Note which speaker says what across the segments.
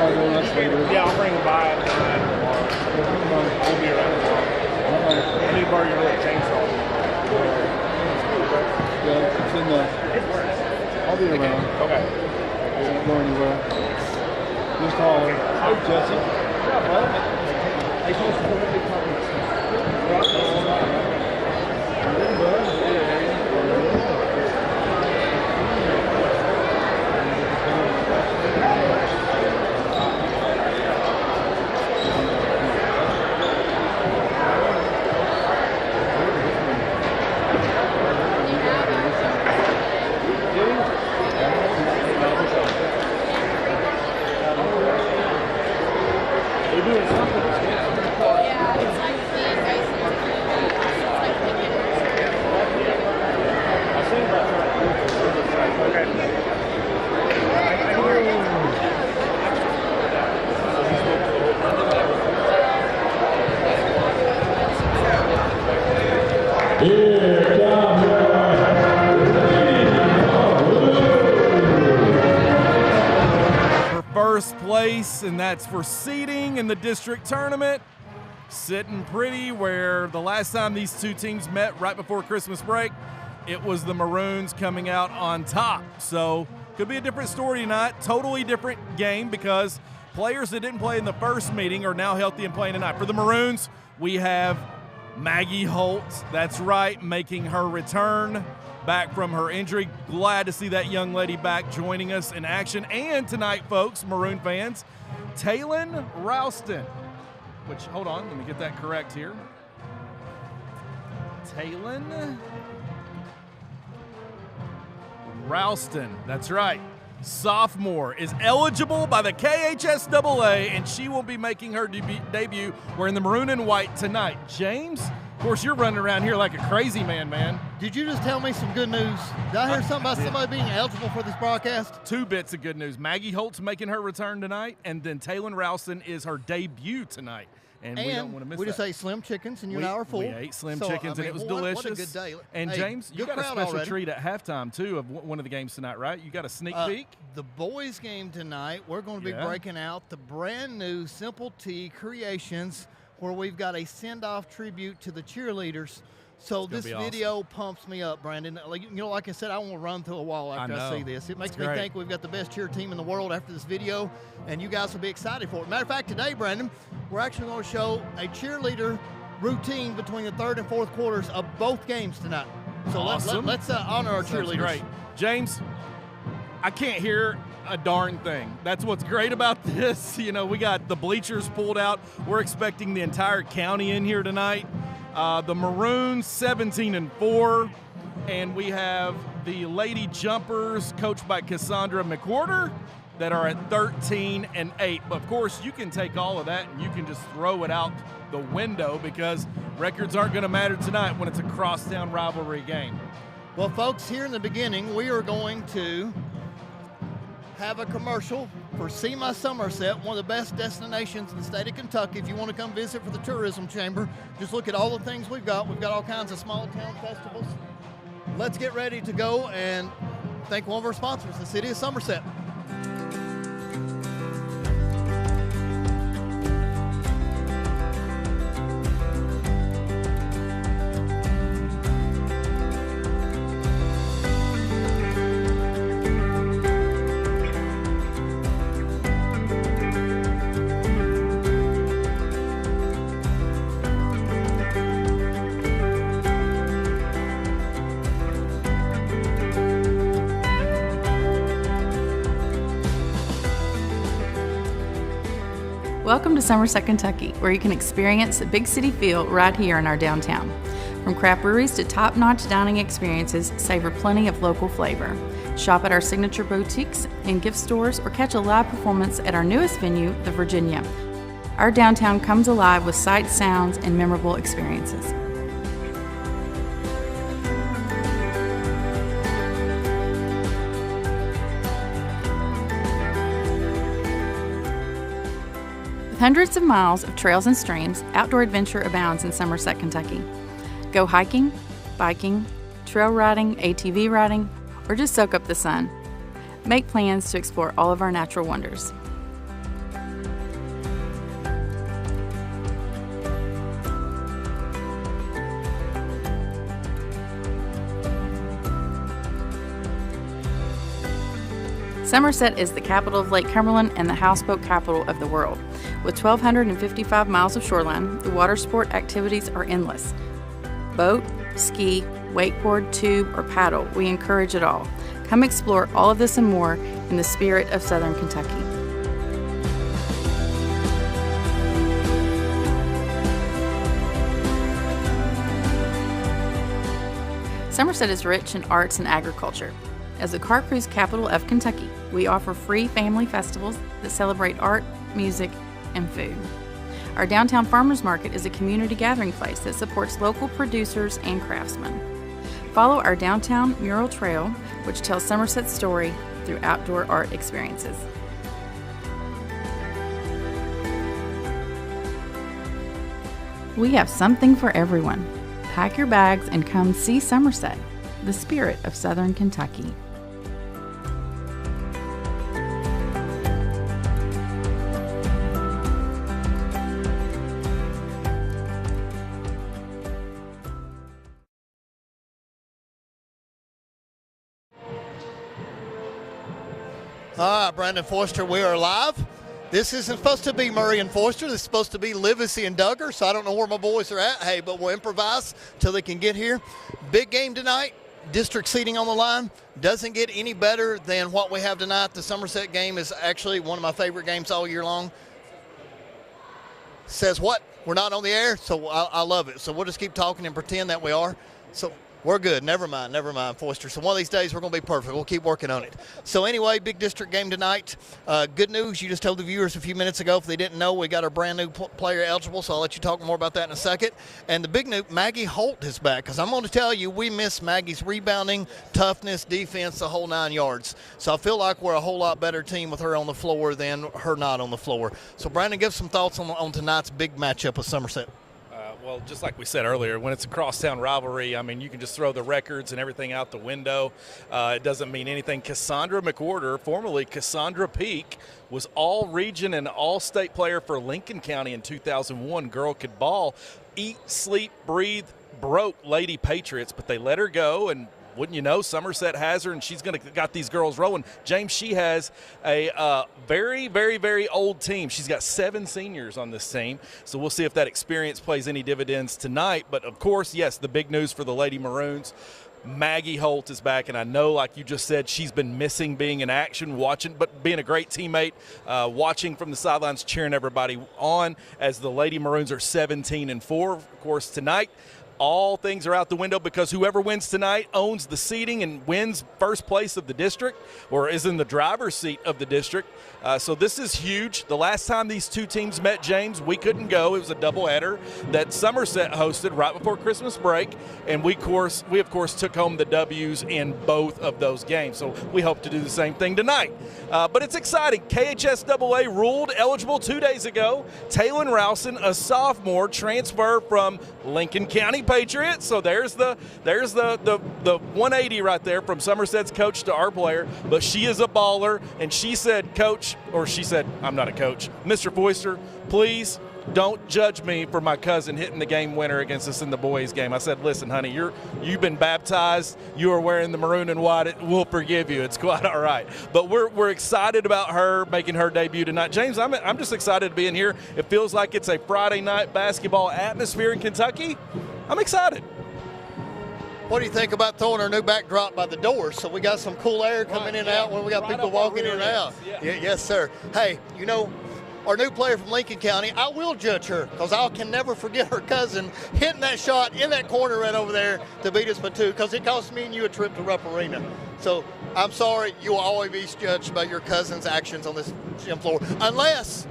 Speaker 1: Yeah, I'll bring them by at 9 tomorrow. We'll be around tomorrow. I need to borrow your little chainsaw.
Speaker 2: Yeah, it's in the... I'll be around.
Speaker 1: Okay.
Speaker 2: I won't go anywhere. Just holler. Hey, Jesse. Yeah, bud. Hey, supposed to put a big
Speaker 3: First place, and that's for seeding in the district tournament. Sitting pretty where the last time these two teams met right before Christmas break, it was the Maroons coming out on top. So could be a different story tonight. Totally different game because players that didn't play in the first meeting are now healthy and playing tonight. For the Maroons, we have Maggie Holt. That's right, making her return back from her injury. Glad to see that young lady back joining us in action. And tonight, folks, Maroon fans, Taylon Ralston, which, hold on, let me get that correct here. Taylon Ralston, that's right. Sophomore is eligible by the KHSAA, and she will be making her debut wearing the maroon and white tonight. James, of course, you're running around here like a crazy man.
Speaker 4: Did you just tell me some good news? Did I hear something about somebody being eligible for this broadcast?
Speaker 3: Two bits of good news. Maggie Holt's making her return tonight, and then Taylon Ralston is her debut tonight. And we don't want to miss
Speaker 4: we
Speaker 3: that.
Speaker 4: just ate Slim Chickens, and you and I were full.
Speaker 3: We ate Slim Chickens, and it was delicious.
Speaker 4: What a good day.
Speaker 3: And
Speaker 4: hey,
Speaker 3: James, you got a special
Speaker 4: already.
Speaker 3: treat at halftime, too, of one of the games tonight, right? You got a sneak peek?
Speaker 4: The boys' game tonight, we're going to be breaking out the brand new Simple T Creations, where we've got a send-off tribute to the cheerleaders. So this video pumps me up, Brandon. Like I said, I want to run through a wall after I see this. It makes me think we've got the best cheer team in the world after this video, and you guys will be excited for it. Matter of fact, today, Brandon, we're actually going to show a cheerleader routine between the third and fourth quarters of both games tonight. So
Speaker 3: awesome.
Speaker 4: let's honor our cheerleaders.
Speaker 3: Great. James, I can't hear a darn thing. That's what's great about this. You know, we got the bleachers pulled out. We're expecting the entire county in here tonight. The Maroons 17-4, and we have the Lady Jumpers coached by Cassandra McWhorter that are at 13-8. But of course, you can take all of that and you can just throw it out the window because records aren't going to matter tonight when it's a crosstown rivalry game.
Speaker 4: Well, folks, here in the beginning, we are going to have a commercial for See My Somerset, one of the best destinations in the state of Kentucky. If you want to come visit for the Tourism Chamber, just look at all the things we've got. We've got all kinds of small town festivals. Let's get ready to go and thank one of our sponsors, the City of Somerset.
Speaker 5: Welcome to Somerset, Kentucky, where you can experience the big city feel right here in our downtown. From craft breweries to top-notch dining experiences, savor plenty of local flavor. Shop at our signature boutiques and gift stores or catch a live performance at our newest venue, the Virginia. Our downtown comes alive with sights, sounds, and memorable experiences. With hundreds of miles of trails and streams, outdoor adventure abounds in Somerset, Kentucky. Go hiking, biking, trail riding, ATV riding, or just soak up the sun. Make plans to explore all of our natural wonders. Somerset is the capital of Lake Cumberland and the houseboat capital of the world. With 1,255 miles of shoreline, the water sport activities are endless. Boat, ski, wakeboard, tube, or paddle, we encourage it all. Come explore all of this and more in the spirit of Southern Kentucky. Somerset is rich in arts and agriculture. As the car cruise capital of Kentucky, we offer free family festivals that celebrate art, music, and food. Our downtown farmers market is a community gathering place that supports local producers and craftsmen. Follow our downtown mural trail, which tells Somerset's story through outdoor art experiences. We have something for everyone. Pack your bags and come see Somerset, the spirit of Southern Kentucky.
Speaker 4: All right, Brandon Forster, we are live. This isn't supposed to be Murray and Forster. This is supposed to be Livesey and Duggar, so I don't know where my boys are at. Hey, but we'll improvise till they can get here. Big game tonight. District seating on the line. Doesn't get any better than what we have tonight. The Somerset game is actually one of my favorite games all year long. Says what? We're not on the air, so I love it. So we'll just keep talking and pretend that we are. So we're good. Never mind, Forster. So one of these days we're going to be perfect. We'll keep working on it. So anyway, big district game tonight. Good news. You just told the viewers a few minutes ago, if they didn't know, we got our brand new player eligible, so I'll let you talk more about that in a second. And the big news, Maggie Holt is back, because I'm going to tell you, we miss Maggie's rebounding, toughness, defense, the whole 9 yards. So I feel like we're a whole lot better team with her on the floor than her not on the floor. So Brandon, give some thoughts on tonight's big matchup with Somerset.
Speaker 3: Well, just like we said earlier, when it's a crosstown rivalry, I mean, you can just throw the records and everything out the window. It doesn't mean anything. Cassandra McWhorter, formerly Cassandra Peak, was all-region and all-state player for Lincoln County in 2001. Girl could ball, eat, sleep, breathe, broke Lady Patriots, but they let her go, and wouldn't you know, Somerset has her, and she's got these girls rolling. James, she has a very, very, very old team. She's got 7 seniors on this team, so we'll see if that experience plays any dividends tonight. But, of course, yes, the big news for the Lady Maroons, Maggie Holt is back, and I know, like you just said, she's been missing being in action, watching, but being a great teammate, watching from the sidelines, cheering everybody on as the Lady Maroons are 17-4. Of course, tonight, all things are out the window because whoever wins tonight owns the seating and wins first place of the district, or is in the driver's seat of the district. So this is huge. The last time these two teams met, James, we couldn't go. It was a doubleheader that Somerset hosted right before Christmas break, and we of course took home the W's in both of those games. So we hope to do the same thing tonight. But it's exciting. KHSAA ruled eligible 2 days ago. Taylon Rowson, a sophomore, transfer from Lincoln County Patriots. So there's the 180 right there from Somerset's coach to our player. But she is a baller, and she said, Coach, or she said, I'm not a coach, Mr. Foister, please don't judge me for my cousin hitting the game winner against us in the boys game. I said, listen, honey, you've been baptized. You are wearing the maroon and white. We'll forgive you. It's quite all right. But we're excited about her making her debut tonight. James, I'm just excited to be in here. It feels like it's a Friday night basketball atmosphere in Kentucky. I'm excited.
Speaker 4: What do you think about throwing our new backdrop by the door so we got some cool air coming in and out when we got people walking in and out? Yeah, yes, sir. Hey, you know, our new player from Lincoln County, I will judge her because I can never forget her cousin hitting that shot in that corner right over there to beat us by 2 because it cost me and you a trip to Rupp Arena. So I'm sorry, you will always be judged by your cousin's actions on this gym floor unless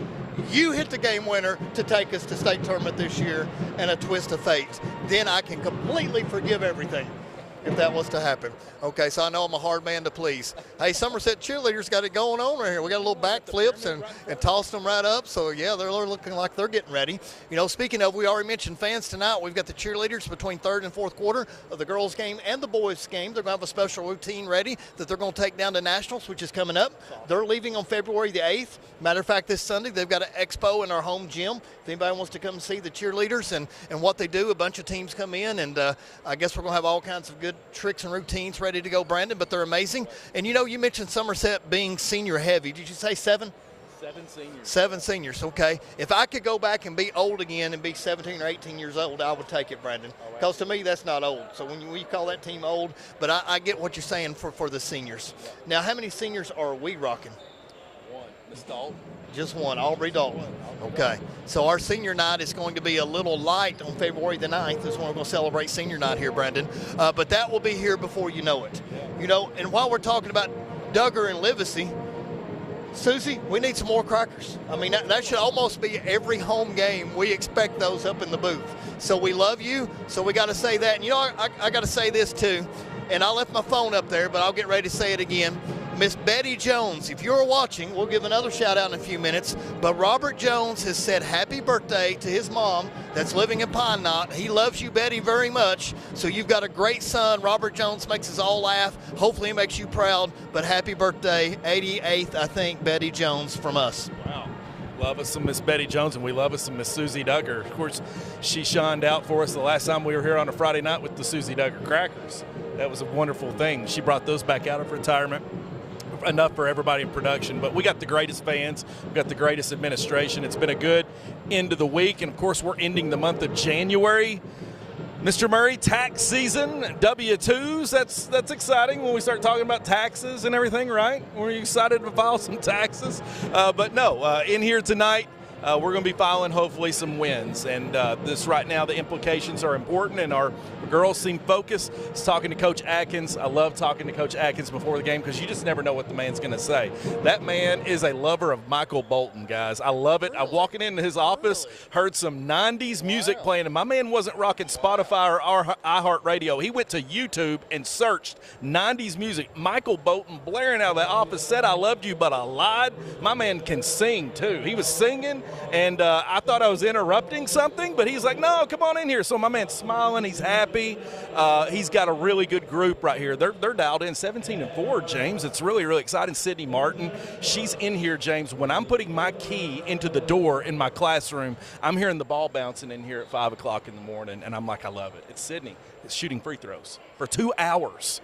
Speaker 4: you hit the game winner to take us to state tournament this year and a twist of fate. Then I can completely forgive everything if that was to happen. Okay, so I know I'm a hard man to please. Hey, Somerset cheerleaders got it going on right here. We got a little back flips and tossed them right up. So, yeah, they're looking like they're getting ready. You know, speaking of, we already mentioned fans tonight. We've got the cheerleaders between third and fourth quarter of the girls' game and the boys' game. They're going to have a special routine ready that they're going to take down to Nationals, which is coming up. They're leaving on February the 8th. Matter of fact, this Sunday, they've got an expo in our home gym. If anybody wants to come see the cheerleaders and what they do, a bunch of teams come in, and I guess we're going to have all kinds of good good tricks and routines ready to go, Brandon, but they're amazing. And, you mentioned Somerset being senior heavy. Did you say 7?
Speaker 3: 7 seniors.
Speaker 4: 7 seniors, okay. If I could go back and be old again and be 17 or 18 years old, I would take it, Brandon, because to me that's not old. So when you call that team old, but I get what you're saying for the seniors. Now, how many seniors are we rocking?
Speaker 3: 1. Miss Dalton.
Speaker 4: Just 1, Aubrey Dalton. Okay. So our senior night is going to be a little light on February the 9th. Is when we're going to celebrate senior night here, Brandon. But that will be here before you know it. And while we're talking about Duggar and Livesey, Susie, we need some more crackers. I mean, that should almost be every home game. We expect those up in the booth. So we love you. So we got to say that. And I got to say this too. And I left my phone up there, but I'll get ready to say it again. Miss Betty Jones, if you're watching, we'll give another shout out in a few minutes, but Robert Jones has said happy birthday to his mom that's living in Pine Knot. He loves you, Betty, very much. So you've got a great son. Robert Jones makes us all laugh. Hopefully he makes you proud, but happy birthday, 88th, I think, Betty Jones from us.
Speaker 3: Wow. Love us some Miss Betty Jones, and we love us some Miss Susie Duggar. Of course, she shined out for us the last time we were here on a Friday night with the Susie Duggar crackers. That was a wonderful thing. She brought those back out of retirement. Enough for everybody in production, but we got the greatest fans, we got the greatest administration. It's been a good end of the week, and of course we're ending the month of January. Mr. Murray, tax season, W-2s, that's exciting when we start talking about taxes and everything, right? We're excited to file some taxes, but no, in here tonight, we're going to be filing hopefully some wins, and this right now the implications are important, and our girls seem focused. It's talking to Coach Atkins. I love talking to Coach Atkins before the game because you just never know what the man's going to say. That man is a lover of Michael Bolton, guys. I love it. I'm walking into his office, heard some 90s music playing, and my man wasn't rocking Spotify or iHeartRadio. He went to YouTube and searched 90s music. Michael Bolton blaring out of that office, said I loved you, but I lied. My man can sing too. He was singing, and I thought I was interrupting something, but he's like, no, come on in here. So my man's smiling. He's happy. He's got a really good group right here. They're dialed in 17-4, James. It's really, really exciting. Sydney Martin, she's in here, James. When I'm putting my key into the door in my classroom, I'm hearing the ball bouncing in here at 5 o'clock in the morning, and I'm like, I love it. It's Sydney. It's shooting free throws for 2 hours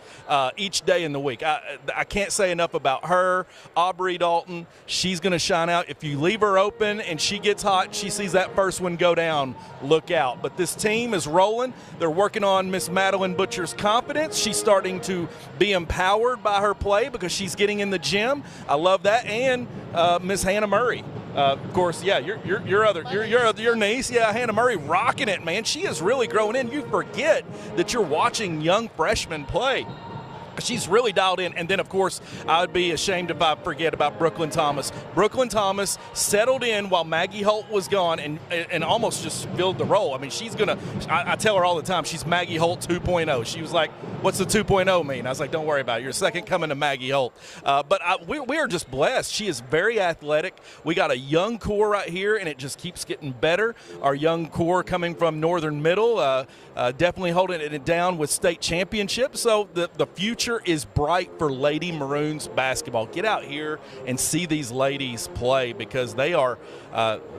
Speaker 3: each day in the week. I can't say enough about her. Aubrey Dalton, she's going to shine out. If you leave her open and she gets hot, she sees that first one go down, look out. But this team is rolling. They're working on Miss Madeline Butcher's confidence. She's starting to be empowered by her play because she's getting in the gym. I love that. And Miss Hannah Murray. Of course, yeah, your niece, yeah, Hannah Murray, rocking it, man. She is really growing in. You forget that you're watching young freshmen play. She's really dialed in. And then, of course, I would be ashamed if I forget about Brooklyn Thomas. Brooklyn Thomas settled in while Maggie Holt was gone and almost just filled the role. I mean, she's going to – I tell her all the time, she's Maggie Holt 2.0. She was like, what's the 2.0 mean? I was like, don't worry about it. You're second coming to Maggie Holt. But we are just blessed. She is very athletic. We got a young core right here, and it just keeps getting better. Our young core coming from Northern Middle, definitely holding it down with state championships. So the future is bright for Lady Maroons basketball. Get out here and see these ladies play because they are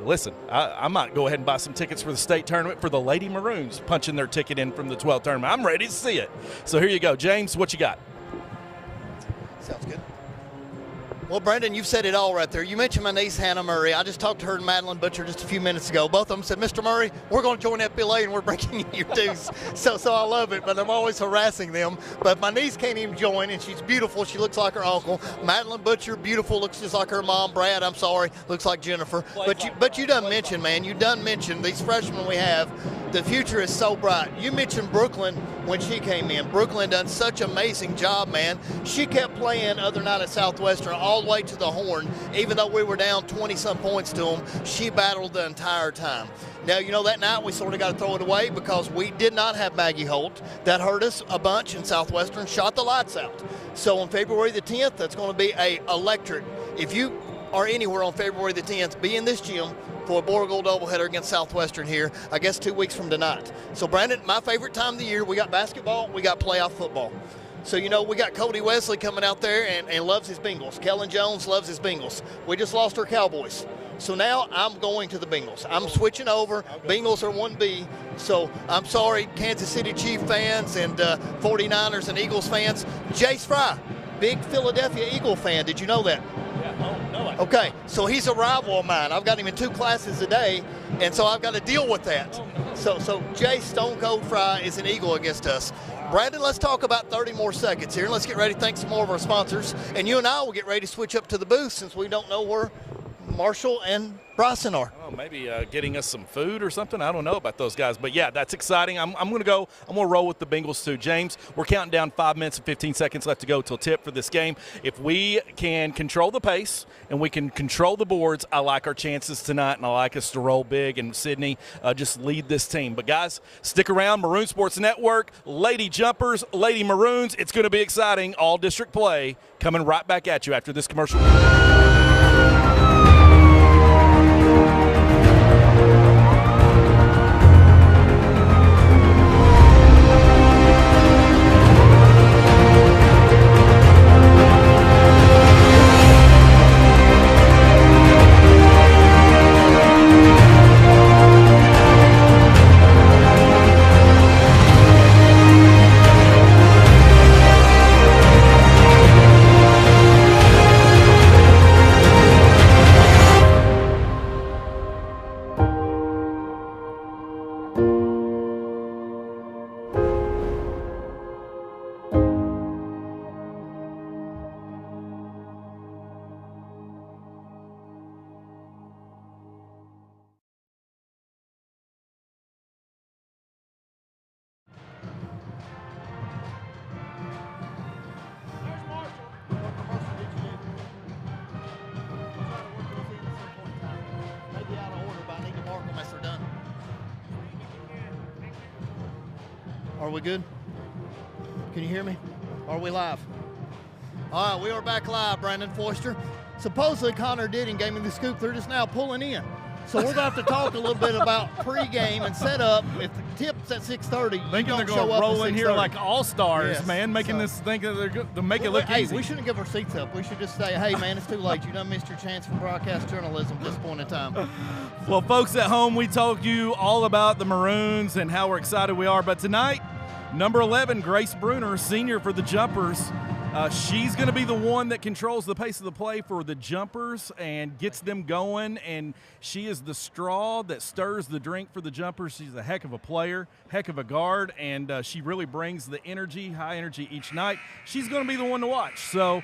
Speaker 3: listen, I might go ahead and buy some tickets for the state tournament for the Lady Maroons punching their ticket in from the 12th tournament. I'm ready to see it. So here you go. James, what you got?
Speaker 4: Sounds good. Well, Brandon, you've said it all right there. You mentioned my niece, Hannah Murray. I just talked to her and Madeline Butcher just a few minutes ago. Both of them said, Mr. Murray, we're going to join FBLA and we're breaking your dues. So I love it, but I'm always harassing them. But my niece can't even join, and she's beautiful. She looks like her uncle. Madeline Butcher, beautiful, looks just like her mom. Brad, I'm sorry, looks like Jennifer. But you done mention, man, you done mention these freshmen we have. The future is so bright. You mentioned Brooklyn when she came in. Brooklyn done such an amazing job, man. She kept playing other night at Southwestern all the way to the horn. Even though we were down 20-some points to them, she battled the entire time. Now, you know, that night we sort of got to throw it away because we did not have Maggie Holt. That hurt us a bunch, and Southwestern shot the lights out. So on February the 10th, that's going to be a electric. If you are anywhere on February the 10th, be in this gym for a Boar Gold doubleheader against Southwestern here, I guess 2 weeks from tonight. So, Brandon, my favorite time of the year, we got basketball, we got playoff football. So, you know, we got Cody Wesley coming out there and loves his Bengals. Kellen Jones loves his Bengals. We just lost our Cowboys. So now I'm going to the Bengals. I'm switching over. Bengals are 1B. So I'm sorry, Kansas City Chief fans and 49ers and Eagles fans. Jace Fry, big Philadelphia Eagle fan. Did you know that? Okay, so he's a rival of mine. I've got him in 2 classes a day, and so I've got to deal with that. So Jay Stone Cold Fry is an Eagle against us. Brandon, let's talk about 30 more seconds here, and let's get ready to thank some more of our sponsors. And you and I will get ready to switch up to the booth since we don't know where Marshall and Bryson are.
Speaker 3: Oh, maybe getting us some food or something. I don't know about those guys. But, yeah, that's exciting. I'm going to go. I'm going to roll with the Bengals too. James, we're counting down 5 minutes and 15 seconds left to go till tip for this game. If we can control the pace and we can control the boards, I like our chances tonight, and I like us to roll big. And Sydney, just lead this team. But, guys, stick around. Maroon Sports Network, Lady Jumpers, Lady Maroons. It's going to be exciting. All district play coming right back at you after this commercial.
Speaker 4: Are we good? Can you hear me? Are we live? All right, we are back live, Brandon Foister. Supposedly Connor Ditting gave me the scoop. They're just now pulling in. So we're going to have to talk a little bit about pregame and setup. If the tip's at 6:30,
Speaker 3: Thinking they're going to roll in here like all-stars, yes, man, making this think that they're going to make it look easy.
Speaker 4: We shouldn't give our seats up. We should just say, hey, man, it's too late. You done missed your chance for broadcast journalism at this point in time.
Speaker 3: Well, folks at home, we told you all about the Maroons and how we're excited we are. But tonight, number 11, Grace Bruner, senior for the Jumpers. She's going to be the one that controls the pace of the play for the Jumpers and gets them going, and she is the straw that stirs the drink for the Jumpers. She's a heck of a player, heck of a guard, and she really brings the energy, high energy each night. She's going to be the one to watch. So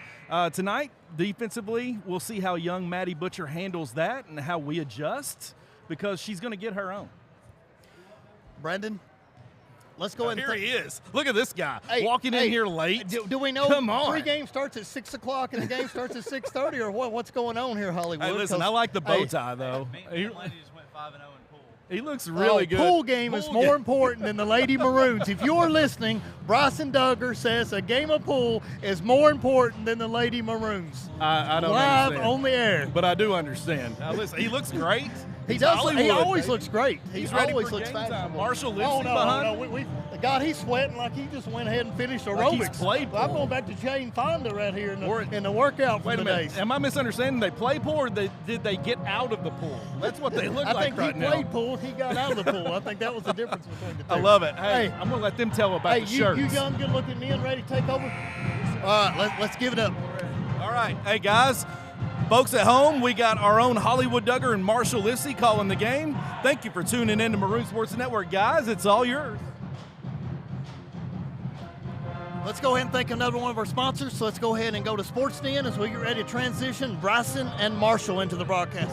Speaker 3: tonight, defensively, we'll see how young Maddie Butcher handles that and how we adjust, because she's going to get her own.
Speaker 4: Brandon? Let's go ahead.
Speaker 3: Here he is. Look at this guy walking in here late.
Speaker 4: Do we know pregame starts at 6 o'clock and the game starts at 6:30, or what? What's going on here, Hollywood?
Speaker 3: Hey, listen, I like the bow tie though.
Speaker 6: Lady just went 5-0 in pool.
Speaker 3: He looks really good.
Speaker 4: Pool game is more important than the Lady Maroons. If you're listening, Bryson Duggar says a game of pool is more important than the Lady Maroons.
Speaker 3: I don't
Speaker 4: Live
Speaker 3: understand.
Speaker 4: on the air.
Speaker 3: But I do understand. Now listen, he looks great.
Speaker 4: He does.
Speaker 3: Hollywood,
Speaker 4: he always
Speaker 3: baby.
Speaker 4: looks great.
Speaker 3: He's ready
Speaker 4: always
Speaker 3: for
Speaker 4: looks
Speaker 3: game time.
Speaker 4: fashionable.
Speaker 3: Marshall lives behind.
Speaker 4: God, he's sweating like he just went ahead and finished aerobics.
Speaker 3: Like he's played pool.
Speaker 4: I'm going back to Jane Fonda right here in the workout for
Speaker 3: Wait
Speaker 4: the
Speaker 3: a minute.
Speaker 4: days.
Speaker 3: Am I misunderstanding? They play pool, or did they get out of the pool? That's what they look like right now.
Speaker 4: I think he played pool. He got out of the pool. I think that was the difference between the two.
Speaker 3: I love it. Hey, I'm going to let them tell about the shirts.
Speaker 4: You young, good-looking men ready to take over? All right, let's give it up.
Speaker 3: All right. Hey, guys. Folks at home, we got our own Hollywood Duggar and Marshall Lissy calling the game. Thank you for tuning in to Maroon Sports Network, guys. It's all yours.
Speaker 4: Let's go ahead and thank another one of our sponsors. So let's go ahead and go to Sports Den as we get ready to transition Bryson and Marshall into the broadcast.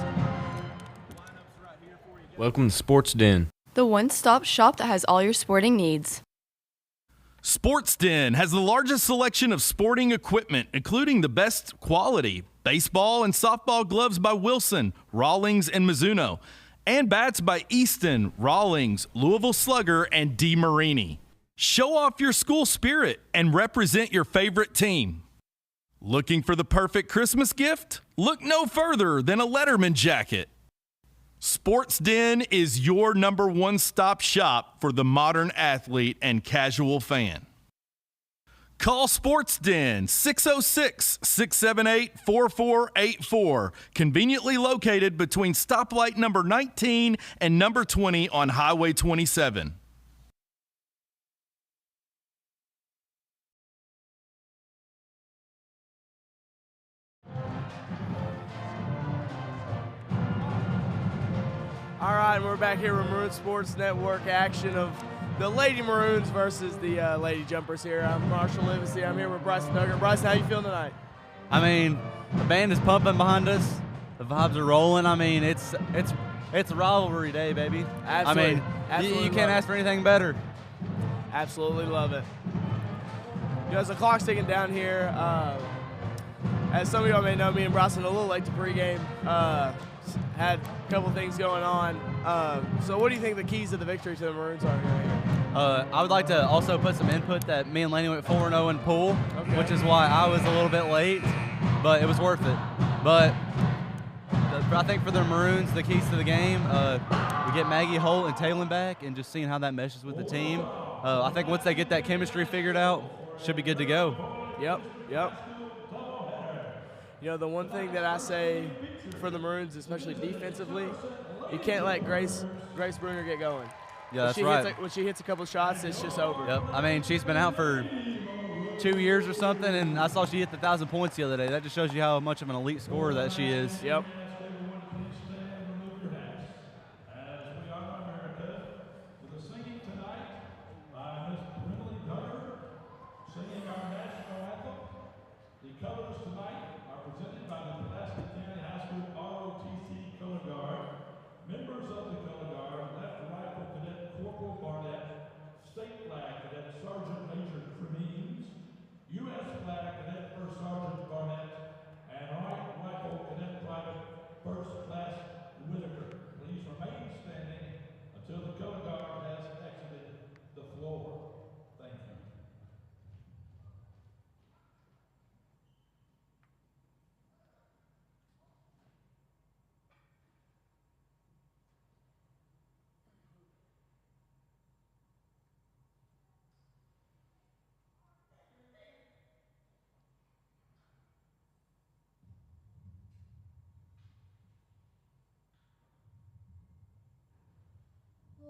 Speaker 7: Welcome to Sports Den,
Speaker 8: the one-stop shop that has all your sporting needs.
Speaker 3: Sports Den has the largest selection of sporting equipment, including the best quality baseball and softball gloves by Wilson, Rawlings, and Mizuno, and bats by Easton, Rawlings, Louisville Slugger, and DeMarini. Show off your school spirit and represent your favorite team. Looking for the perfect Christmas gift? Look no further than a Letterman jacket. Sports Den is your number one stop shop for the modern athlete and casual fan. Call Sports Den 606-678-4484. Conveniently located between stoplight number 19 and number 20 on Highway 27.
Speaker 6: All right, and we're back here with Maroon Sports Network action of the Lady Maroons versus the Lady Jumpers here. I'm Marshall Livesey. I'm here with Bryson Duggar. Bryson, how you feeling tonight?
Speaker 9: I mean, the band is pumping behind us. The vibes are rolling. I mean, it's a rivalry day, baby.
Speaker 6: Absolutely.
Speaker 9: I mean, you can't ask for anything better.
Speaker 6: Absolutely love it. You know, as the clock's ticking down here, as some of y'all may know, me and Bryson a little late to pregame. Had a couple things going on. So what do you think the keys to the victory to the Maroons are here?
Speaker 9: I would like to also put some input that me and Laney went 4-0 in pool, which is why I was a little bit late, but it was worth it. But I think for the Maroons, the keys to the game, we get Maggie Holt and Taylor back and just seeing how that meshes with the team. I think once they get that chemistry figured out, should be good to go.
Speaker 6: Yep. You know, the one thing that I say for the Maroons, especially defensively, you can't let Grace Bruner get going.
Speaker 9: Yeah, that's right.
Speaker 6: When she hits a couple shots, it's just over.
Speaker 9: Yep. I mean, she's been out for 2 years or something, and I saw she hit the 1,000 points the other day. That just shows you how much of an elite scorer that she is.
Speaker 6: Yep.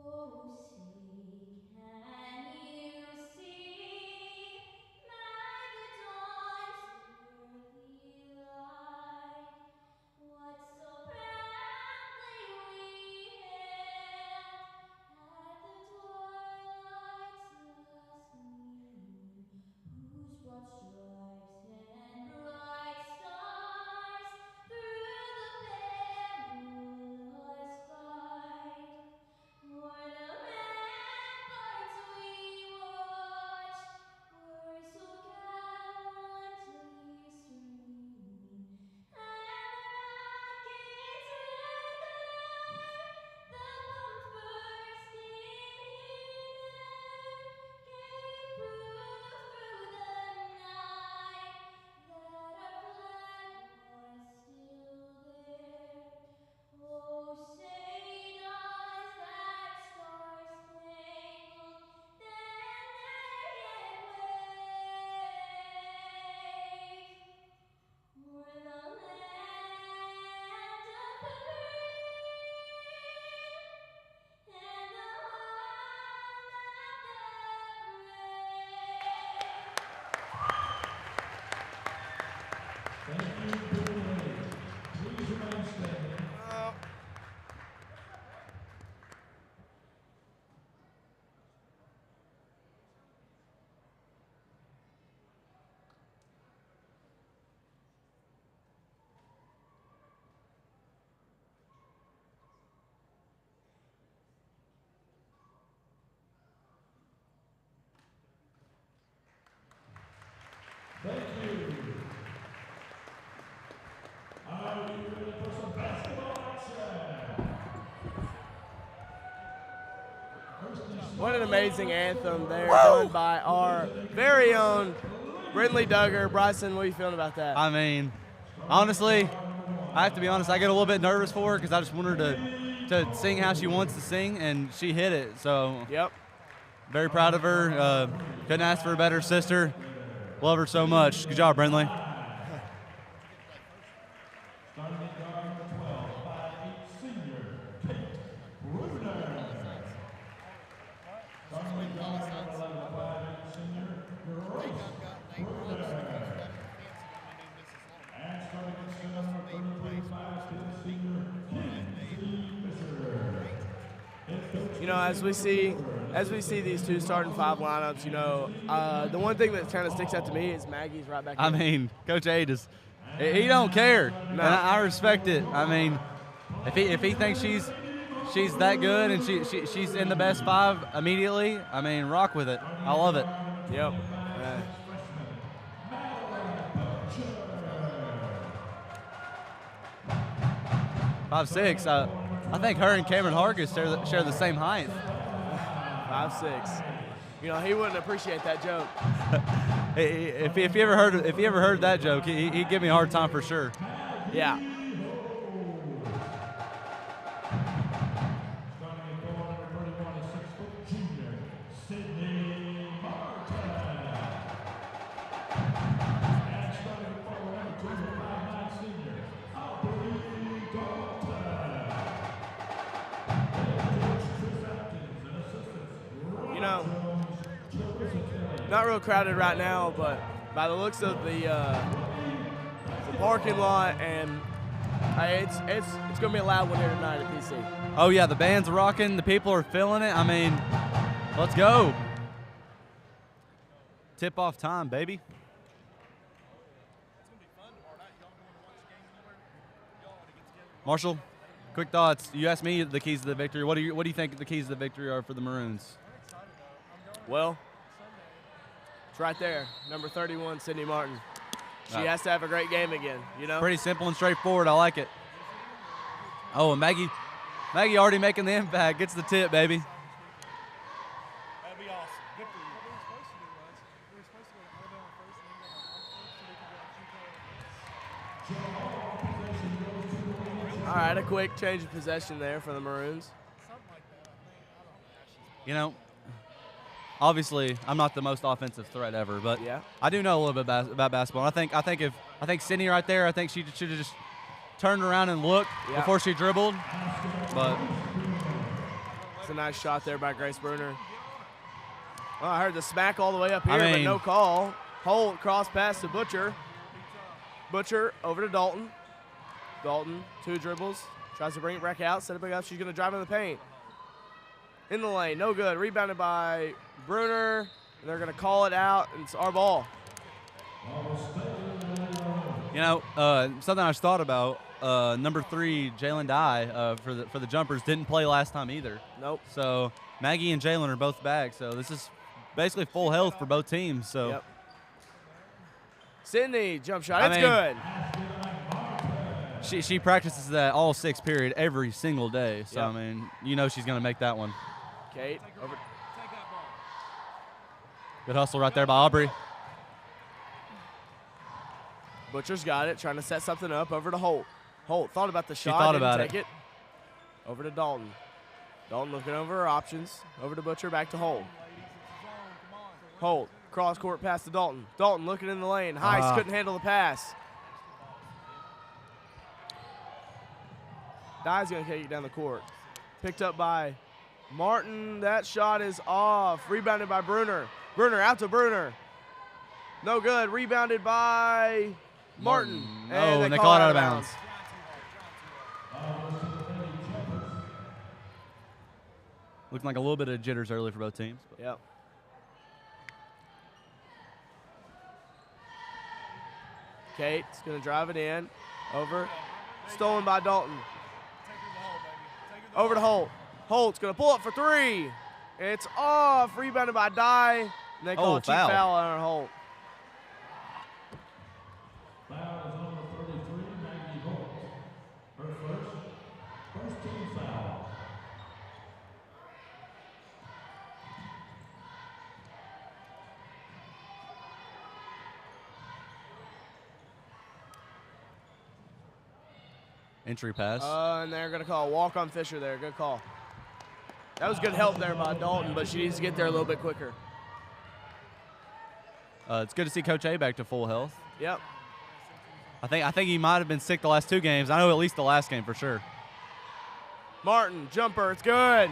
Speaker 10: Oh, see, can you see by the dawn's early light what so proudly we hailed at the twilight's last gleaming, whose broad stripes and bright stars through the perilous fight o'er the ramparts we watched were so gallantly streaming, and the rockets rather, the bombs bursting in air, gave proof through the night that our flag was still there. Oh, say does that star-spangled banner yet wave o'er the land of the brave and the home of the brave?
Speaker 11: Thank you, please remain standing. Thank you. Are we ready for some basketball action?
Speaker 6: What an amazing anthem there done by our very own Brindley Duggar. Bryson, what are you feeling about that?
Speaker 9: I mean, honestly, I have to be honest, I get a little bit nervous for her because I just want her to sing how she wants to sing, and she hit it. So
Speaker 6: yep.
Speaker 9: Very proud of her. Couldn't ask for a better sister. Love her so much. Good job, Brindley.
Speaker 6: You know, as we see these two starting 5 lineups, you know, the one thing that kind of sticks out to me is Maggie's right back.
Speaker 9: I mean, Coach A he don't care.
Speaker 6: No.
Speaker 9: And I respect it. I mean, if he thinks she's that good and she's in the best 5 immediately, I mean, rock with it. I love it.
Speaker 6: Yep.
Speaker 9: 5'6". I think her and Cameron Hargis share the same height.
Speaker 6: 5'6". You know, he wouldn't appreciate that joke.
Speaker 9: if he ever heard that joke, he'd give me a hard time for sure.
Speaker 6: Yeah. Not real crowded right now, but by the looks of the parking lot, and it's gonna be a loud one here tonight at PC.
Speaker 9: Oh yeah, the band's rocking. The people are feeling it. I mean, let's go. Tip off time, baby. Marshall, quick thoughts. You asked me the keys to the victory. What do you think the keys to the victory are for the Maroons?
Speaker 6: Well, it's right there, number 31, Sydney Martin. She has to have a great game again, you know?
Speaker 9: Pretty simple and straightforward. I like it. Oh, and Maggie already making the impact. Gets the tip, baby.
Speaker 1: That'd be awesome. Good for you.
Speaker 6: All right, a quick change of possession there for the Maroons.
Speaker 9: You know, obviously, I'm not the most offensive threat ever, but
Speaker 6: yeah.
Speaker 9: I do know a little bit about basketball. And I think Sydney right there, I think she should have just turned around and looked before she dribbled. But
Speaker 6: it's a nice shot there by Grace Bruner. Oh, I heard the smack all the way up here, but no call. Holt cross pass to Butcher. Butcher over to Dalton. Dalton, 2 dribbles, tries to bring it back out, set it back up. She's going to drive in the paint. In the lane, no good. Rebounded by Bruner. And they're going to call it out, and it's our ball.
Speaker 9: You know, something I just thought about. Number 3, Jalen Dye, for the jumpers, didn't play last time either.
Speaker 6: Nope.
Speaker 9: So Maggie and Jalen are both back. So this is basically full health for both teams. So.
Speaker 6: Yep. Sydney jump shot. It's good.
Speaker 9: She practices that all 6th period every single day. So I mean, you know she's going to make that one.
Speaker 6: Kate over.
Speaker 9: Good hustle right there by Aubrey.
Speaker 6: Butcher's got it, trying to set something up over to Holt. Holt thought about the shot,
Speaker 9: thought
Speaker 6: didn't
Speaker 9: about
Speaker 6: take it. Over to Dalton. Dalton looking over her options. Over to Butcher, back to Holt. Holt, cross court pass to Dalton. Dalton looking in the lane. Heiss couldn't handle the pass. Dye's going to take it down the court. Picked up by Martin. That shot is off. Rebounded by Bruner. Bruner out to Bruner. No good. Rebounded by Martin.
Speaker 9: And they call it out of bounds. Looking like a little bit of jitters early for both teams.
Speaker 6: Yep. Kate's going to drive it in. Over. Stolen by Dalton. Over to Holt. Holt's going to pull up for 3. It's off. Rebounded by Dye. And they call a cheap foul on Holt.
Speaker 11: Foul is number 33, Maggie Holt. Her first team foul.
Speaker 9: Entry pass.
Speaker 6: And they're going to call a walk on Fisher there. Good call. That was good help there by Dalton, but she needs to get there a little bit quicker.
Speaker 9: It's good to see Coach A back to full health.
Speaker 6: Yep.
Speaker 9: I think he might have been sick the last 2 games. I know at least the last game for sure.
Speaker 6: Martin, jumper, it's good.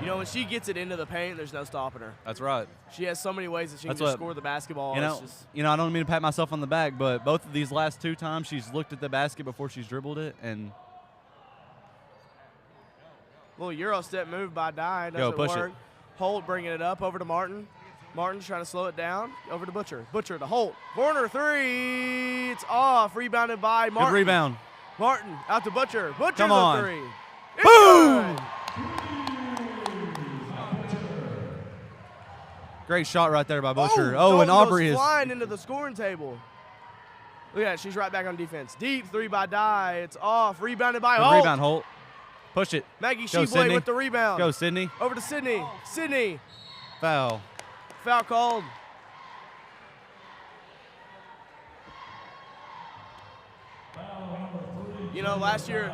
Speaker 6: You know, when she gets it into the paint, there's no stopping her.
Speaker 9: That's right.
Speaker 6: She has so many ways that she can just score the basketball.
Speaker 9: You know, I don't mean to pat myself on the back, but both of these last 2 times she's looked at the basket before she's dribbled it, and
Speaker 6: little Euro step move by Dye. Doesn't
Speaker 9: push
Speaker 6: work.
Speaker 9: it.
Speaker 6: Holt bringing it up over to Martin. Martin's trying to slow it down. Over to Butcher. Butcher to Holt. Corner 3. It's off. Rebounded by Martin.
Speaker 9: good rebound.
Speaker 6: Martin out to Butcher. Butcher
Speaker 9: Come
Speaker 6: to
Speaker 9: on.
Speaker 6: 3. It's
Speaker 9: Boom!
Speaker 6: good.
Speaker 9: Great shot right there by Butcher. And
Speaker 6: Dalton
Speaker 9: Aubrey
Speaker 6: goes
Speaker 9: is
Speaker 6: flying into the scoring table. Look at that. She's right back on defense. Deep 3 by Dye. It's off. Rebounded by
Speaker 9: good
Speaker 6: Holt.
Speaker 9: rebound, Holt. Push it.
Speaker 6: Maggie
Speaker 9: Go,
Speaker 6: Sheboy
Speaker 9: Sydney.
Speaker 6: with the rebound.
Speaker 9: Go, Sydney.
Speaker 6: Over to Sydney. Sydney.
Speaker 9: Foul.
Speaker 6: Foul called. You know, last year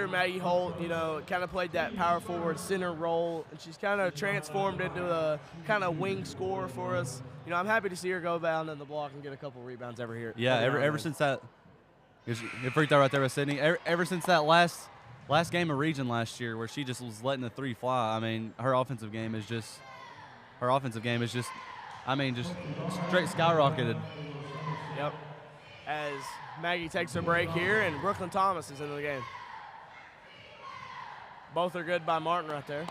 Speaker 6: Maggie Holt, you know, kind of played that power forward center role, and she's kind of transformed into a kind of wing scorer for us. You know, I'm happy to see her go down in the block and get a couple rebounds every here.
Speaker 9: Yeah, ever since that, you freaked out right there with Sydney. Ever since that last game of region last year, where she just was letting the 3 fly. I mean, her offensive game is just, I mean, just straight skyrocketed.
Speaker 6: Yep. As Maggie takes a break here, and Brooklyn Thomas is into the game. Both are good by Martin right there.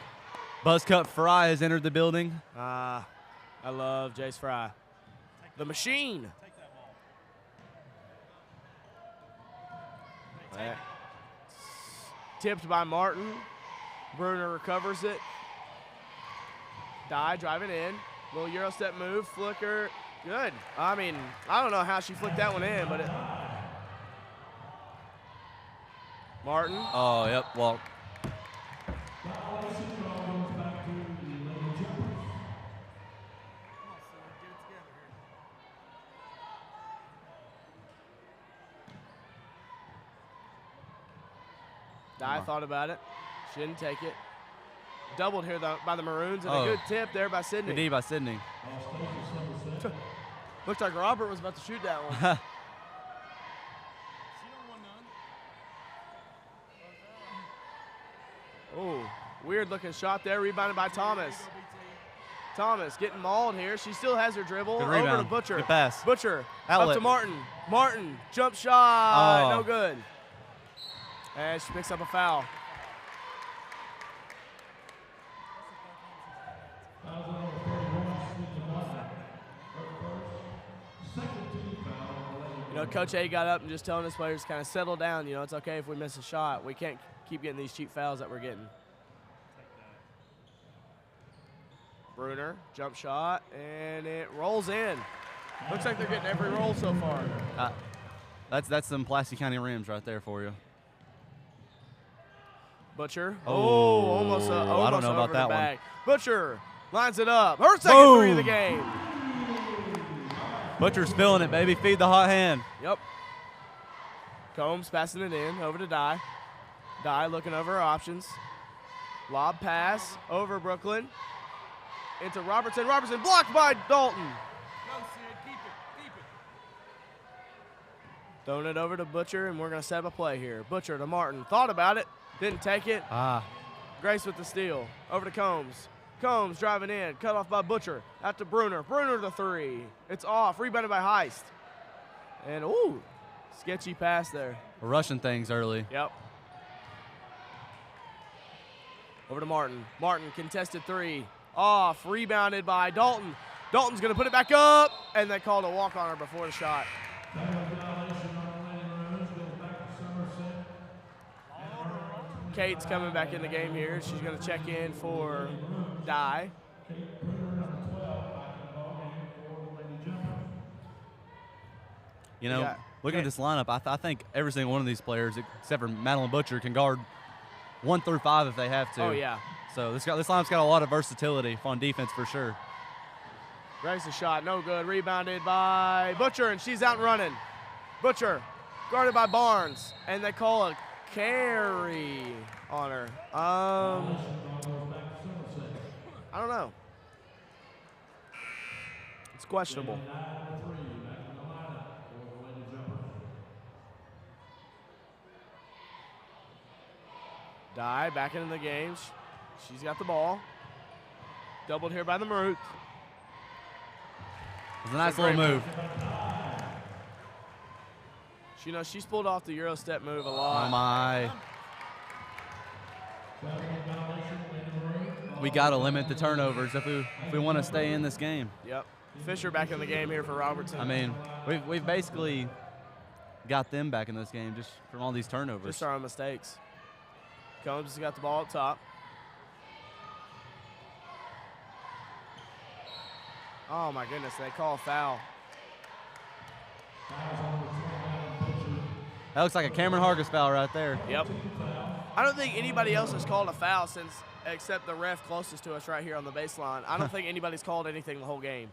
Speaker 9: Buzzcut Fry has entered the building.
Speaker 6: I love Jace Fry. The machine. Tipped by Martin. Bruner recovers it. Dye driving in. Little Euro step move. Flicker. Good. I mean, I don't know how she flicked that one in, but it. Martin.
Speaker 9: Oh, yep. Well,
Speaker 6: Dye thought about it. She didn't take it. Doubled here by the Maroons, and a good tip there by Sydney.
Speaker 9: good D by Sydney.
Speaker 6: Looked like Robert was about to shoot that one. Oh, weird looking shot there. Rebounded by Thomas. Thomas getting mauled here. She still has her dribble.
Speaker 9: Good
Speaker 6: Over
Speaker 9: rebound.
Speaker 6: to Butcher.
Speaker 9: Good pass.
Speaker 6: Butcher
Speaker 9: Outlet.
Speaker 6: up to Martin. Martin, jump shot.
Speaker 9: Oh.
Speaker 6: No good. And she picks up a foul. You know, Coach A got up and just telling his players kind of settle down. You know, it's okay if we miss a shot. We can't keep getting these cheap fouls that we're getting. Bruner, jump shot, and it rolls in. Looks like they're getting every roll so far.
Speaker 9: That's some Pulaski County rims right there for you.
Speaker 6: Butcher.
Speaker 9: Oh,
Speaker 6: almost
Speaker 9: I don't know
Speaker 6: over
Speaker 9: about that
Speaker 6: the
Speaker 9: one.
Speaker 6: bag. Butcher lines it up. Her second 3 of the game.
Speaker 9: Butcher's feeling it, baby. Feed the hot hand.
Speaker 6: Yep. Combs passing it in over to Dye. Dye looking over her options. Lob pass over Brooklyn. Into Robertson. Robertson blocked by Dalton. Throwing it over to Butcher, and we're going to set up a play here. Butcher to Martin. Thought about it. Didn't take it. Grace with the steal. Over to Combs. Combs driving in. Cut off by Butcher. Out to Bruner. Bruner the 3. It's off. Rebounded by Heist. And, ooh, sketchy pass there.
Speaker 9: We're rushing things early.
Speaker 6: Yep. Over to Martin. Martin contested 3. Off. Rebounded by Dalton. Dalton's going to put it back up. And they called a walk on her before the shot. Kate's coming back in the game here. She's going to check in for Dye.
Speaker 9: You know, looking at this lineup, I think every single one of these players, except for Madeline Butcher, can guard 1 through 5 if they have to.
Speaker 6: Oh, yeah.
Speaker 9: So this lineup's got a lot of versatility on defense for sure.
Speaker 6: Grace a shot, no good. Rebounded by Butcher, and she's out and running. Butcher, guarded by Barnes, and they call a carry on her. I don't know. questionable. Dye back into the game. She's got the ball. Doubled here by the Maroons.
Speaker 9: It's a nice little move.
Speaker 6: She's pulled off the Euro step move a lot.
Speaker 9: Oh, my. We got to limit the turnovers if we want to stay in this game.
Speaker 6: Yep. Fisher back in the game here for Robertson.
Speaker 9: I mean, we've basically got them back in this game just from all these turnovers.
Speaker 6: Just our own mistakes. Combs has got the ball up top. Oh, my goodness, they call a foul.
Speaker 9: That looks like a Cameron Hargis foul right there.
Speaker 6: Yep. I don't think anybody else has called a foul except the ref closest to us right here on the baseline. I don't think anybody's called anything the whole game.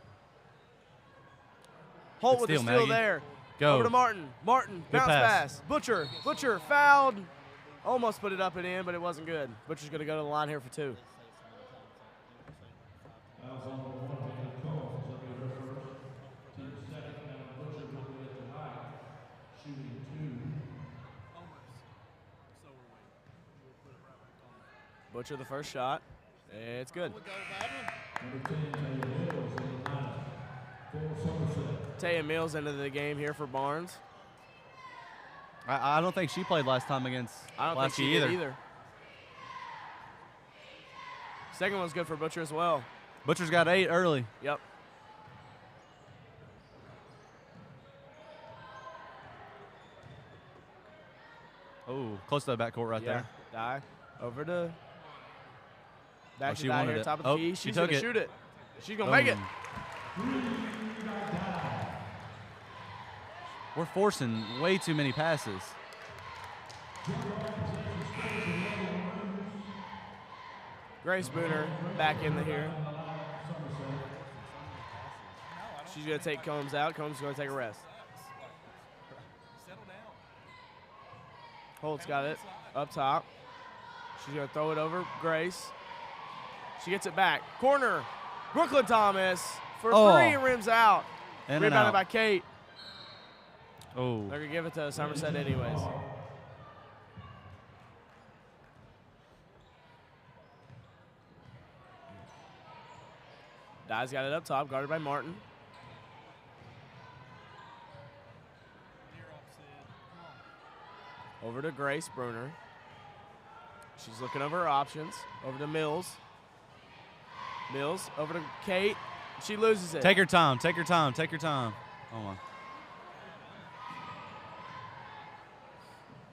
Speaker 6: Holt with the steal
Speaker 9: Maggie.
Speaker 6: there.
Speaker 9: Go.
Speaker 6: Over to Martin. Martin,
Speaker 9: Good
Speaker 6: bounce
Speaker 9: pass.
Speaker 6: pass. Butcher fouled. Almost put it up and in, but it wasn't good. Butcher's going to go to the line here for 2. Butcher the first shot. It's good. Taya Mills into the game here for Barnes.
Speaker 9: I don't think she played last time against
Speaker 6: I don't think she did either. Second one's good for Butcher as well.
Speaker 9: Butcher's got 8 early.
Speaker 6: Yep.
Speaker 9: Oh, close to the backcourt right there.
Speaker 6: Dye. Over to back to
Speaker 9: she
Speaker 6: Dye
Speaker 9: wanted
Speaker 6: here,
Speaker 9: it.
Speaker 6: top of the
Speaker 9: Oh,
Speaker 6: key.
Speaker 9: she
Speaker 6: She's
Speaker 9: took
Speaker 6: going to
Speaker 9: it.
Speaker 6: shoot it. She's going to make it.
Speaker 9: We're forcing way too many passes.
Speaker 6: Grace Booner back in here. She's going to take Combs out. Combs is going to take a rest. Holt's got it up top. She's going to throw it over Grace. She gets it back. Corner. Brooklyn Thomas for 3, rims out.
Speaker 9: In and
Speaker 6: Rebounded
Speaker 9: out.
Speaker 6: by Kate.
Speaker 9: Oh.
Speaker 6: They're going to give it to Somerset anyways. Dye's got it up top, guarded by Martin. Over to Grace Bruner. She's looking over her options. Over to Mills. Mills over to Kate. She loses it.
Speaker 9: Take her time. Take her time. Take her time. Oh, my.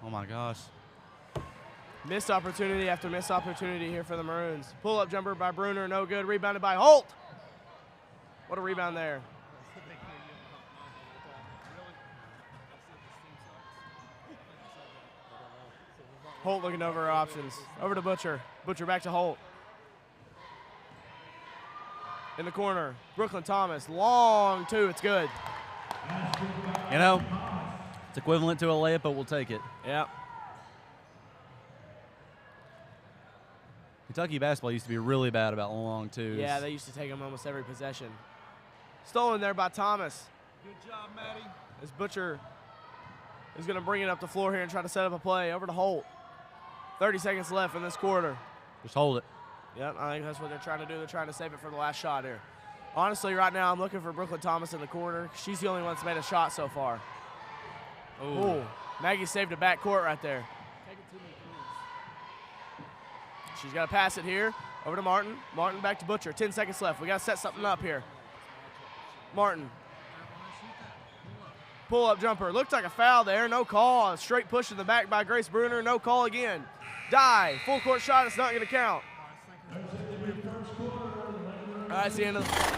Speaker 9: Oh, my gosh.
Speaker 6: Missed opportunity after missed opportunity here for the Maroons. Pull-up jumper by Bruner, no good. Rebounded by Holt. What a rebound there. Holt looking over her options. Over to Butcher. Butcher back to Holt. In the corner, Brooklyn Thomas. Long 2, it's good.
Speaker 9: You know, it's equivalent to a layup, but we'll take it.
Speaker 6: Yep.
Speaker 9: Kentucky basketball used to be really bad about long 2s.
Speaker 6: Yeah, they used to take them almost every possession. Stolen there by Thomas.
Speaker 3: Good job, Maddie.
Speaker 6: As Butcher is going to bring it up the floor here and try to set up a play. Over to Holt. 30 seconds left in this quarter.
Speaker 9: Just hold it.
Speaker 6: Yep, I think that's what they're trying to do. They're trying to save it for the last shot here. Honestly, right now I'm looking for Brooklyn Thomas in the corner. She's the only one that's made a shot so far.
Speaker 9: Oh.
Speaker 6: Maggie saved a back court right there. She's got to pass it here. Over to Martin. Martin back to Butcher. 10 seconds left. We got to set something up here. Martin. Pull-up jumper. Looked like a foul there. No call. A straight push in the back by Grace Bruner. No call again. Dye. Full court shot. It's not going to count. All right, it's the end of the...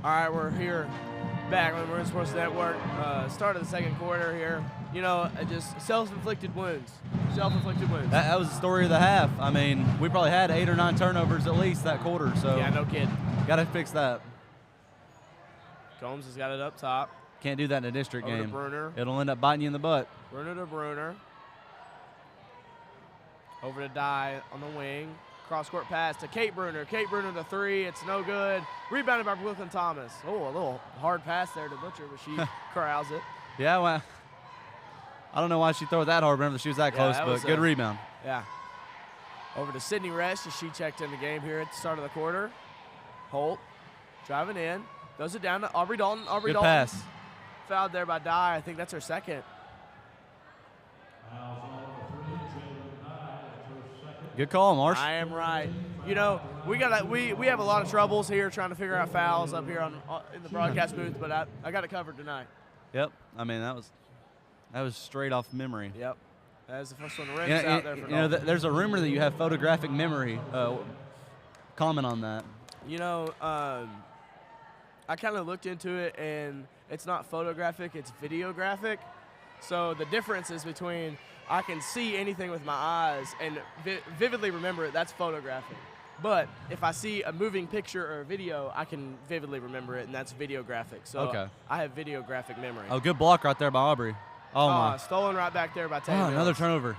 Speaker 6: All right, we're here back on the Maroon Sports Network. Start of the second quarter here. You know, just self-inflicted wounds. Self-inflicted wounds.
Speaker 9: That was the story of the half. I mean, we probably had 8 or 9 turnovers at least that quarter. So
Speaker 6: yeah, no kidding.
Speaker 9: Got to fix that.
Speaker 6: Combs has got it up top.
Speaker 9: Can't do that in a district
Speaker 6: Over to
Speaker 9: game.
Speaker 6: Bruner.
Speaker 9: It'll end up biting you in the butt.
Speaker 6: Bruner to Bruner. Over to Dye on the wing. Cross-court pass to Kate Bruner. Kate Bruner to 3. It's no good. Rebounded by Brooklyn Thomas. Oh, a little hard pass there to Butcher, but she corrals it.
Speaker 9: Yeah, well, I don't know why she threw it that hard whenever she was that close, but good rebound.
Speaker 6: Yeah. Over to Sydney Resch as she checked in the game here at the start of the quarter. Holt driving in. Throws it down to Aubrey Dalton. Aubrey
Speaker 9: Good
Speaker 6: Dalton.
Speaker 9: pass.
Speaker 6: Fouled there by Dye. I think that's her second.
Speaker 9: Good call, Marsh.
Speaker 6: I am right. You know, we have a lot of troubles here trying to figure out fouls up here in the broadcast booth, but I got it covered tonight.
Speaker 9: Yep. I mean, that was straight off memory.
Speaker 6: Yep. That's the first one. The rims out there for
Speaker 9: you know, there's a rumor that you have photographic memory. Comment on that.
Speaker 6: You know, I kind of looked into it, and it's not photographic, it's videographic. So the difference is between I can see anything with my eyes and vividly remember it, that's photographic. But if I see a moving picture or a video, I can vividly remember it, and that's videographic. So
Speaker 9: okay.
Speaker 6: I have videographic memory.
Speaker 9: Oh, good block right there by Aubrey. Oh, my.
Speaker 6: Stolen right back there by Taylor.
Speaker 9: Another turnover.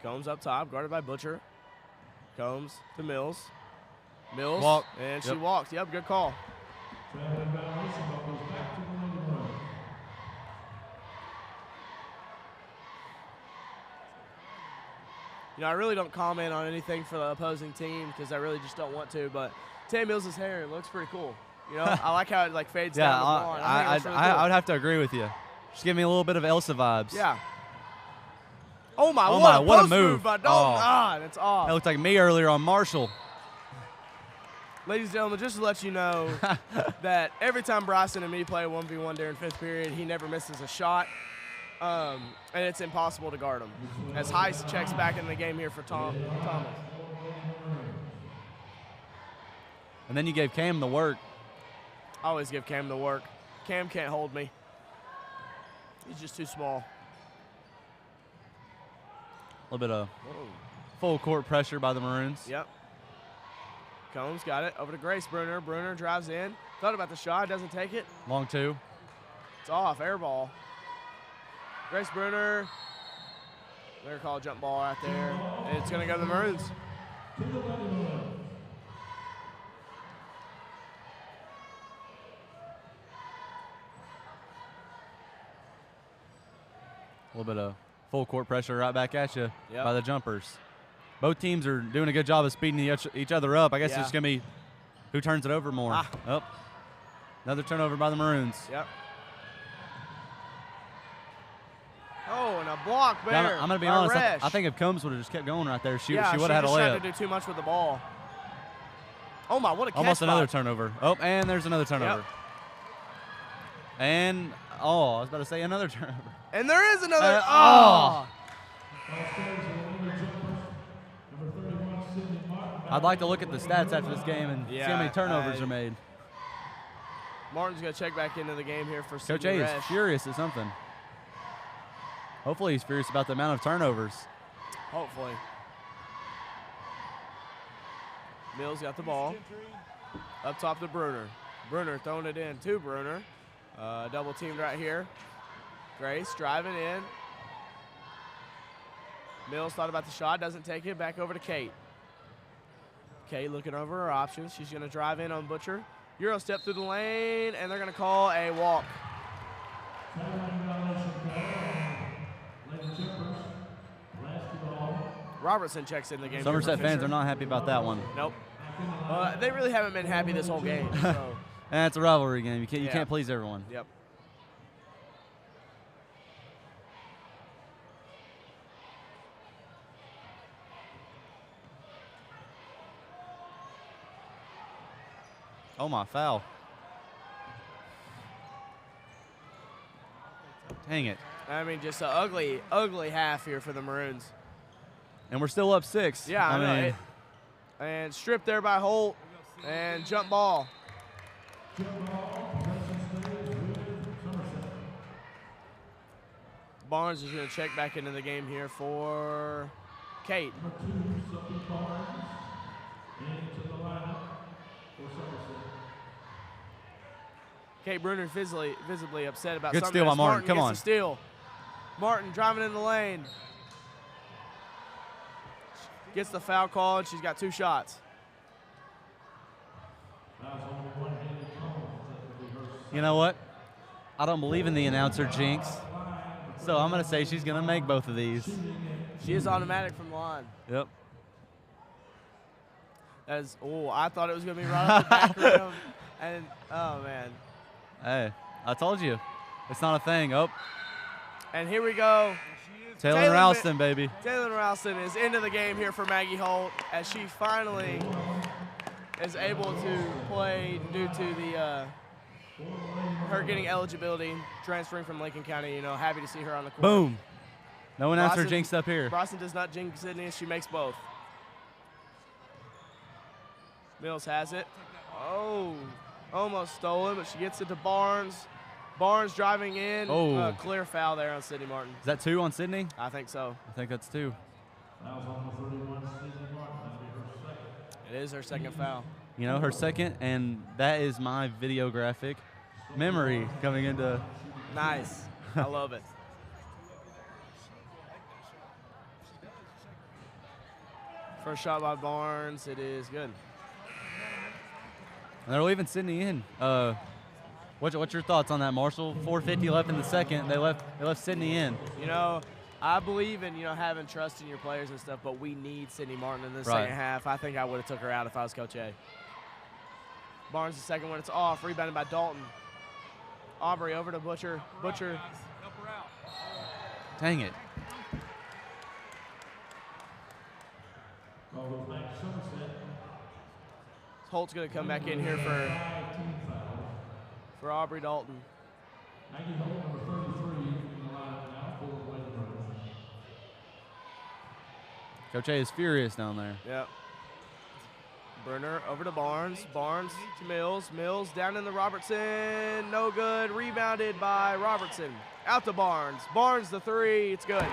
Speaker 6: Combs up top, guarded by Butcher. Combs to Mills. Mills.
Speaker 9: Walk.
Speaker 6: And she walks. Yep, good call. You know, I really don't comment on anything for the opposing team because I really just don't want to, but Tay Mills' hair looks pretty cool. You know, I like how it like fades down the blonde.
Speaker 9: I would have to agree with you. Just give me a little bit of Elsa vibes.
Speaker 6: Yeah. Oh my!
Speaker 9: What a
Speaker 6: move by Dalton.
Speaker 9: Oh.
Speaker 6: It's off.
Speaker 9: That looked like me earlier on Marshall.
Speaker 6: Ladies and gentlemen, just to let you know that every time Bryson and me play 1v1 during fifth period, he never misses a shot, and it's impossible to guard him. As Heiss checks back in the game here for Thomas.
Speaker 9: And then you gave Cam the work.
Speaker 6: I always give Cam the work. Cam can't hold me. He's just too small.
Speaker 9: A little bit of full court pressure by the Maroons.
Speaker 6: Yep. Combs got it over to Grace Bruner. Bruner drives in. Thought about the shot, doesn't take it.
Speaker 9: Long two.
Speaker 6: It's off, air ball. Grace Bruner. They're called jump ball out there. And it's going to go to the Maroons.
Speaker 9: A little bit of full court pressure right back at you
Speaker 6: Yep.
Speaker 9: by the jumpers. Both teams are doing a good job of speeding each other up. I guess it's going to be who turns it over more. Oh, another turnover by the Maroons.
Speaker 6: Yep. Oh, and a block there.
Speaker 9: Yeah, I'm going to be honest. I think if Combs would have just kept going right there, she would have had a layup.
Speaker 6: She just tried to do too much with the ball. Oh, my, what a catch.
Speaker 9: Almost another turnover. Oh, and there's another turnover.
Speaker 6: Yep.
Speaker 9: And, I was about to say another turnover.
Speaker 6: And there is another.
Speaker 9: I'd like to look at the stats after this game and see how many turnovers are made.
Speaker 6: Martin's going to check back into the game here for
Speaker 9: Coach
Speaker 6: Sydney
Speaker 9: A is
Speaker 6: Resch.
Speaker 9: furious at something. Hopefully he's furious about the amount of turnovers.
Speaker 6: Hopefully. Mills got the ball. Up top to Bruner. Bruner throwing it in to Bruner. Double teamed right here. Grace driving in. Mills thought about the shot, doesn't take it. Back over to Kate. Kate looking over her options. She's going to drive in on Butcher. Euro step through the lane, and they're going to call a walk. Robertson checks in the game.
Speaker 9: Somerset fans are not happy about that one.
Speaker 6: Nope. They really haven't been happy this whole game. So.
Speaker 9: And it's a rivalry game. You can't please everyone.
Speaker 6: Yep.
Speaker 9: Oh, my foul. Dang it.
Speaker 6: I mean, just an ugly, ugly half here for the Maroons.
Speaker 9: And we're still up 6.
Speaker 6: Yeah, I mean, And stripped there by Holt. And jump ball. Barnes is going to check back into the game here for Kate. Kate Bruner visibly upset about
Speaker 9: Good
Speaker 6: something.
Speaker 9: steal by Martin. Come
Speaker 6: gets
Speaker 9: on.
Speaker 6: the steal. Martin driving in the lane. Gets the foul called. She's got 2 shots.
Speaker 9: You know what? I don't believe in the announcer jinx, so I'm going to say she's going to make both of these.
Speaker 6: She is automatic from the line.
Speaker 9: Yep.
Speaker 6: I thought it was going to be right off the back rim. And, oh, man.
Speaker 9: Hey, I told you. It's not a thing. Oh.
Speaker 6: And here we go.
Speaker 9: Taylor Ralston, baby.
Speaker 6: Taylor Ralston is into the game here for Maggie Holt as she finally is able to play due to the her getting eligibility, transferring from Lincoln County. You know, happy to see her on the court.
Speaker 9: Boom. No announcer jinxed up here.
Speaker 6: Bryson does not jinx Sydney. She makes both. Mills has it. Oh, almost stolen, but she gets it to Barnes. Barnes driving in.
Speaker 9: Oh.
Speaker 6: Clear foul there on Sydney Martin.
Speaker 9: Is that 2 on Sydney?
Speaker 6: I think so.
Speaker 9: I think that's 2.
Speaker 6: It is her second foul.
Speaker 9: You know, her second, and that is my videographic memory coming into.
Speaker 6: Nice. I love it. First shot by Barnes. It is good.
Speaker 9: And they're leaving Sydney in. What's your thoughts on that, Marshall? 4:50 left in the second. They left Sydney in.
Speaker 6: You know, I believe in having trust in your players and stuff, but we need Sydney Martin in the second half. I think I would have took her out if I was Coach A. Barnes the second one. It's off. Rebounded by Dalton. Aubrey over to Butcher. Butcher.
Speaker 9: Dang it.
Speaker 6: Holt's going to come back in here for Aubrey Dalton.
Speaker 9: Coach A is furious down there.
Speaker 6: Yep. Brunner over to Barnes. Barnes to Mills. Mills down in the Robertson. No good. Rebounded by Robertson. Out to Barnes. Barnes the 3. It's good.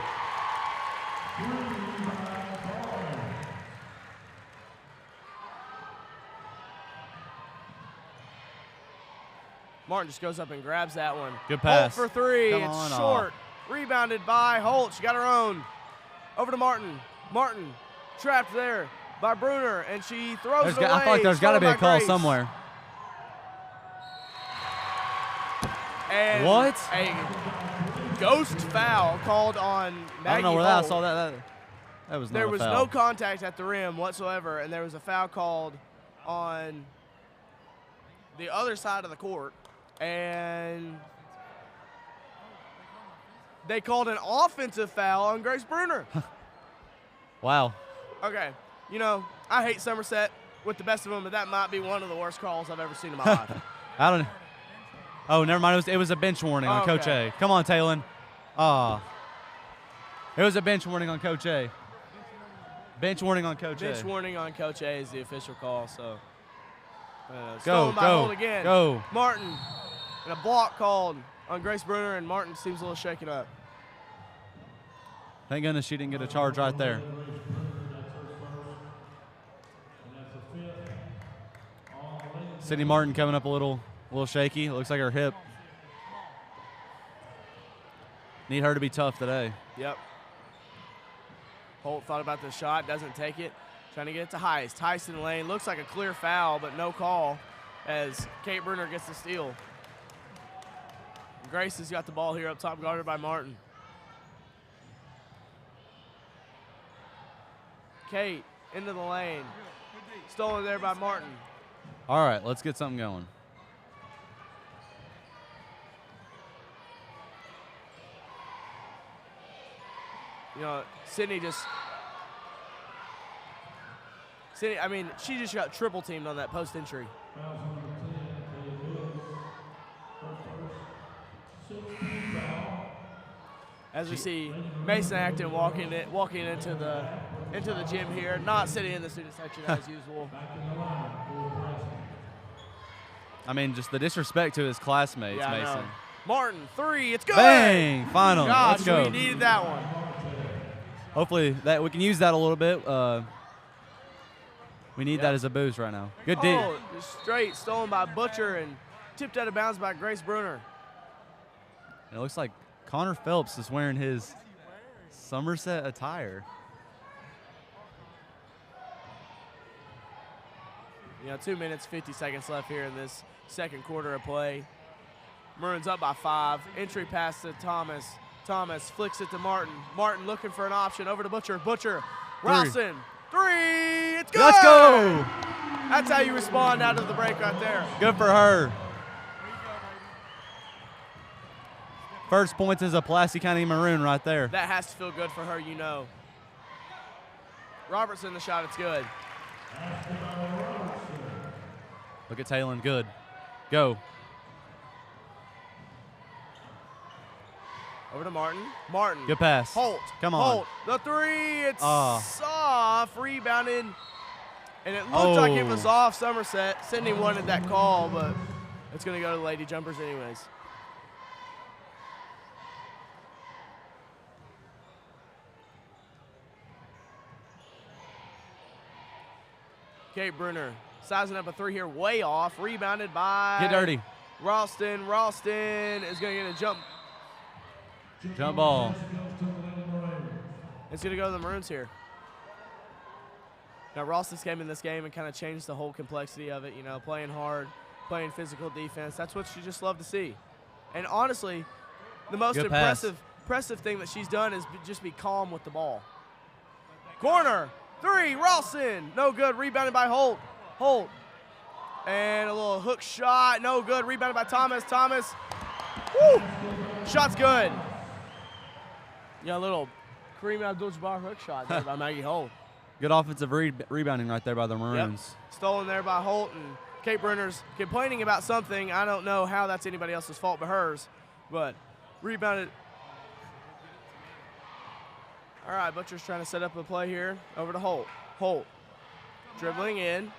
Speaker 6: Martin just goes up and grabs that one.
Speaker 9: Good pass.
Speaker 6: Holt for 3.
Speaker 9: Come
Speaker 6: It's
Speaker 9: on,
Speaker 6: short. Rebounded by Holt. She got her own. Over to Martin. Martin trapped there by Bruner, and she throws it away.
Speaker 9: I feel like there's got to be a call somewhere.
Speaker 6: And
Speaker 9: what?
Speaker 6: A ghost foul called on Maggie
Speaker 9: I don't know where
Speaker 6: Holt.
Speaker 9: I saw that. That was not
Speaker 6: There
Speaker 9: a
Speaker 6: was
Speaker 9: foul.
Speaker 6: no contact at the rim whatsoever, and there was a foul called on the other side of the court, and they called an offensive foul on Grace Bruner.
Speaker 9: Wow.
Speaker 6: Okay, you know, I hate Somerset with the best of them, but that might be one of the worst calls I've ever seen in my life.
Speaker 9: I don't. Oh, never mind. It was a bench warning on Coach A. Come on, Talon. It was a bench warning on Coach A. Bench warning on Coach A.
Speaker 6: Bench warning on Coach A is the official call. So
Speaker 9: go,
Speaker 6: by Holt again.
Speaker 9: Go.
Speaker 6: Martin, and a block called on Grace Bruner, and Martin seems a little shaken up.
Speaker 9: Thank goodness she didn't get a charge right there. Sydney Martin coming up a little shaky. It looks like her hip. Need her to be tough today.
Speaker 6: Yep. Holt thought about the shot, doesn't take it. Trying to get it to Heist. Heist in the lane. Looks like a clear foul, but no call as Kate Bruner gets the steal. Grace has got the ball here up top, guarded by Martin. Kate into the lane. Stolen there by Martin.
Speaker 9: All right, let's get something going.
Speaker 6: You know, Sydney, I mean, she just got triple teamed on that post entry. As we see Mason Acton walking into into the gym here, not sitting in the student section as usual.
Speaker 9: I mean, just the disrespect to his classmates,
Speaker 6: Yeah, I
Speaker 9: Mason.
Speaker 6: know. Martin, 3, it's good.
Speaker 9: Bang! Final.
Speaker 6: Gosh,
Speaker 9: Let's go.
Speaker 6: we needed that one.
Speaker 9: Hopefully that we can use that a little bit. We need that as a boost right now. Good D.
Speaker 6: Oh, straight stolen by Butcher and tipped out of bounds by Grace Bruner.
Speaker 9: It looks like Connor Phelps is wearing his Somerset attire.
Speaker 6: 2 minutes, 50 seconds left here in this second quarter of play. Maroons up by 5. Entry pass to Thomas. Thomas flicks it to Martin. Martin looking for an option over to Butcher. Butcher, Ralston, 3, it's good!
Speaker 9: Let's go!
Speaker 6: That's how you respond out of the break right there.
Speaker 9: Good for her. First points as a Pulaski County Maroon right there.
Speaker 6: That has to feel good for her, you know. Robertson, the shot, it's good.
Speaker 9: Look at Talon, good. Go.
Speaker 6: Over to Martin. Martin.
Speaker 9: Good pass.
Speaker 6: Holt.
Speaker 9: Come on.
Speaker 6: Holt. The 3. It's off. Rebounded. And it looked like it was off Somerset. Sydney wanted that call, but it's going to go to the Lady Jumpers anyways. Kate Bruner sizing up a 3 here, way off. Rebounded by
Speaker 9: Get dirty.
Speaker 6: Ralston. Ralston is going to get a jump.
Speaker 9: Jump ball.
Speaker 6: It's going to go to the Maroons here. Now, Ralston came in this game and kind of changed the whole complexity of it, playing hard, playing physical defense. That's what you just love to see. And honestly, the most impressive thing that she's done is just be calm with the ball. Corner, 3, Ralston, no good, rebounded by Holt. Holt, and a little hook shot, no good, rebounded by Thomas. Thomas, woo, shot's good. Yeah, a little Kareem Abdul-Jabbar hook shot there by Maggie Holt.
Speaker 9: Good offensive rebounding right there by the Maroons.
Speaker 6: Yep. Stolen there by Holt, and Kate Bruner's complaining about something. I don't know how that's anybody else's fault but hers, but rebounded. All right, Butcher's trying to set up a play here. Over to Holt. Holt dribbling in.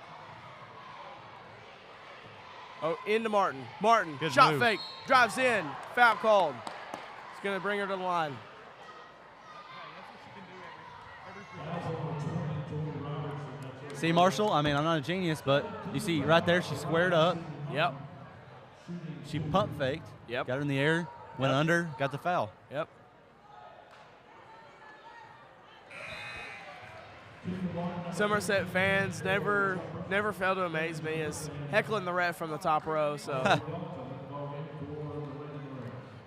Speaker 6: Oh, into Martin. Martin,
Speaker 9: good
Speaker 6: shot
Speaker 9: move.
Speaker 6: Fake, drives in, foul called. It's going to bring her to the line.
Speaker 9: See, Marshall, I mean, I'm not a genius, but you see right there, she squared up.
Speaker 6: Yep.
Speaker 9: She pump faked.
Speaker 6: Yep.
Speaker 9: Got her in the air, went under, got the foul.
Speaker 6: Yep. Somerset fans never fail to amaze me as heckling the ref from the top row. So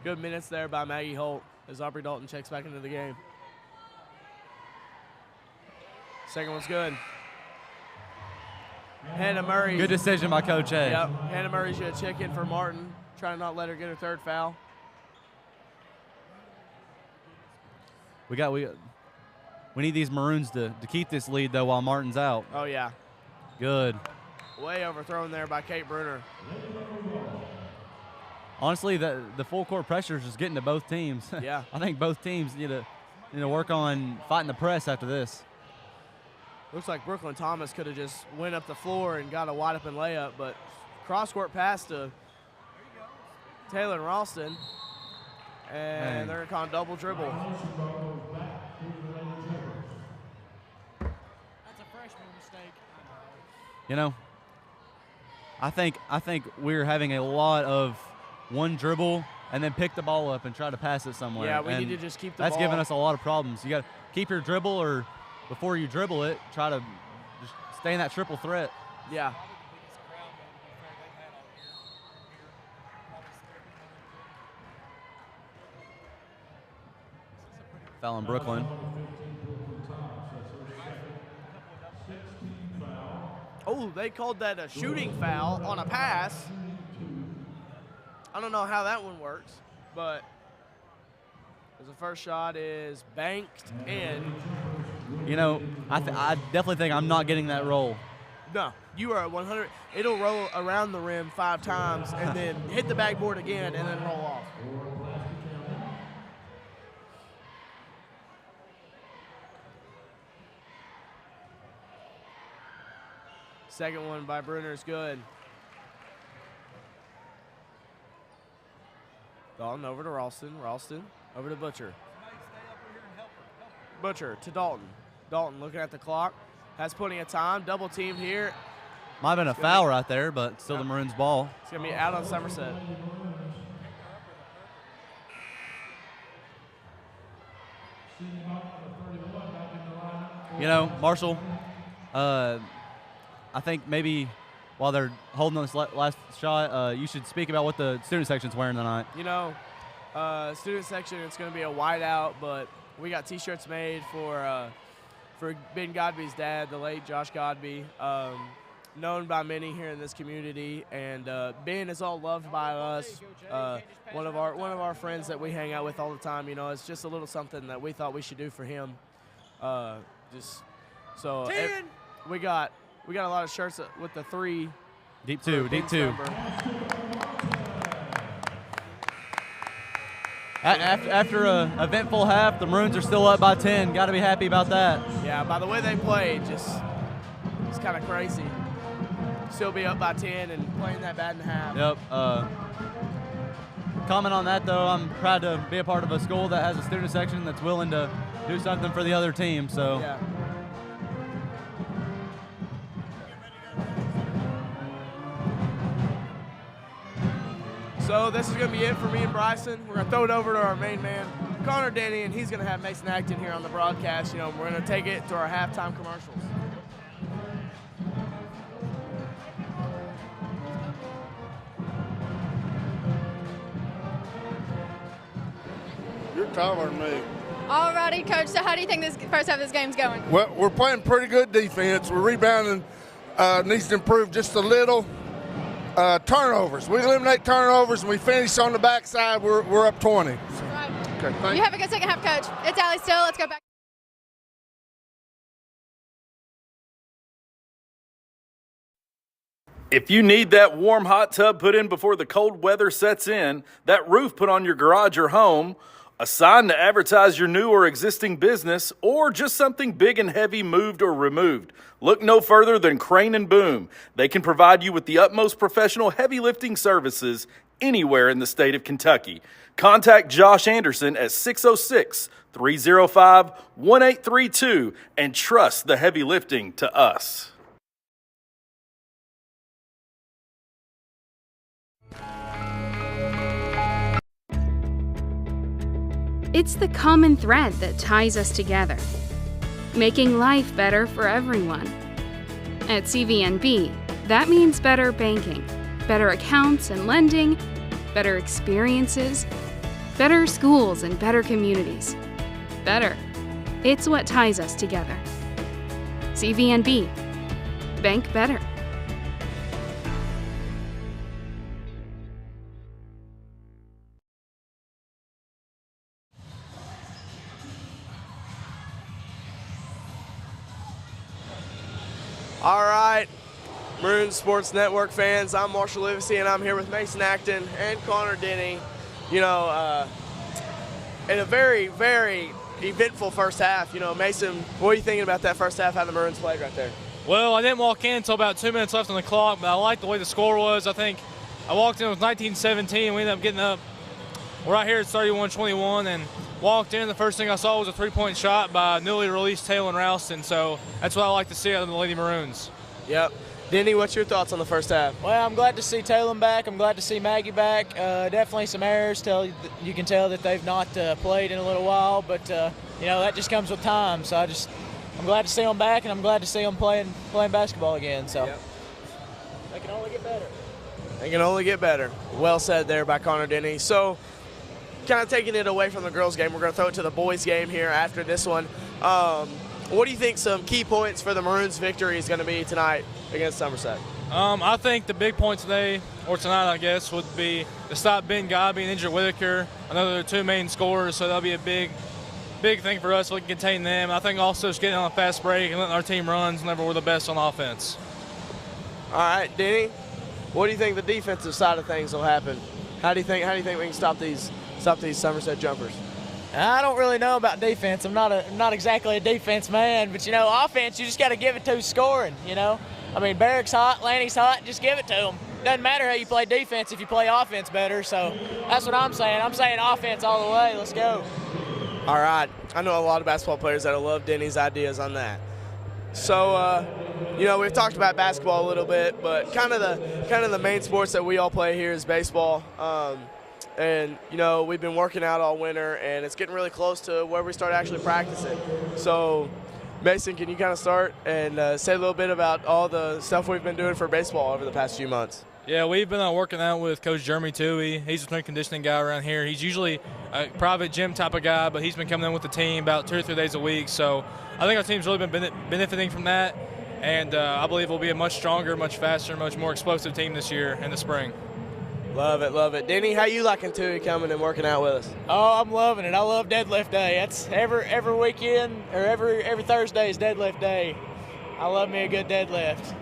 Speaker 6: good minutes there by Maggie Holt as Aubrey Dalton checks back into the game. Second one's good. Hannah Murray.
Speaker 9: Good decision by Coach A.
Speaker 6: Yep. Hannah Murray's going to check in for Martin, trying to not let her get her third foul.
Speaker 9: We need these Maroons to keep this lead, though, while Martin's out.
Speaker 6: Oh, yeah.
Speaker 9: Good.
Speaker 6: Way overthrown there by Kate Bruner.
Speaker 9: Honestly, the full court pressure is just getting to both teams.
Speaker 6: Yeah.
Speaker 9: I think both teams need to work on fighting the press after this.
Speaker 6: Looks like Brooklyn Thomas could have just went up the floor and got a wide open layup, but cross-court pass to Taylor and Ralston, and they're going to call a double dribble.
Speaker 12: That's a freshman mistake.
Speaker 9: I think we're having a lot of one dribble and then pick the ball up and try to pass it somewhere.
Speaker 6: Yeah, we need to just keep the
Speaker 9: ball. That's giving us a lot of problems. You got to keep your dribble, or before you dribble it, try to just stay in that triple threat.
Speaker 6: Yeah.
Speaker 9: Foul on Brooklyn.
Speaker 6: Oh, they called that a shooting foul on a pass. I don't know how that one works, but as the first shot is banked in.
Speaker 9: I definitely think I'm not getting that roll.
Speaker 6: No, you are 100. It'll roll around the rim 5 times and then hit the backboard again and then roll off. Second one by Bruner is good. Dalton over to Ralston. Ralston over to Butcher. Butcher to Dalton. Dalton looking at the clock. Has plenty of time. Double teamed here.
Speaker 9: Might have been a foul right there, but still the Maroons' ball.
Speaker 6: It's going to be out on Somerset.
Speaker 9: You know, Marshall, I think maybe while they're holding this last shot, you should speak about what the student section's wearing tonight.
Speaker 6: You know, student section, it's going to be a whiteout, but we got T-shirts made for Ben Godby's dad, the late Josh Godby, known by many here in this community, and Ben is all loved by us. One of our friends that we hang out with all the time. You know, it's just a little something that we thought we should do for him. We got a lot of shirts with the 3.
Speaker 9: Deep 2, deep 2. After an eventful half, the Maroons are still up by 10. Got to be happy about that.
Speaker 6: Yeah, by the way they played, it's kind of crazy. Still be up by 10 and playing that bad in half.
Speaker 9: Yep. Comment on that, though, I'm proud to be a part of a school that has a student section that's willing to do something for the other team. So.
Speaker 6: Yeah. So this is going to be it for me and Bryson. We're going to throw it over to our main man, Connor Denny, and he's going to have Mason Acton here on the broadcast. You know, we're going to take it to our halftime commercials.
Speaker 13: You're taller than me.
Speaker 14: All righty, Coach. So how do you think this first half of this game's going?
Speaker 13: Well, we're playing pretty good defense. We're rebounding. Needs to improve just a little. Turnovers. We eliminate turnovers and we finish on the backside. We're up 20.
Speaker 14: Right.
Speaker 13: Okay, thank
Speaker 14: you. Have a good second half, Coach. It's Allie Still. Let's go back.
Speaker 3: If you need that warm hot tub put in before the cold weather sets in, that roof put on your garage or home, a sign to advertise your new or existing business, or just something big and heavy moved or removed, look no further than Crane and Boom. They can provide you with the utmost professional heavy lifting services anywhere in the state of Kentucky. Contact Josh Anderson at 606-305-1832 and trust the heavy lifting to us.
Speaker 15: It's the common thread that ties us together, making life better for everyone. At CVNB, that means better banking, better accounts and lending, better experiences, better schools and better communities. Better. It's what ties us together. CVNB. Bank better.
Speaker 6: All right, Maroon Sports Network fans, I'm Marshall Livesey, and I'm here with Mason Acton and Connor Denny. You know, in a very, very eventful first half. You know, Mason, what are you thinking about that first half, how the Maroons played right there?
Speaker 16: Well, I didn't walk in until about 2 minutes left on the clock, but I like the way the score was. I think I walked in with 19-17, and we ended up getting up. We're right here at 31-21, and walked in. The first thing I saw was a three-point shot by newly released Taylor Ralston, so that's what I like to see out of the Lady Maroons.
Speaker 6: Yep. Denny, what's your thoughts on the first half?
Speaker 12: Well, I'm glad to see Taylor back. I'm glad to see Maggie back. Definitely some errors. You can tell that they've not played in a little while, but you know, that just comes with time. So I'm glad to see them back, and I'm glad to see them playing basketball again. So
Speaker 6: yep.
Speaker 12: They can only get better.
Speaker 6: They can only get better. Well said there by Connor Denny. So, kind of taking it away from the girls' game, we're going to throw it to the boys' game here after this one. What do you think some key points for the Maroons' victory is going to be tonight against Somerset?
Speaker 16: I think the big point today, or tonight I guess, would be to stop Ben Godby and Andrew Whitaker. I know they're the two main scorers, so that'll be a big thing for us so we can contain them. I think also just getting on a fast break and letting our team run whenever we're the best on offense.
Speaker 6: All right, Denny, what do you think the defensive side of things will happen? How do you think we can stop these Somerset jumpers?
Speaker 12: I don't really know about defense. I'm not exactly a defense man, but you know, offense, you just got to give it to scoring. You know, I mean, Barrick's hot, Lanny's hot, just give it to them. Doesn't matter how you play defense if you play offense better. So that's what I'm saying. I'm saying offense all the way. Let's go.
Speaker 6: All right. I know a lot of basketball players that love Denny's ideas on that. So, we've talked about basketball a little bit, but kind of the main sports that we all play here is baseball. And we've been working out all winter, and it's getting really close to where we start actually practicing. So, Mason, can you kind of start and say a little bit about all the stuff we've been doing for baseball over the past few months?
Speaker 16: Yeah, we've been working out with Coach Jeremy Toohey. He's a strength conditioning guy around here. He's usually a private gym type of guy, but he's been coming in with the team about 2 or 3 days a week. So I think our team's really been benefiting from that, and I believe we'll be a much stronger, much faster, much more explosive team this year in the spring.
Speaker 6: Love it, love it. Denny, how you liking Toohey coming and working out with us?
Speaker 12: Oh, I'm loving it. I love deadlift day. That's every weekend or every Thursday is deadlift day. I love me a good deadlift.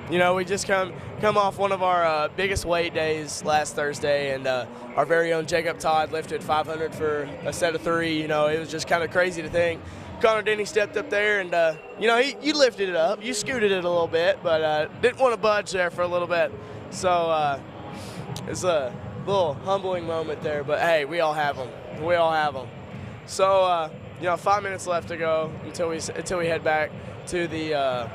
Speaker 6: We just come off one of our biggest weight days last Thursday, and our very own Jacob Todd lifted 500 for a set of 3. It was just kind of crazy to think. Connor Denny stepped up there, and you lifted it up, you scooted it a little bit, but didn't want to budge there for a little bit. So it's a little humbling moment there, but hey, we all have them. We all have them. So 5 minutes left to go until we head back to the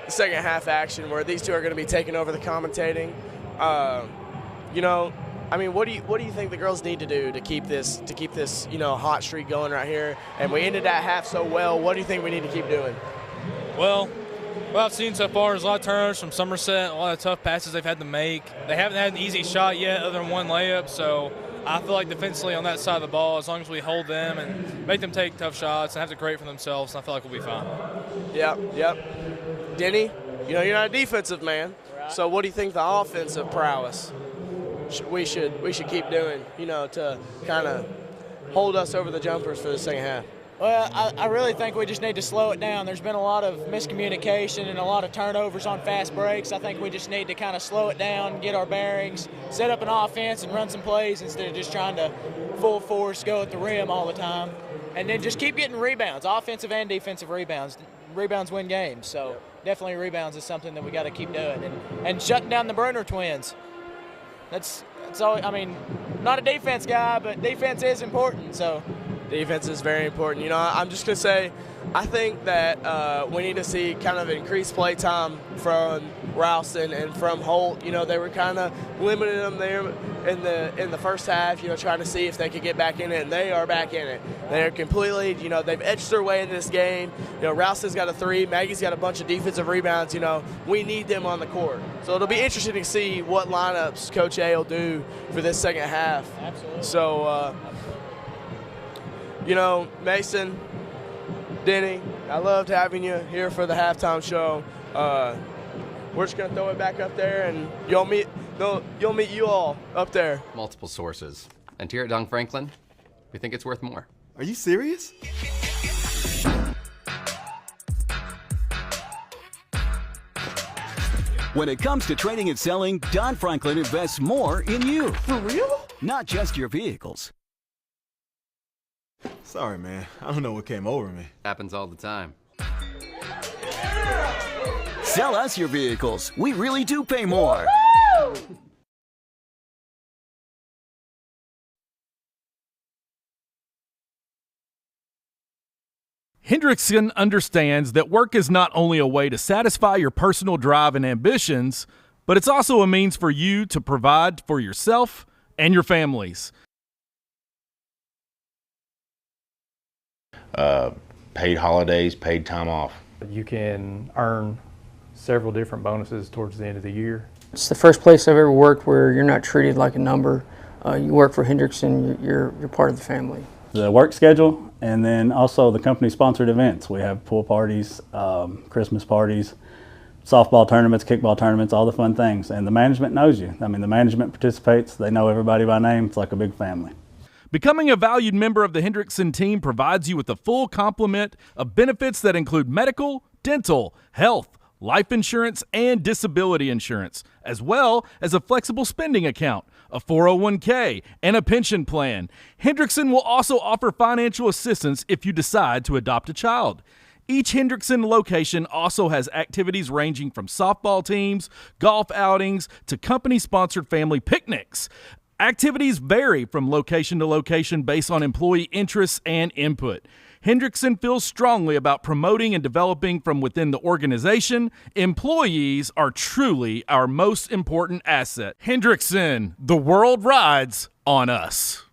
Speaker 6: second half action, where these two are going to be taking over the commentating. What do you think the girls need to do to keep this hot streak going right here? And we ended that half so well. What do you think we need to keep doing?
Speaker 16: Well, what I've seen so far is a lot of turnovers from Somerset, a lot of tough passes they've had to make. They haven't had an easy shot yet other than one layup, so I feel like defensively on that side of the ball, as long as we hold them and make them take tough shots and have to create for themselves, I feel like we'll be fine.
Speaker 6: Yep. Denny, you're not a defensive man, so what do you think the offensive prowess we should keep doing, to kind of hold us over the jumpers for the second half?
Speaker 12: Well, I really think we just need to slow it down. There's been a lot of miscommunication and a lot of turnovers on fast breaks. I think we just need to kind of slow it down, get our bearings, set up an offense and run some plays instead of just trying to full force go at the rim all the time. And then just keep getting rebounds, offensive and defensive rebounds. Rebounds win games, so definitely rebounds is something that we got to keep doing. And shutting down the Bruner twins. That's all. I mean, not a defense guy, but defense is important, so.
Speaker 6: Defense is very important. I'm just going to say, I think that we need to see kind of increased play time from Ralston and from Holt. They were kind of limiting them there in the first half, trying to see if they could get back in it, and they are back in it. They're completely, they've edged their way in this game. Ralston's got a 3, Maggie's got a bunch of defensive rebounds. We need them on the court. So it'll be interesting to see what lineups Coach A will do for this second half.
Speaker 12: Absolutely.
Speaker 6: So, Mason, Denny, I loved having you here for the halftime show. We're just gonna throw it back up there, and you'll meet you all up there.
Speaker 17: Multiple sources, and here at Dunk Franklin, we think it's worth more.
Speaker 18: Are you serious?
Speaker 19: When it comes to trading and selling, Don Franklin invests more in you.
Speaker 18: For real?
Speaker 19: Not just your vehicles.
Speaker 18: Sorry, man. I don't know what came over me.
Speaker 17: Happens all the time.
Speaker 19: Sell us your vehicles. We really do pay more.
Speaker 3: Hendrickson understands that work is not only a way to satisfy your personal drive and ambitions, but it's also a means for you to provide for yourself and your families.
Speaker 20: Paid holidays, paid time off.
Speaker 21: You can earn several different bonuses towards the end of the year.
Speaker 22: It's the first place I've ever worked where you're not treated like a number. You work for Hendrickson, you're part of the family.
Speaker 23: The work schedule, and then also the company-sponsored events. We have pool parties, Christmas parties, softball tournaments, kickball tournaments, all the fun things. And the management knows you. I mean, the management participates. They know everybody by name. It's like a big family.
Speaker 3: Becoming a valued member of the Hendrickson team provides you with a full complement of benefits that include medical, dental, health, life insurance, and disability insurance, as well as a flexible spending account, a 401k, and a pension plan. Hendrickson will also offer financial assistance if you decide to adopt a child. Each Hendrickson location also has activities ranging from softball teams, golf outings, to company-sponsored family picnics. Activities vary from location to location based on employee interests and input. Hendrickson feels strongly about promoting and developing from within the organization. Employees are truly our most important asset. Hendrickson, the world rides on us.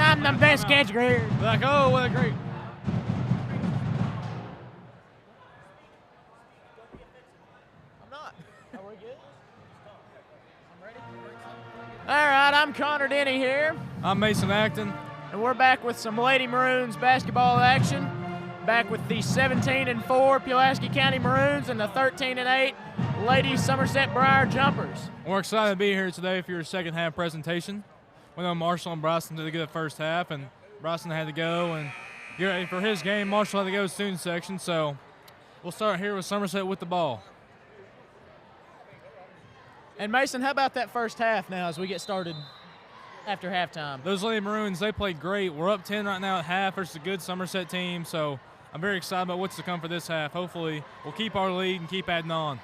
Speaker 12: I'm the best catcher here.
Speaker 16: Like, oh, what a great.
Speaker 12: All right, I'm Connor Denny here.
Speaker 16: I'm Mason Acton.
Speaker 12: And we're back with some Lady Maroons basketball action. Back with the 17-4 Pulaski County Maroons and the 13-8 Lady Somerset Briar Jumpers.
Speaker 16: We're excited to be here today for your second half presentation. We know Marshall and Bryson did a good first half, and Bryson had to go and get ready for his game. Marshall had to go to student section, so we'll start here with Somerset with the ball.
Speaker 12: And Mason, how about that first half now as we get started after halftime?
Speaker 16: Those Lady Maroons, they played great. We're up 10 right now at half versus a good Somerset team, so I'm very excited about what's to come for this half. Hopefully, we'll keep our lead and keep adding on.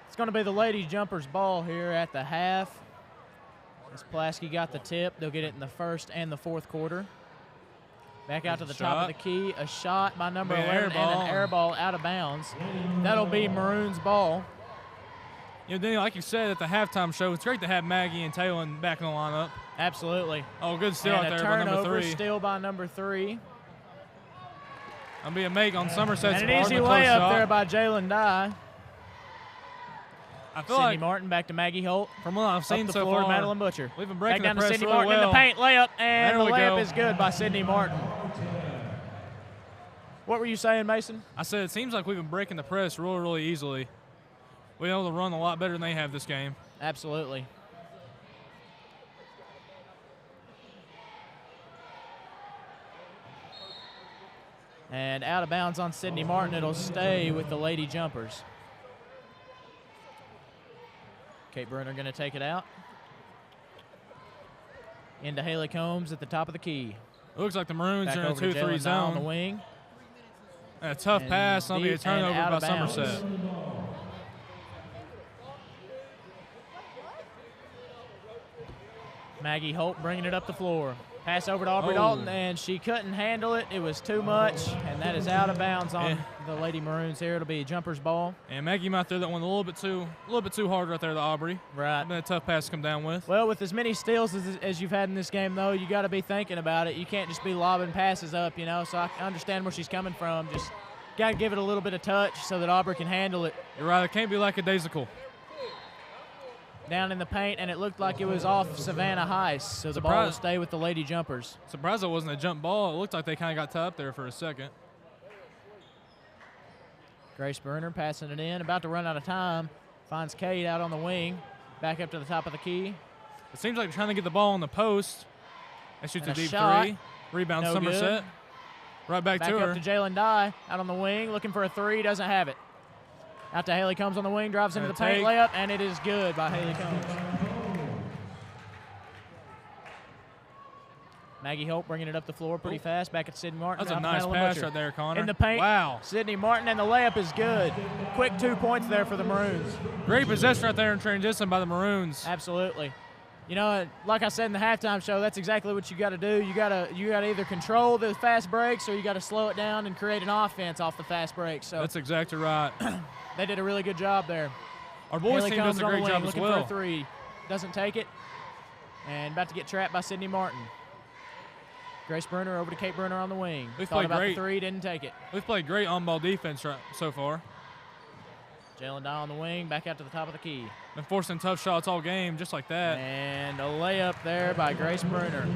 Speaker 12: It's going to be the Lady Jumpers ball here at the half. As Pulaski got the tip, they'll get it in the first and the fourth quarter. Back out to the top of the key. A shot by number 11 and an air ball out of bounds. That'll be Maroons' ball.
Speaker 16: You know, Denny, like you said at the halftime show, it's great to have Maggie and Taylor back in the lineup.
Speaker 12: Absolutely.
Speaker 16: Oh, good steal out there by number 3.
Speaker 12: Steal by number 3.
Speaker 16: That'll be a make on Somerset's
Speaker 12: And an easy layup there by Jalen Dye.
Speaker 16: I feel
Speaker 12: Sydney
Speaker 16: like
Speaker 12: Martin back to Maggie Holt.
Speaker 16: From what I've seen so
Speaker 12: far,
Speaker 16: far,
Speaker 12: Madeline Butcher.
Speaker 16: We've been breaking
Speaker 12: back down
Speaker 16: the
Speaker 12: to
Speaker 16: press
Speaker 12: Sydney
Speaker 16: really
Speaker 12: Martin
Speaker 16: well.
Speaker 12: in the paint. Layup, and
Speaker 16: There
Speaker 12: the
Speaker 16: we
Speaker 12: layup
Speaker 16: go.
Speaker 12: is good by Sydney Martin. What were you saying, Mason?
Speaker 16: I said it seems like we've been breaking the press really, really easily. We're able to run a lot better than they have this game.
Speaker 12: Absolutely. And out of bounds on Sydney Martin. It'll stay with the Lady Jumpers. Kate Bruner going to take it out. Into Haley Combs at the top of the key.
Speaker 16: It looks like the Maroons
Speaker 12: Back
Speaker 16: are in a
Speaker 12: over to
Speaker 16: 2-3
Speaker 12: Jalen Dye on the
Speaker 16: zone.
Speaker 12: wing.
Speaker 16: And a tough
Speaker 12: And
Speaker 16: pass. That'll be a
Speaker 12: deep and
Speaker 16: turnover
Speaker 12: out
Speaker 16: by
Speaker 12: of bounds.
Speaker 16: Somerset.
Speaker 12: Maggie Holt bringing it up the floor. Pass over to Aubrey
Speaker 16: Oh.
Speaker 12: Dalton, and she couldn't handle it. It was too much, and that is out of bounds on the Lady Maroons here. It'll be a jumper's ball.
Speaker 16: And Maggie might throw that one a little bit too hard right there to Aubrey.
Speaker 12: Right.
Speaker 16: Been a tough pass to come down with.
Speaker 12: Well, with as many steals as you've had in this game, though, you got to be thinking about it. You can't just be lobbing passes up, you know. So I understand where she's coming from. Just got to give it a little bit of touch so that Aubrey can handle it.
Speaker 16: You're right. It can't be lackadaisical.
Speaker 12: Down in the paint, and it looked like it was off Savannah Heiss, so the ball will stay with the Lady Jumpers.
Speaker 16: Surprised it wasn't a jump ball. It looked like they kind of got tied up there for a second.
Speaker 12: Grace Bruner passing it in, about to run out of time. Finds Kate out on the wing, back up to the top of the key.
Speaker 16: It seems like they're trying to get the ball on the post. And shoots
Speaker 12: And
Speaker 16: a deep
Speaker 12: shot.
Speaker 16: 3. Rebound
Speaker 12: No
Speaker 16: Somerset.
Speaker 12: good.
Speaker 16: Right back to her.
Speaker 12: Back up to Jalen Dye, out on the wing, looking for a 3, doesn't have it. Out to Haley Combs on the wing, drives into
Speaker 16: And
Speaker 12: the
Speaker 16: a
Speaker 12: paint,
Speaker 16: take.
Speaker 12: layup, and it is good by Haley Combs. Maggie Holt bringing it up the floor pretty fast, back at Sydney Martin.
Speaker 16: That's a
Speaker 12: out to
Speaker 16: nice
Speaker 12: Madeline
Speaker 16: pass
Speaker 12: Butcher.
Speaker 16: right there, Connor.
Speaker 12: In the paint,
Speaker 16: Wow.
Speaker 12: Sydney Martin, and the layup is good. Quick 2 points there for the Maroons.
Speaker 16: Great possession right there in transition by the Maroons.
Speaker 12: Absolutely. You know, like I said in the halftime show, that's exactly what you got to do. You got to either control the fast breaks or you got to slow it down and create an offense off the fast breaks. So
Speaker 16: That's exactly right.
Speaker 12: they did a really good job there.
Speaker 16: Our boys
Speaker 12: Haley
Speaker 16: team does
Speaker 12: Combs
Speaker 16: a
Speaker 12: on the
Speaker 16: great
Speaker 12: wing,
Speaker 16: job as
Speaker 12: looking
Speaker 16: well.
Speaker 12: for a 3. Doesn't take it. And about to get trapped by Sydney Martin. Grace Bruner over to Kate Bruner on the wing.
Speaker 16: We've
Speaker 12: Thought
Speaker 16: played
Speaker 12: about
Speaker 16: great.
Speaker 12: the 3, didn't take it.
Speaker 16: We've played great on-ball defense so far.
Speaker 12: Jalen Dye on the wing, back out to the top of the key.
Speaker 16: Been forcing tough shots all game, just like that.
Speaker 12: And a layup there by Grace Bruner.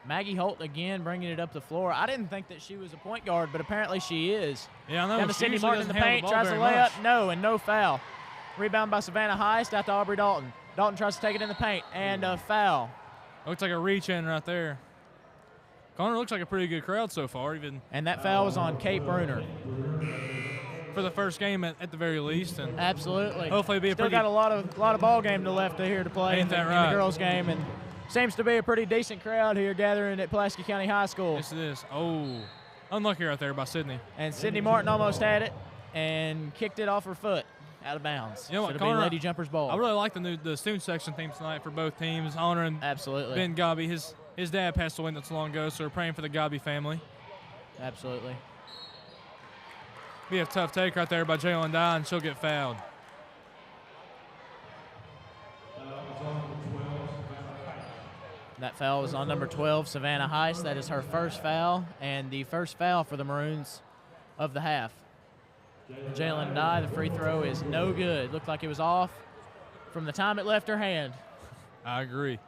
Speaker 12: Maggie Holt again bringing it up the floor. I didn't think that she was a point guard, but apparently she is.
Speaker 16: Yeah, I know.
Speaker 12: Down to
Speaker 16: She
Speaker 12: Sydney
Speaker 16: usually
Speaker 12: Martin in the
Speaker 16: doesn't handle
Speaker 12: paint,
Speaker 16: the ball
Speaker 12: tries to
Speaker 16: very
Speaker 12: lay up.
Speaker 16: much.
Speaker 12: No, and no foul. Rebound by Savannah Heist out to Aubrey Dalton. Dalton tries to take it in the paint, and a foul.
Speaker 16: Looks like a reach in right there. Connor looks like a pretty good crowd so far, even.
Speaker 12: And that foul was on Kate Bruner.
Speaker 16: For the first game at the very least. And
Speaker 12: absolutely.
Speaker 16: Hopefully it'll be a
Speaker 12: Still
Speaker 16: pretty.
Speaker 12: got a lot of ball game left here to play
Speaker 16: Ain't
Speaker 12: in the
Speaker 16: that right?
Speaker 12: girls game, and seems to be a pretty decent crowd here gathering at Pulaski County High School.
Speaker 16: Yes, it is. Oh, unlucky right there by Sydney.
Speaker 12: And Sydney Martin almost had it and kicked it off her foot out of bounds.
Speaker 16: You know what,
Speaker 12: So it'll be
Speaker 16: Connor?
Speaker 12: Lady Jumpers ball.
Speaker 16: I really like the student section theme tonight for both teams, honoring
Speaker 12: absolutely
Speaker 16: Ben Gobby. His dad passed away not so long ago, so we're praying for the Gobby family.
Speaker 12: Absolutely.
Speaker 16: Be a tough take right there by Jalen Dye, and she'll get fouled.
Speaker 12: That foul was on number 12, Savannah Heist. That is her first foul, and the first foul for the Maroons of the half. Jalen Dye, the free throw is no good. Looked like it was off from the time it left her hand.
Speaker 16: I agree.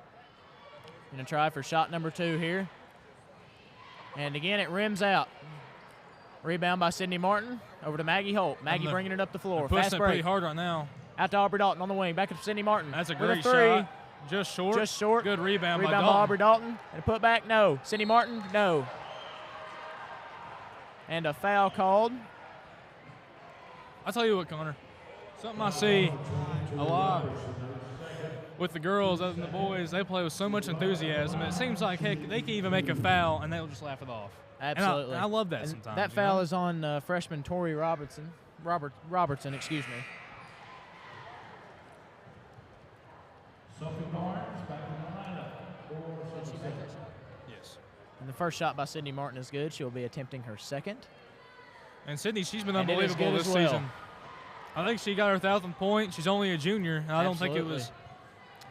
Speaker 12: Going to try for shot number 2 here. And again, it rims out. Rebound by Sydney Martin. Over to Maggie Holt. Maggie bringing it up the floor.
Speaker 16: Pushing
Speaker 12: Fast
Speaker 16: it
Speaker 12: break.
Speaker 16: pretty hard right now.
Speaker 12: Out to Aubrey Dalton on the wing. Back to Sydney Martin.
Speaker 16: That's a
Speaker 12: with
Speaker 16: great
Speaker 12: three.
Speaker 16: shot. Just short.
Speaker 12: Just short.
Speaker 16: Good rebound by
Speaker 12: Rebound by
Speaker 16: Dalton.
Speaker 12: Aubrey Dalton. And a putback, no. Sydney Martin, no. And a foul called.
Speaker 16: I'll tell you what, Connor. Something I see a lot with the girls other than the boys, they play with so much enthusiasm. It seems like, heck, they can even make a foul and they'll just laugh it off.
Speaker 12: Absolutely.
Speaker 16: And I love that
Speaker 12: And
Speaker 16: sometimes.
Speaker 12: that foul is on freshman Tori Robertson. Robertson, excuse me.
Speaker 11: Sophie Barnes back in the lineup for Somerset.
Speaker 16: Yes.
Speaker 12: And the first shot by Sydney Martin is good. She'll be attempting her second.
Speaker 16: And Sydney, she's been
Speaker 12: And it is
Speaker 16: unbelievable
Speaker 12: good
Speaker 16: this
Speaker 12: as well.
Speaker 16: season. I think she got her 1,000th point. She's only a junior. And I don't think it
Speaker 12: Absolutely.
Speaker 16: was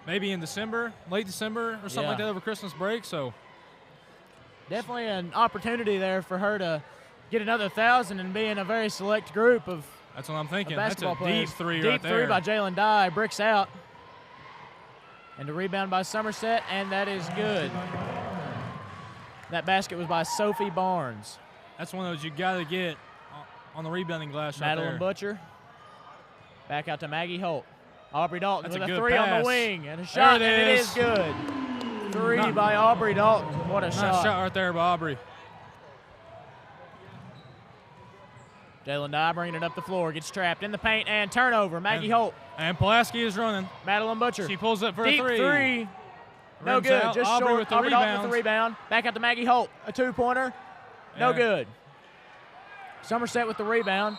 Speaker 16: maybe in December, late December or something like
Speaker 12: Yeah.
Speaker 16: that over Christmas break. So
Speaker 12: Definitely an opportunity there for her to get another 1,000 and be in a very select group of
Speaker 16: that's what I'm thinking.
Speaker 12: basketball
Speaker 16: That's a
Speaker 12: players.
Speaker 16: deep three
Speaker 12: Deep
Speaker 16: right
Speaker 12: three
Speaker 16: there.
Speaker 12: by Jalen Dye. Bricks out. And a rebound by Somerset, and that is good. That basket was by Sophie Barnes.
Speaker 16: That's one of those you got to get on the rebounding glass right
Speaker 12: Madeline
Speaker 16: there.
Speaker 12: Butcher. Back out to Maggie Holt. Aubrey Dalton
Speaker 16: That's
Speaker 12: with
Speaker 16: a
Speaker 12: a
Speaker 16: good
Speaker 12: three on
Speaker 16: pass.
Speaker 12: the wing. And a shot,
Speaker 16: There
Speaker 12: and
Speaker 16: it
Speaker 12: it
Speaker 16: is.
Speaker 12: is good. Three
Speaker 16: Not-
Speaker 12: by Aubrey Dalton. What a
Speaker 16: Nice
Speaker 12: shot.
Speaker 16: shot right there by Aubrey.
Speaker 12: Jalen Dye bringing it up the floor. Gets trapped in the paint and turnover. Maggie Holt.
Speaker 16: And Pulaski is running.
Speaker 12: Madeline Butcher.
Speaker 16: She pulls up for
Speaker 12: Deep
Speaker 16: a three.
Speaker 12: three. No
Speaker 16: Rims
Speaker 12: good.
Speaker 16: out.
Speaker 12: Just
Speaker 16: Aubrey
Speaker 12: short.
Speaker 16: with the
Speaker 12: Aubrey Dalton with
Speaker 16: rebounds.
Speaker 12: the rebound. Back out to Maggie Holt. A two-pointer. No
Speaker 16: Yeah.
Speaker 12: good. Somerset with the rebound.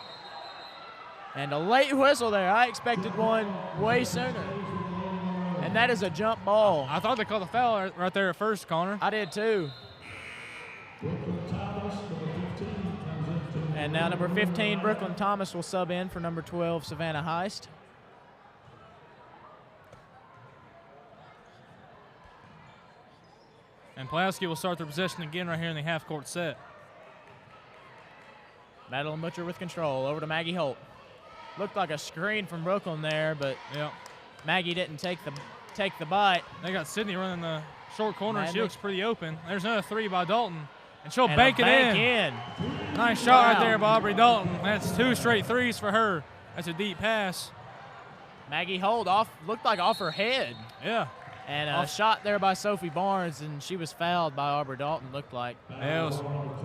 Speaker 12: And a late whistle there. I expected one way sooner. And that is a jump ball.
Speaker 16: I thought they called the foul right there at first, Connor.
Speaker 12: I did too. And now number 15, Brooklyn Thomas, will sub in for number 12, Savannah Heist.
Speaker 16: And Pulaski will start their possession again right here in the half-court set.
Speaker 12: Madeline Butcher with control. Over to Maggie Holt. Looked like a screen from Brooklyn there, but Maggie didn't take the bite.
Speaker 16: They got Sydney running the short corner. and She
Speaker 12: Madnick.
Speaker 16: looks pretty open. There's another three by Dalton. And she'll
Speaker 12: And a
Speaker 16: bank it
Speaker 12: bank
Speaker 16: in. Nice shot right
Speaker 12: Wow.
Speaker 16: there by Aubrey Dalton. That's 2 straight threes for her. That's a deep pass.
Speaker 12: Maggie Holt looked like off her head.
Speaker 16: Yeah.
Speaker 12: And a
Speaker 16: Off-
Speaker 12: shot there by Sophie Barnes, and she was fouled by Aubrey Dalton, looked like.
Speaker 16: Yeah, it was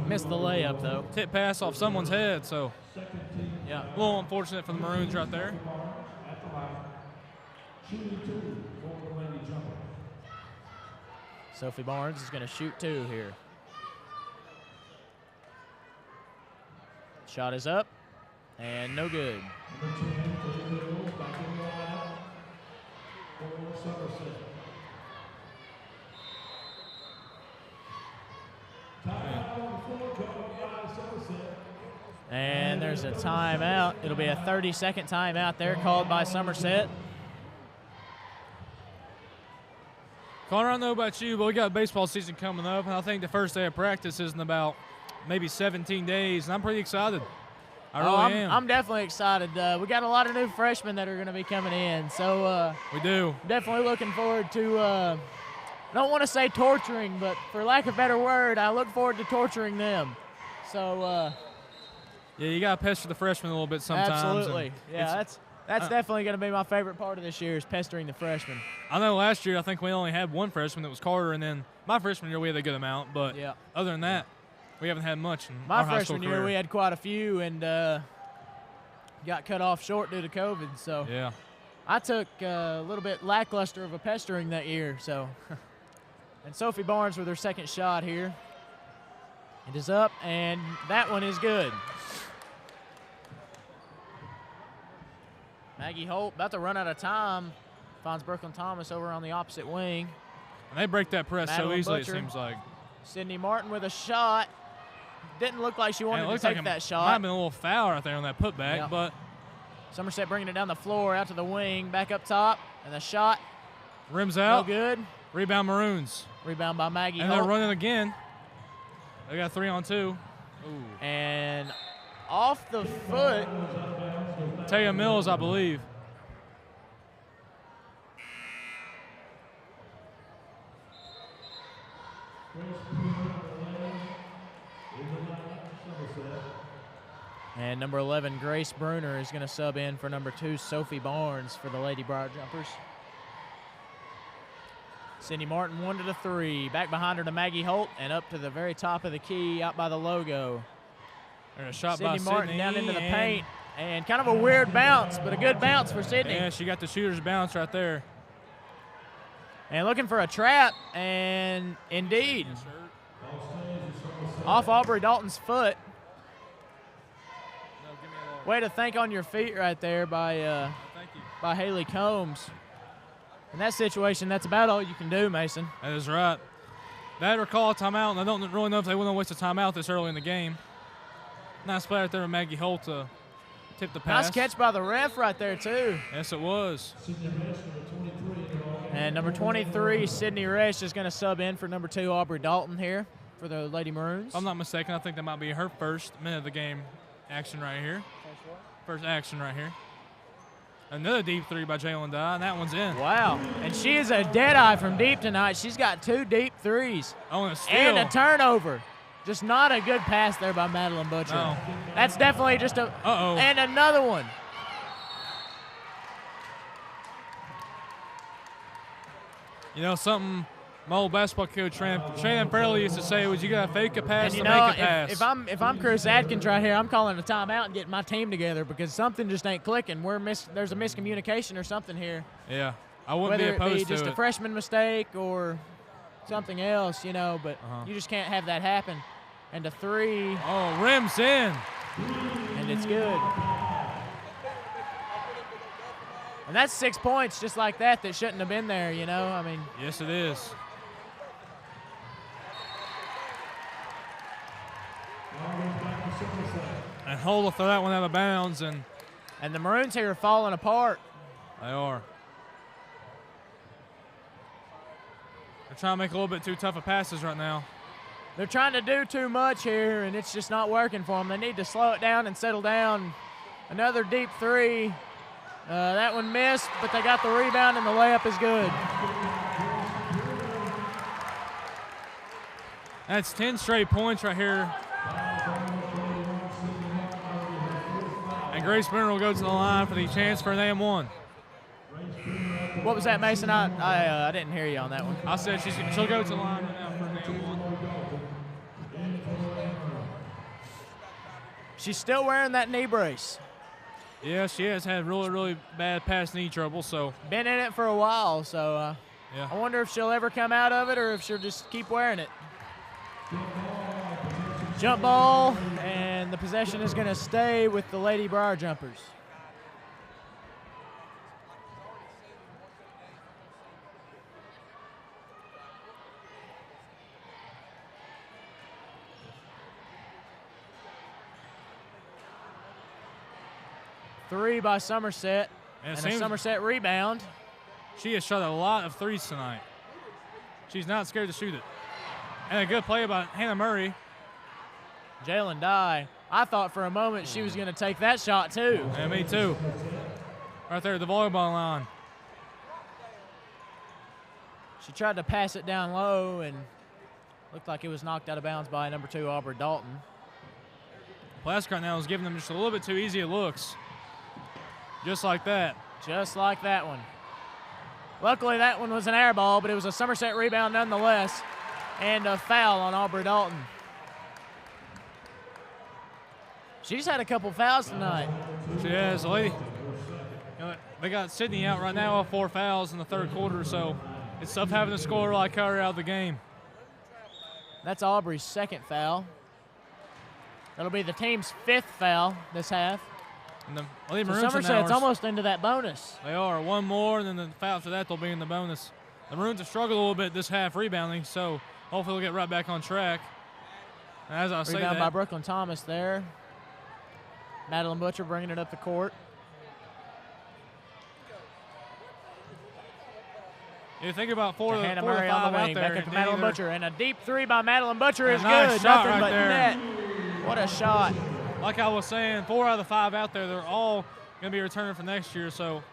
Speaker 12: Missed the layup, though.
Speaker 16: tip pass off someone's head, so
Speaker 12: Yeah.
Speaker 16: a little unfortunate for the Maroons right there.
Speaker 12: Sophie Barnes is going to shoot 2 here. Shot is up, and no good. And there's a timeout. It'll be a 30-second timeout there called by Somerset.
Speaker 16: Connor, I don't know about you, but we got baseball season coming up, and I think the first day of practice is in about maybe 17 days, and I'm pretty excited. I really am.
Speaker 12: I'm definitely excited. We got a lot of new freshmen that are going to be coming in, so
Speaker 16: we do.
Speaker 12: Definitely looking forward to. I don't want to say torturing, but for lack of a better word, I look forward to torturing them. So.
Speaker 16: Yeah, you got to pester the freshmen a little bit sometimes.
Speaker 12: Absolutely. Yeah, that's definitely going to be my favorite part of this year is pestering the freshmen.
Speaker 16: I know last year I think we only had one freshman that was Carter, and then my freshman year we had a good amount, but other than that, we haven't had much in
Speaker 12: my
Speaker 16: our high school
Speaker 12: freshman year
Speaker 16: career.
Speaker 12: we had quite a few and got cut off short due to COVID. So
Speaker 16: yeah,
Speaker 12: I took a little bit lackluster of a pestering that year. So and Sophie Barnes with her second shot here. It is up, and that one is good. Maggie Holt about to run out of time. Finds Brooklyn Thomas over on the opposite wing.
Speaker 16: And they break that press
Speaker 12: Madeline
Speaker 16: so easily,
Speaker 12: Butcher.
Speaker 16: it seems like.
Speaker 12: Sydney Martin with a shot. Didn't look like she wanted to take that shot.
Speaker 16: Might have been a little foul right there on that putback, but
Speaker 12: Somerset bringing it down the floor, out to the wing, back up top, and the shot.
Speaker 16: Rims out.
Speaker 12: No good.
Speaker 16: Rebound Maroons.
Speaker 12: Rebound by Maggie
Speaker 16: And
Speaker 12: Holt.
Speaker 16: they're running again. They got 3-on-2. Ooh.
Speaker 12: And off the foot.
Speaker 16: Taya Mills, I believe.
Speaker 12: And number 11, Grace Bruner, is going to sub in for number 2, Sophie Barnes, for the Lady Briar Jumpers. Sydney Martin 1 to the 3. Back behind her to Maggie Holt and up to the very top of the key out by the logo.
Speaker 16: And a shot
Speaker 12: Sydney
Speaker 16: by
Speaker 12: Martin
Speaker 16: Sydney
Speaker 12: down into the paint. And kind of a weird bounce, but a good bounce for Sydney.
Speaker 16: Yeah, she got the shooter's bounce right there.
Speaker 12: And looking for a trap, and indeed. Off Aubrey Dalton's foot. Way to think on your feet right there by Haley Combs. In that situation, that's about all you can do, Mason.
Speaker 16: That is right. They had her call a timeout, and I don't really know if they want to waste a timeout this early in the game. Nice play right there with Maggie Holt to tip the pass.
Speaker 12: Nice catch by the ref right there, too.
Speaker 16: Yes, it was.
Speaker 12: And number 23, Sydney Resch, is going to sub in for number 2, Aubrey Dalton here for the Lady Maroons.
Speaker 16: If I'm not mistaken, I think that might be her first minute of the game action right here. First action right here. Another deep three by Jalen Dye, and that one's in.
Speaker 12: Wow. And she is a dead-eye from deep tonight. She's got 2 deep threes.
Speaker 16: Oh, and a steal.
Speaker 12: And a turnover. Just not a good pass there by Madeline Butcher.
Speaker 16: No.
Speaker 12: That's definitely just a
Speaker 16: Uh-oh.
Speaker 12: And another one.
Speaker 16: You know, something my old basketball coach, Shannon Fairley, used to say was you got to fake a pass
Speaker 12: And
Speaker 16: to
Speaker 12: you know,
Speaker 16: make a pass.
Speaker 12: if I'm Chris Atkins right here, I'm calling a timeout and getting my team together because something just ain't clicking. There's a miscommunication or something here.
Speaker 16: Yeah, I wouldn't
Speaker 12: Whether
Speaker 16: be opposed
Speaker 12: it be
Speaker 16: to
Speaker 12: just a freshman mistake or something else, you know, but you just can't have that happen. And a 3.
Speaker 16: Oh, rims in.
Speaker 12: And it's good. And that's 6 points just like that shouldn't have been there, you know? I mean.
Speaker 16: Yes, it is. And Holt will throw that one out of bounds. And
Speaker 12: the Maroons here are falling apart.
Speaker 16: They are. They're trying to make a little bit too tough of passes right now.
Speaker 12: They're trying to do too much here, and it's just not working for them. They need to slow it down and settle down. Another deep 3. That one missed, but they got the rebound, and the layup is good.
Speaker 16: That's 10 straight points right here. And Grace Bruner will go to the line for the chance for an and-1.
Speaker 12: What was that, Mason? I didn't hear you on that one.
Speaker 16: I said she'll go to the line right now for an and-1.
Speaker 12: She's still wearing that knee brace.
Speaker 16: Yeah, she has had really, really bad past knee trouble. So
Speaker 12: been in it for a while. So
Speaker 16: yeah.
Speaker 12: I wonder if she'll ever come out of it or if she'll just keep wearing it. Jump ball, and the possession is going to stay with the Lady Briar Jumpers. Three by Somerset, and a Somerset rebound.
Speaker 16: She has shot a lot of threes tonight. She's not scared to shoot it. And a good play by Hannah Murray.
Speaker 12: Jalen Dye, I thought for a moment she was going to take that shot too.
Speaker 16: Yeah, me too. Right there at the volleyball line.
Speaker 12: She tried to pass it down low and looked like it was knocked out of bounds by number 2, Aubrey Dalton.
Speaker 16: Plask right now is giving them just a little bit too easy of looks. Just like that.
Speaker 12: Just like that one. Luckily, that one was an air ball, but it was a Somerset rebound nonetheless, and a foul on Aubrey Dalton. She's had a couple fouls tonight.
Speaker 16: She has, lady. They got Sydney out right now with 4 fouls in the third quarter, so it's tough having a scorer like her out of the game.
Speaker 12: That's Aubrey's 2nd foul. That'll be the team's 5th foul this half.
Speaker 16: And the
Speaker 12: so Somerset's almost into that bonus.
Speaker 16: They are. One more, and then the foul after that, they'll be in the bonus. The Maroons have struggled a little bit this half rebounding, so hopefully they'll get right back on track. And as I say that,
Speaker 12: rebound by Brooklyn Thomas there. Madeline Butcher bringing it up the court.
Speaker 16: You think about 4 of the 5
Speaker 12: Murray on the wing,
Speaker 16: out there.
Speaker 12: back up to Madeline Butcher, and a deep 3 by Madeline Butcher is
Speaker 16: nice
Speaker 12: good.
Speaker 16: Shot
Speaker 12: Nothing
Speaker 16: right
Speaker 12: but
Speaker 16: there.
Speaker 12: net. What a shot.
Speaker 16: Like I was saying, 4 out of the 5 out there, they're all going to be returning for next year. So,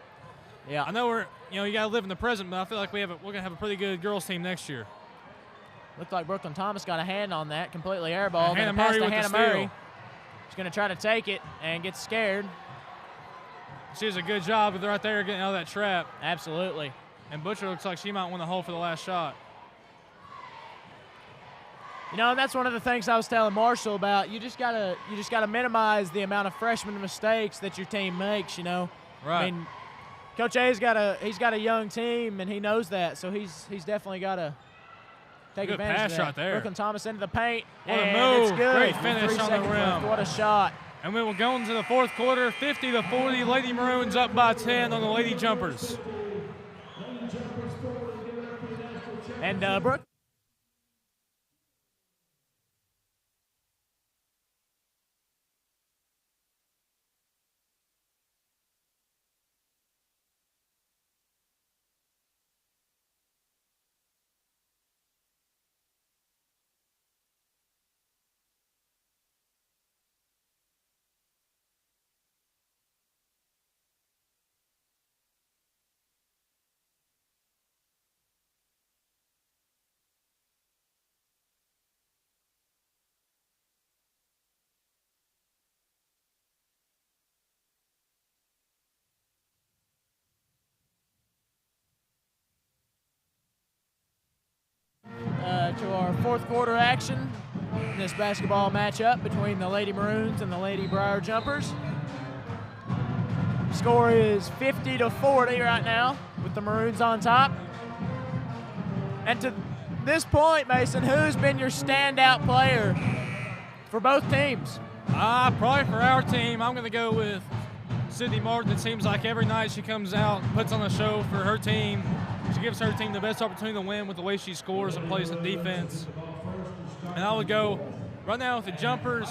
Speaker 12: yeah,
Speaker 16: I know you got to live in the present, but I feel like we're going to have a pretty good girls team next year.
Speaker 12: Looked like Brooklyn Thomas got a hand on that, completely airball.
Speaker 16: Hannah Murray with
Speaker 12: Hannah
Speaker 16: the
Speaker 12: Murray.
Speaker 16: steal.
Speaker 12: She's going to try to take it and get scared.
Speaker 16: She does a good job with right there getting out of that trap.
Speaker 12: Absolutely.
Speaker 16: And Butcher looks like she might win the hole for the last shot.
Speaker 12: You know, that's one of the things I was telling Marshall about. You just gotta minimize the amount of freshman mistakes that your team makes. You know,
Speaker 16: right?
Speaker 12: I mean, Coach A's got a young team, and he knows that, so he's definitely got to take
Speaker 16: good
Speaker 12: advantage
Speaker 16: pass
Speaker 12: of that.
Speaker 16: right there.
Speaker 12: Brooklyn Thomas into the paint,
Speaker 16: What
Speaker 12: and
Speaker 16: a move!
Speaker 12: it's good.
Speaker 16: Great finish
Speaker 12: 3
Speaker 16: on the
Speaker 12: seconds left.
Speaker 16: rim.
Speaker 12: What a shot!
Speaker 16: And we will go into the fourth quarter, 50-40. Lady Maroons up by 10 on the Lady Jumpers.
Speaker 12: And Brooke. To our fourth quarter action in this basketball matchup between the Lady Maroons and the Lady Briar Jumpers. Score is 50-40 right now with the Maroons on top. And to this point, Mason, who's been your standout player for both teams?
Speaker 16: Probably for our team, I'm going to go with Sydney Martin. It seems like every night she comes out and puts on a show for her team. She gives her team the best opportunity to win with the way she scores and plays the defense. And I would go right now with the Jumpers,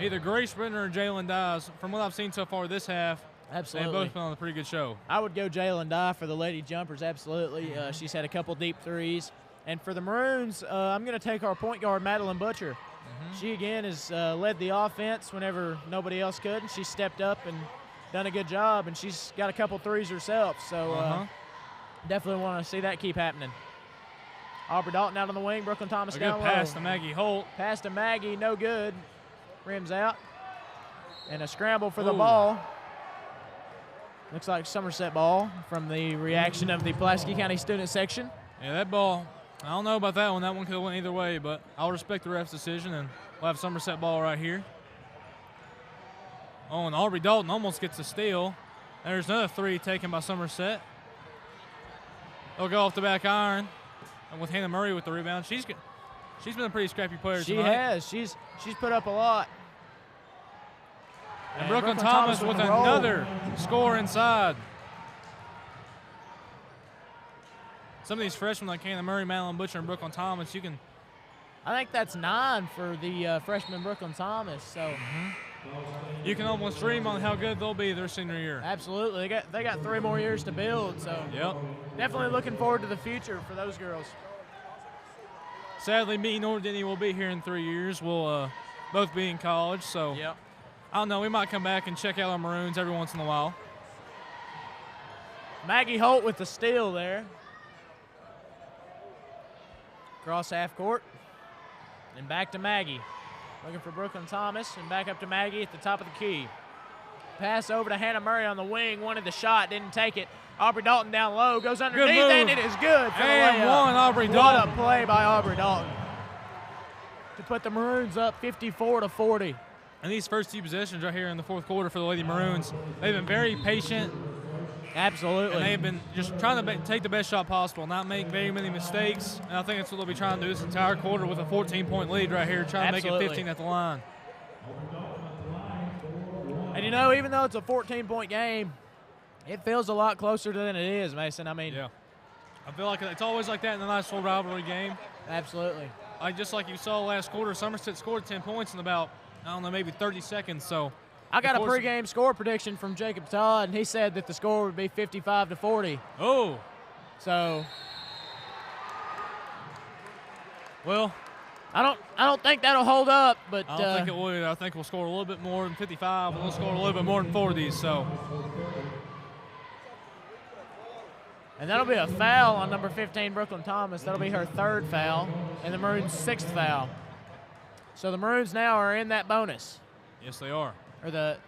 Speaker 16: either Grace Brenner or Jalen Dyes. From what I've seen so far this half,
Speaker 12: absolutely,
Speaker 16: they've both been on a pretty good show.
Speaker 12: I would go Jalen Dye for the Lady Jumpers, absolutely. She's had a couple deep threes. And for the Maroons, I'm going to take our point guard, Madeline Butcher. She, again, has led the offense whenever nobody else could, and she stepped up and done a good job, and she's got a couple threes herself. So definitely want to see that keep happening. Aubrey Dalton out on the wing, Brooklyn Thomas down low.
Speaker 16: A good pass to Maggie Holt.
Speaker 12: Pass to Maggie, no good. Rims out. And a scramble for the ball. Looks like Somerset ball from the reaction of the Pulaski County student section.
Speaker 16: Yeah, that ball, I don't know about that one. That one could have went either way, but I'll respect the ref's decision, and we'll have Somerset ball right here. Oh, and Aubrey Dalton almost gets a steal. There's another 3 taken by Somerset. They'll go off the back iron, and with Hannah Murray with the rebound. She's been a pretty scrappy player tonight.
Speaker 12: She has. She's put up a lot.
Speaker 16: And Brooklyn Thomas with another score inside. Some of these freshmen like Hannah Murray, Madeline Butcher, and Brooklyn Thomas,
Speaker 12: I think that's 9 for the freshman Brooklyn Thomas. So
Speaker 16: you can almost dream on how good they'll be their senior year.
Speaker 12: Absolutely. They got 3 more years to build. So definitely looking forward to the future for those girls.
Speaker 16: Sadly, me nor Denny will be here in 3 years. We'll both being college. So I don't know. We might come back and check out our Maroons every once in a while.
Speaker 12: Maggie Holt with the steal there. Cross half court. And back to Maggie. Looking for Brooklyn Thomas, and back up to Maggie at the top of the key. Pass over to Hannah Murray on the wing. Wanted the shot, didn't take it. Aubrey Dalton down low, goes underneath, and it is good for the layup.
Speaker 16: And one, Aubrey Dalton.
Speaker 12: What a play by Aubrey Dalton to put the Maroons up 54-40.
Speaker 16: And these first two possessions right here in the fourth quarter for the Lady Maroons, they've been very patient.
Speaker 12: Absolutely.
Speaker 16: And they've been just trying to take the best shot possible, not make very many mistakes. And I think that's what they'll be trying to do this entire quarter with a 14-point lead right here, trying to make it 15 at the line.
Speaker 12: And, you know, even though it's a 14-point game, it feels a lot closer than it is, Mason. I mean,
Speaker 16: yeah. I feel like it's always like that in a nice little rivalry game.
Speaker 12: Absolutely.
Speaker 16: Just like you saw last quarter, Somerset scored 10 points in about, I don't know, maybe 30 seconds. So
Speaker 12: I got a pregame score prediction from Jacob Todd, and he said that the score would be 55-40.
Speaker 16: Oh.
Speaker 12: So,
Speaker 16: well,
Speaker 12: I don't think that'll hold up, but
Speaker 16: I don't think it would. I think we'll score a little bit more than 55, and we'll score a little bit more than 40. So,
Speaker 12: and that'll be a foul on number 15, Brooklyn Thomas. That'll be her third foul, and the Maroons' sixth foul. So the Maroons now are in that bonus.
Speaker 16: Yes, they are.
Speaker 12: Or the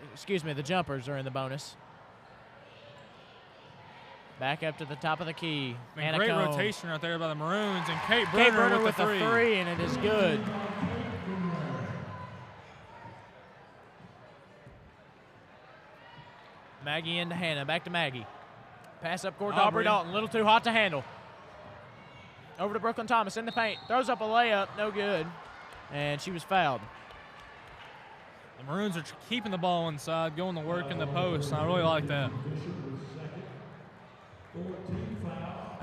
Speaker 12: Jumpers are in the bonus. Back up to the top of the key.
Speaker 16: Great rotation right there by the Maroons, and Kate Bruner
Speaker 12: with the three, and it is good. Maggie into Hannah, back to Maggie. Pass up court to Aubrey Dalton, a little too hot to handle. Over to Brooklyn Thomas in the paint, throws up a layup, no good, and she was fouled.
Speaker 16: The Maroons are keeping the ball inside, going to work in the post, and I really like that.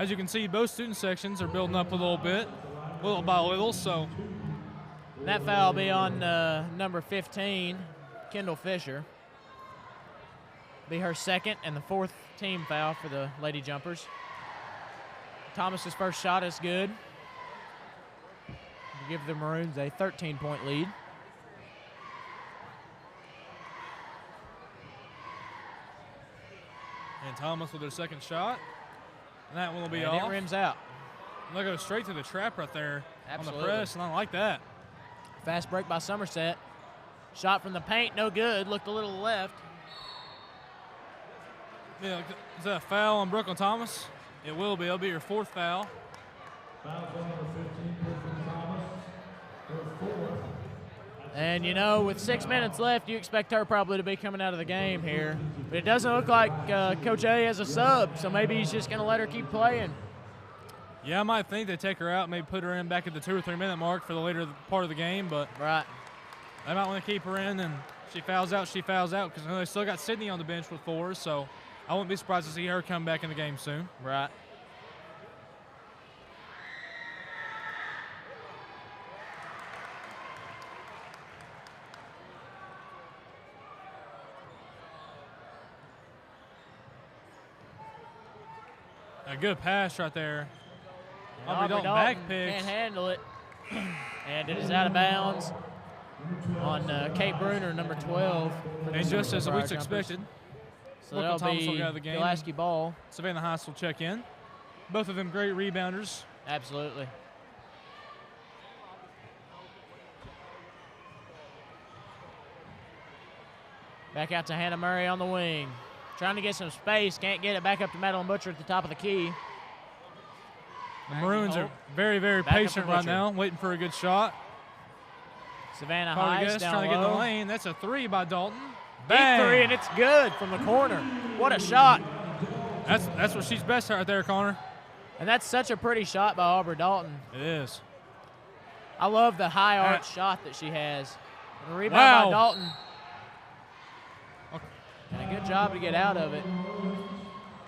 Speaker 16: As you can see, both student sections are building up a little bit, little by little, so.
Speaker 12: That foul will be on number 15, Kendall Fisher. Be her second and the fourth team foul for the Lady Jumpers. Thomas's first shot is good. To give the Maroons a 13-point lead.
Speaker 16: And Thomas with their second shot. And that one will be
Speaker 12: and
Speaker 16: off.
Speaker 12: It rims out.
Speaker 16: They'll go straight to the trap right there.
Speaker 12: Absolutely.
Speaker 16: On the press, and I like that.
Speaker 12: Fast break by Somerset. Shot from the paint, no good. Looked a little left.
Speaker 16: Yeah, is that a foul on Brooklyn Thomas? It will be. It'll be your fourth foul.
Speaker 12: And, you know, with 6 minutes left, you expect her probably to be coming out of the game here. But it doesn't look like Coach A has a sub, so maybe he's just going to let her keep playing.
Speaker 16: Yeah, I might think they take her out, maybe put her in back at the 2 or 3 minute mark for the later part of the game, but they might want to keep her in, and she fouls out, because they still got Sydney on the bench with 4, so I wouldn't be surprised to see her come back in the game soon.
Speaker 12: Right.
Speaker 16: A good pass right there.
Speaker 12: Aubrey Dalton
Speaker 16: back picks.
Speaker 12: Can't handle it. And it is out of bounds on Kate Bruner, number 12.
Speaker 16: And just as we expected,
Speaker 12: so that'll
Speaker 16: Thomas
Speaker 12: be
Speaker 16: will get out of the game.
Speaker 12: Pulaski ball.
Speaker 16: Savannah Heiss will check in. Both of them great rebounders.
Speaker 12: Absolutely. Back out to Hannah Murray on the wing. Trying to get some space, can't get it. Back up to Madeline Butcher at the top of the key.
Speaker 16: The Maroons are very, very patient right now, waiting for a good shot.
Speaker 12: Savannah Heiss down
Speaker 16: trying to get in
Speaker 12: low.
Speaker 16: the lane. That's a 3 by Dalton.
Speaker 12: Deep three, and it's good from the corner. What a shot.
Speaker 16: That's what she's best at right there, Connor.
Speaker 12: And that's such a pretty shot by Aubrey Dalton.
Speaker 16: It is.
Speaker 12: I love the high arch shot that she has. And a rebound by Dalton. And a good job to get out of it.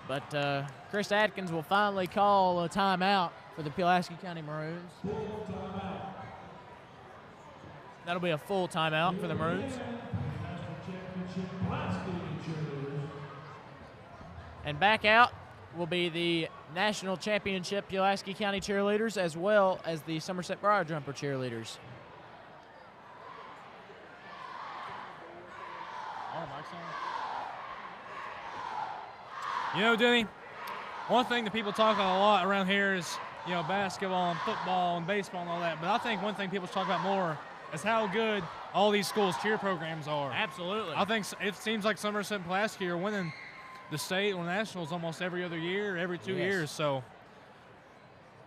Speaker 12: But Chris Atkins will finally call a timeout for the Pulaski County Maroons. That'll be a full timeout for the Maroons. And back out will be the National Championship Pulaski County cheerleaders, as well as the Somerset Briar Jumper cheerleaders.
Speaker 16: You know, Denny, one thing that people talk about a lot around here is, you know, basketball and football and baseball and all that. But I think one thing people talk about more is how good all these schools' cheer programs are.
Speaker 6: Absolutely.
Speaker 16: I think it seems like Somerset and Pulaski are winning the state or nationals almost every other year, every 2 years. So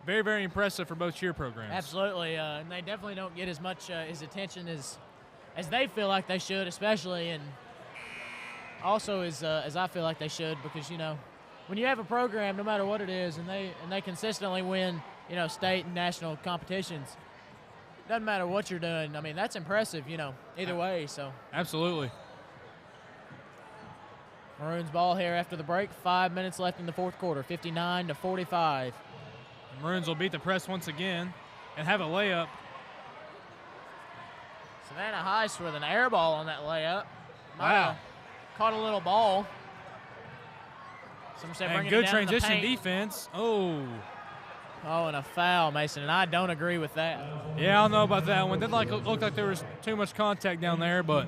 Speaker 16: very, very impressive for both cheer programs.
Speaker 12: Absolutely, and they definitely don't get as much as attention as they feel like they should, especially, and also as I feel like they should, because, you know, when you have a program, no matter what it is, and they consistently win, you know, state and national competitions, doesn't matter what you're doing. I mean, that's impressive, you know, either way. So
Speaker 16: absolutely.
Speaker 12: Maroons ball here after the break. 5 minutes left in the fourth quarter. 59-45.
Speaker 16: The Maroons will beat the press once again and have a layup.
Speaker 12: Savannah Heist with an air ball on that layup.
Speaker 16: Wow.
Speaker 12: Caught a little ball. Somerset
Speaker 16: And
Speaker 12: bringing
Speaker 16: good
Speaker 12: it down in the
Speaker 16: transition
Speaker 12: paint.
Speaker 16: defense. Oh,
Speaker 12: and a foul, Mason, and I don't agree with that.
Speaker 16: yeah, I don't know about that one. Didn't look like there was too much contact down there, but.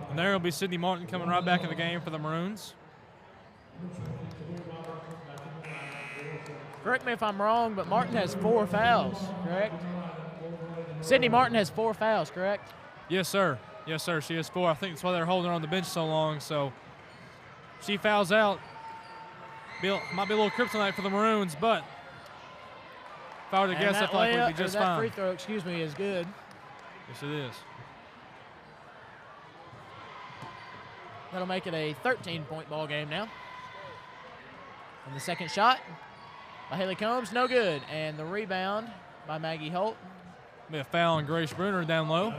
Speaker 16: And there will be Sydney Martin coming right back in the game for the Maroons.
Speaker 12: Correct me if I'm wrong, but Martin has 4 fouls, correct? Sydney Martin has 4 fouls, correct?
Speaker 16: Yes, sir. Yes, sir. She has 4. I think that's why they're holding her on the bench so long. So she fouls out. Might be a little kryptonite for the Maroons, but if I were to guess, I feel like we'd be just
Speaker 12: that
Speaker 16: fine.
Speaker 12: free throw, is good.
Speaker 16: Yes, it is.
Speaker 12: That'll make it a 13-point ball game now. And the second shot by Haley Combs, no good. And the rebound by Maggie Holt.
Speaker 16: Be a foul on Grace Bruner down low.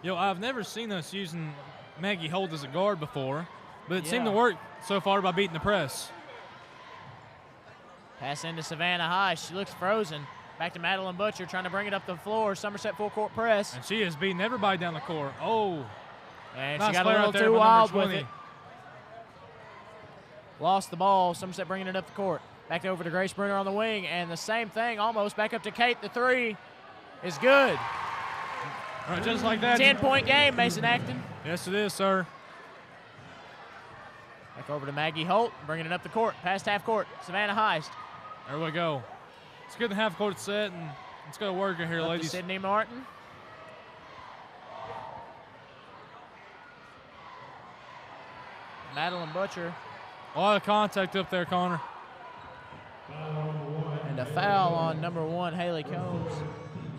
Speaker 16: Yo, I've never seen us using Maggie Holt as a guard before, but it seemed to work so far by beating the press.
Speaker 12: Pass into Savannah High. She looks frozen. Back to Madeline Butcher trying to bring it up the floor. Somerset full court press.
Speaker 16: And she is beating everybody down the court. Oh.
Speaker 12: And
Speaker 16: nice
Speaker 12: she got a
Speaker 16: play
Speaker 12: little
Speaker 16: right there
Speaker 12: too
Speaker 16: by
Speaker 12: wild
Speaker 16: number
Speaker 12: with
Speaker 16: 20.
Speaker 12: it. Lost the ball. Somerset bringing it up the court. Back over to Grace Bruner on the wing. And the same thing almost. Back up to Kate. The 3 is good.
Speaker 16: All right, just like that.
Speaker 12: 10-point game, Mason Acton.
Speaker 16: Yes, it is, sir.
Speaker 12: Back over to Maggie Holt, bringing it up the court, past half court. Savannah Heist.
Speaker 16: There we go. It's good to have court set, and it's going to work here,
Speaker 12: Up to
Speaker 16: ladies.
Speaker 12: Sydney Martin. Madeline Butcher.
Speaker 16: A lot of contact up there, Connor.
Speaker 12: And a foul on number 1, Haley Combs.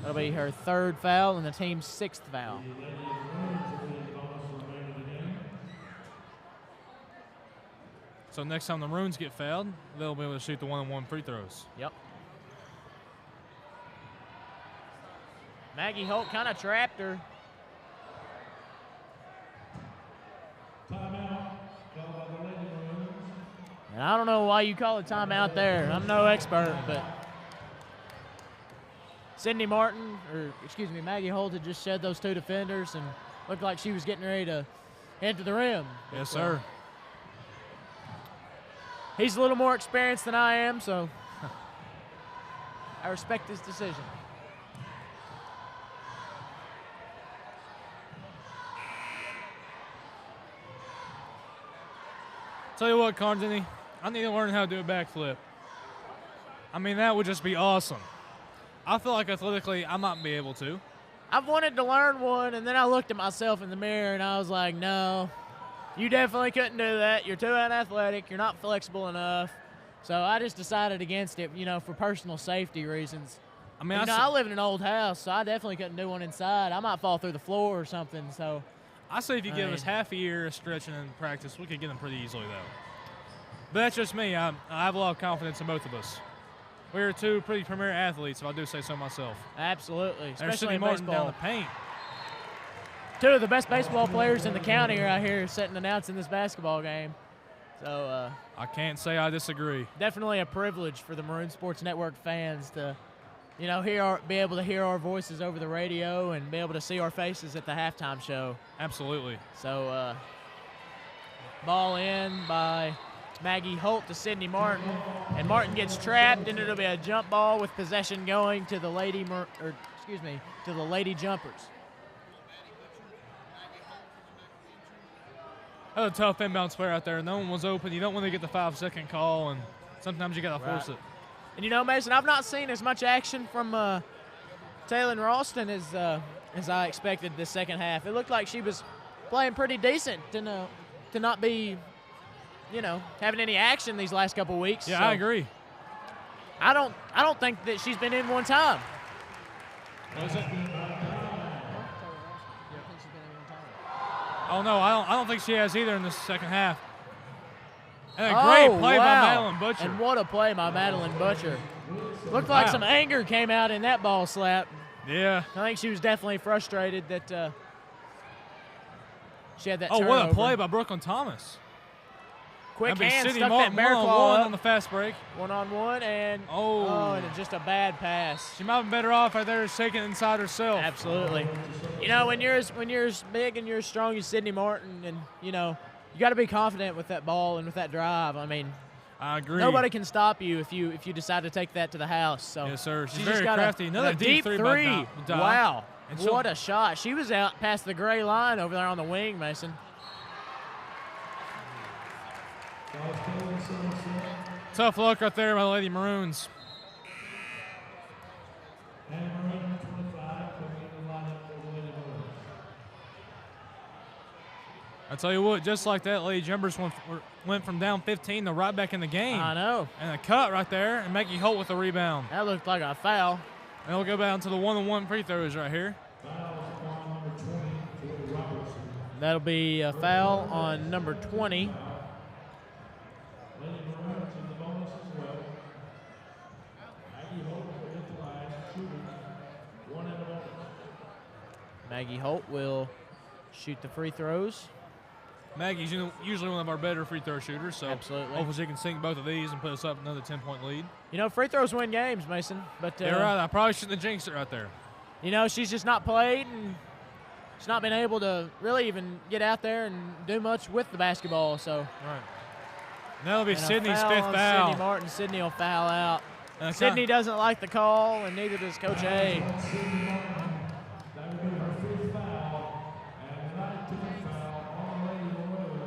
Speaker 12: That'll be her 3rd foul and the team's 6th foul.
Speaker 16: So next time the Maroons get fouled, they'll be able to shoot the one-on-one free throws.
Speaker 12: Yep. Maggie Holt kind of trapped her. And I don't know why you call a timeout there. I'm no expert, but Sydney Martin, or excuse me, Maggie Holt had just shed those 2 defenders and looked like she was getting ready to head to the rim.
Speaker 16: Yes, sir.
Speaker 12: He's a little more experienced than I am, so I respect his decision.
Speaker 16: Tell you what, Connor, I need to learn how to do a backflip. I mean, that would just be awesome. I feel like athletically I might be able to.
Speaker 12: I've wanted to learn one, and then I looked at myself in the mirror, and I was like, no, you definitely couldn't do that. You're too unathletic. You're not flexible enough. So I just decided against it, you know, for personal safety reasons.
Speaker 16: I mean,
Speaker 12: I live in an old house, so I definitely couldn't do one inside. I might fall through the floor or something. So
Speaker 16: I say if you give us half a year of stretching and practice, we could get them pretty easily, though. But that's just me. I have a lot of confidence in both of us. We're 2 pretty premier athletes, if I do say so myself.
Speaker 12: Absolutely,
Speaker 16: There's
Speaker 12: especially
Speaker 16: Sydney
Speaker 12: in
Speaker 16: Martin
Speaker 12: baseball.
Speaker 16: down the paint.
Speaker 12: 2 of the best baseball players in the county are out here sitting announcing this basketball game. So
Speaker 16: I can't say I disagree.
Speaker 12: Definitely a privilege for the Maroon Sports Network fans to, you know, be able to hear our voices over the radio and be able to see our faces at the halftime show.
Speaker 16: Absolutely.
Speaker 12: So ball in by Maggie Holt to Sydney Martin, and Martin gets trapped, and it'll be a jump ball with possession going to the Lady Jumpers.
Speaker 16: That was a tough inbound spare out there. No one was open. You don't want to get the 5-second call, and sometimes you got to force it.
Speaker 12: And you know, Mason, I've not seen as much action from Taylor Ralston as I expected this second half. It looked like she was playing pretty decent to not be, having any action these last couple weeks.
Speaker 16: Yeah,
Speaker 12: so
Speaker 16: I agree.
Speaker 12: I don't think that she's been in one time.
Speaker 16: Was it? Oh no, I don't think she has either in the second half. And a great play by Madeline Butcher.
Speaker 12: And what a play by Madeline Butcher. Looked like some anger came out in that ball slap.
Speaker 16: Yeah.
Speaker 12: I think she was definitely frustrated that she had that turnover.
Speaker 16: What a play by Brooklyn Thomas.
Speaker 12: Quick hand,
Speaker 16: Sydney
Speaker 12: stuck
Speaker 16: Martin
Speaker 12: that bear claw
Speaker 16: one
Speaker 12: up.
Speaker 16: on the fast break.
Speaker 12: One-on-one, and and it's just a bad pass.
Speaker 16: She might have been better off out there shaking inside herself.
Speaker 12: Absolutely. When you're as big and you're as strong as Sydney Martin, and you got to be confident with that ball and with that drive. I mean,
Speaker 16: I agree.
Speaker 12: Nobody can stop you if you decide to take that to the house. So
Speaker 16: yes, sir. She's
Speaker 12: just
Speaker 16: very
Speaker 12: got
Speaker 16: crafty. Another
Speaker 12: deep
Speaker 16: three.
Speaker 12: Wow.
Speaker 16: And
Speaker 12: What a shot. She was out past the gray line over there on the wing, Mason.
Speaker 16: Tough luck right there by the Lady Maroons. I tell you what, just like that, Lady Jumpers went from down 15 to right back in the game.
Speaker 12: I know.
Speaker 16: And a cut right there, and Maggie Holt with the rebound.
Speaker 12: That looked like a foul.
Speaker 16: And we'll go down to the 1-on-1 free throws right here.
Speaker 12: That'll be a foul on number 20. Maggie Holt will shoot the free throws.
Speaker 16: Maggie's usually one of our better free throw shooters, so
Speaker 12: absolutely.
Speaker 16: Hopefully she can sink both of these and put us up another 10-point lead.
Speaker 12: Free throws win games, Mason. But
Speaker 16: you're right. I probably shouldn't have jinxed it right there.
Speaker 12: She's just not played, and she's not been able to really even get out there and do much with the basketball. So
Speaker 16: right. That'll be Sydney's fifth foul.
Speaker 12: Sydney Martin. Sydney will foul out. Sydney doesn't like the call, and neither does Coach A.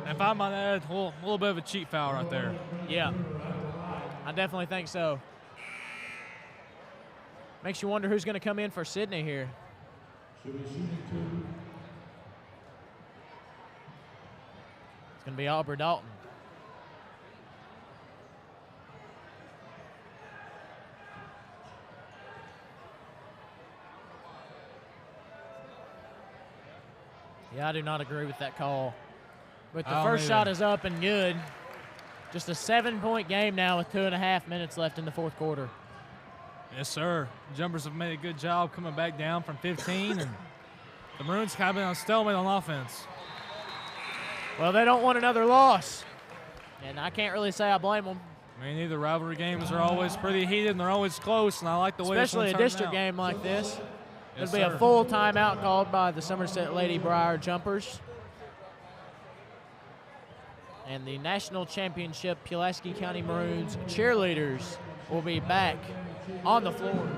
Speaker 16: If I might add, a little bit of a cheap foul right there.
Speaker 12: Yeah, I definitely think so. Makes you wonder who's going to come in for Sydney here. It's going to be Aubrey Dalton. Yeah, I do not agree with that call. But the first shot is up and good. Just a 7-point game now with 2.5 minutes left in the fourth quarter.
Speaker 16: Yes, sir. Jumpers have made a good job coming back down from 15, and the Maroons kind of been on stalemate on offense.
Speaker 12: Well, they don't want another loss, and I can't really say I blame them.
Speaker 16: Me neither. Rivalry games are always pretty heated, and they're always close, and I like the way
Speaker 12: especially a district game like this. There'll be a full timeout called by the Somerset Lady Briar Jumpers. And the National Championship Pulaski County Maroons cheerleaders will be back on the floor.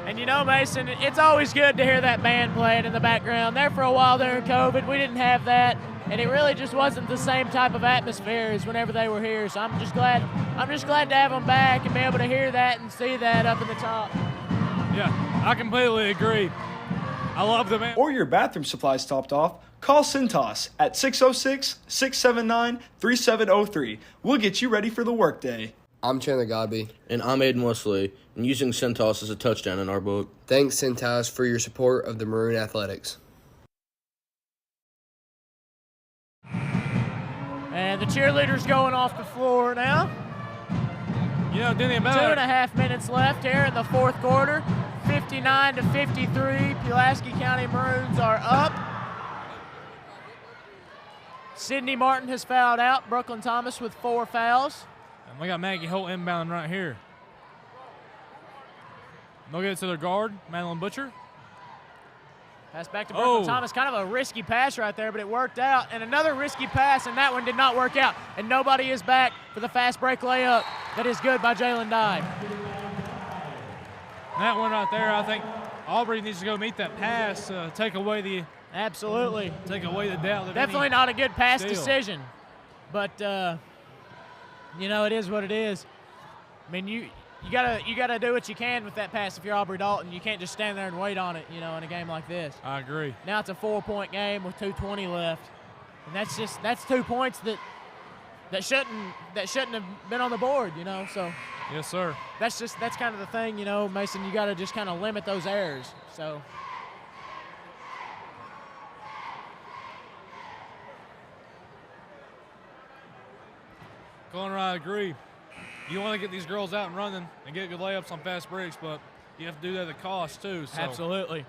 Speaker 12: And Mason, it's always good to hear that band playing in the background. There for a while during COVID, we didn't have that, and it really just wasn't the same type of atmosphere as whenever they were here. So I'm just glad to have them back and be able to hear that and see that up in the top.
Speaker 16: Yeah, I completely agree. I love the band.
Speaker 2: Or your bathroom supplies topped off, call Cintas at 606-679-3703. We'll get you ready for the workday.
Speaker 4: I'm Chandler Godby.
Speaker 7: And I'm Aiden Wesley, and using Centos as a touchdown in our book.
Speaker 4: Thanks, Centos, for your support of the Maroon Athletics.
Speaker 12: And the cheerleaders going off the floor now. 2.5 minutes left here in the fourth quarter. 59-53, Pulaski County Maroons are up. Sydney Martin has fouled out. Brooklyn Thomas with 4 fouls.
Speaker 16: And we got Maggie Holt inbound right here. They'll get it to their guard, Madeline Butcher.
Speaker 12: Pass back to Brooklyn Thomas. Kind of a risky pass right there, but it worked out. And another risky pass, and that one did not work out. And nobody is back for the fast break layup. That is good by Jalen Dye.
Speaker 16: That one right there, I think Aubrey needs to go meet that pass, take away the
Speaker 12: doubt.
Speaker 16: Definitely
Speaker 12: not a good pass decision. But, you know, it is what it is. I mean, you gotta do what you can with that pass if you're Aubrey Dalton. You can't just stand there and wait on it, you know, in a game like this.
Speaker 16: I agree.
Speaker 12: Now it's a 4-point game with 2:20 left. And that's 2 points that shouldn't have been on the board, you know. So
Speaker 16: yes, sir.
Speaker 12: That's kind of the thing, you know, Mason. You got to just kind of limit those errors. So
Speaker 16: Conrad, I agree. You want to get these girls out and running and get good layups on fast breaks, but you have to do that at a cost too. So
Speaker 12: absolutely.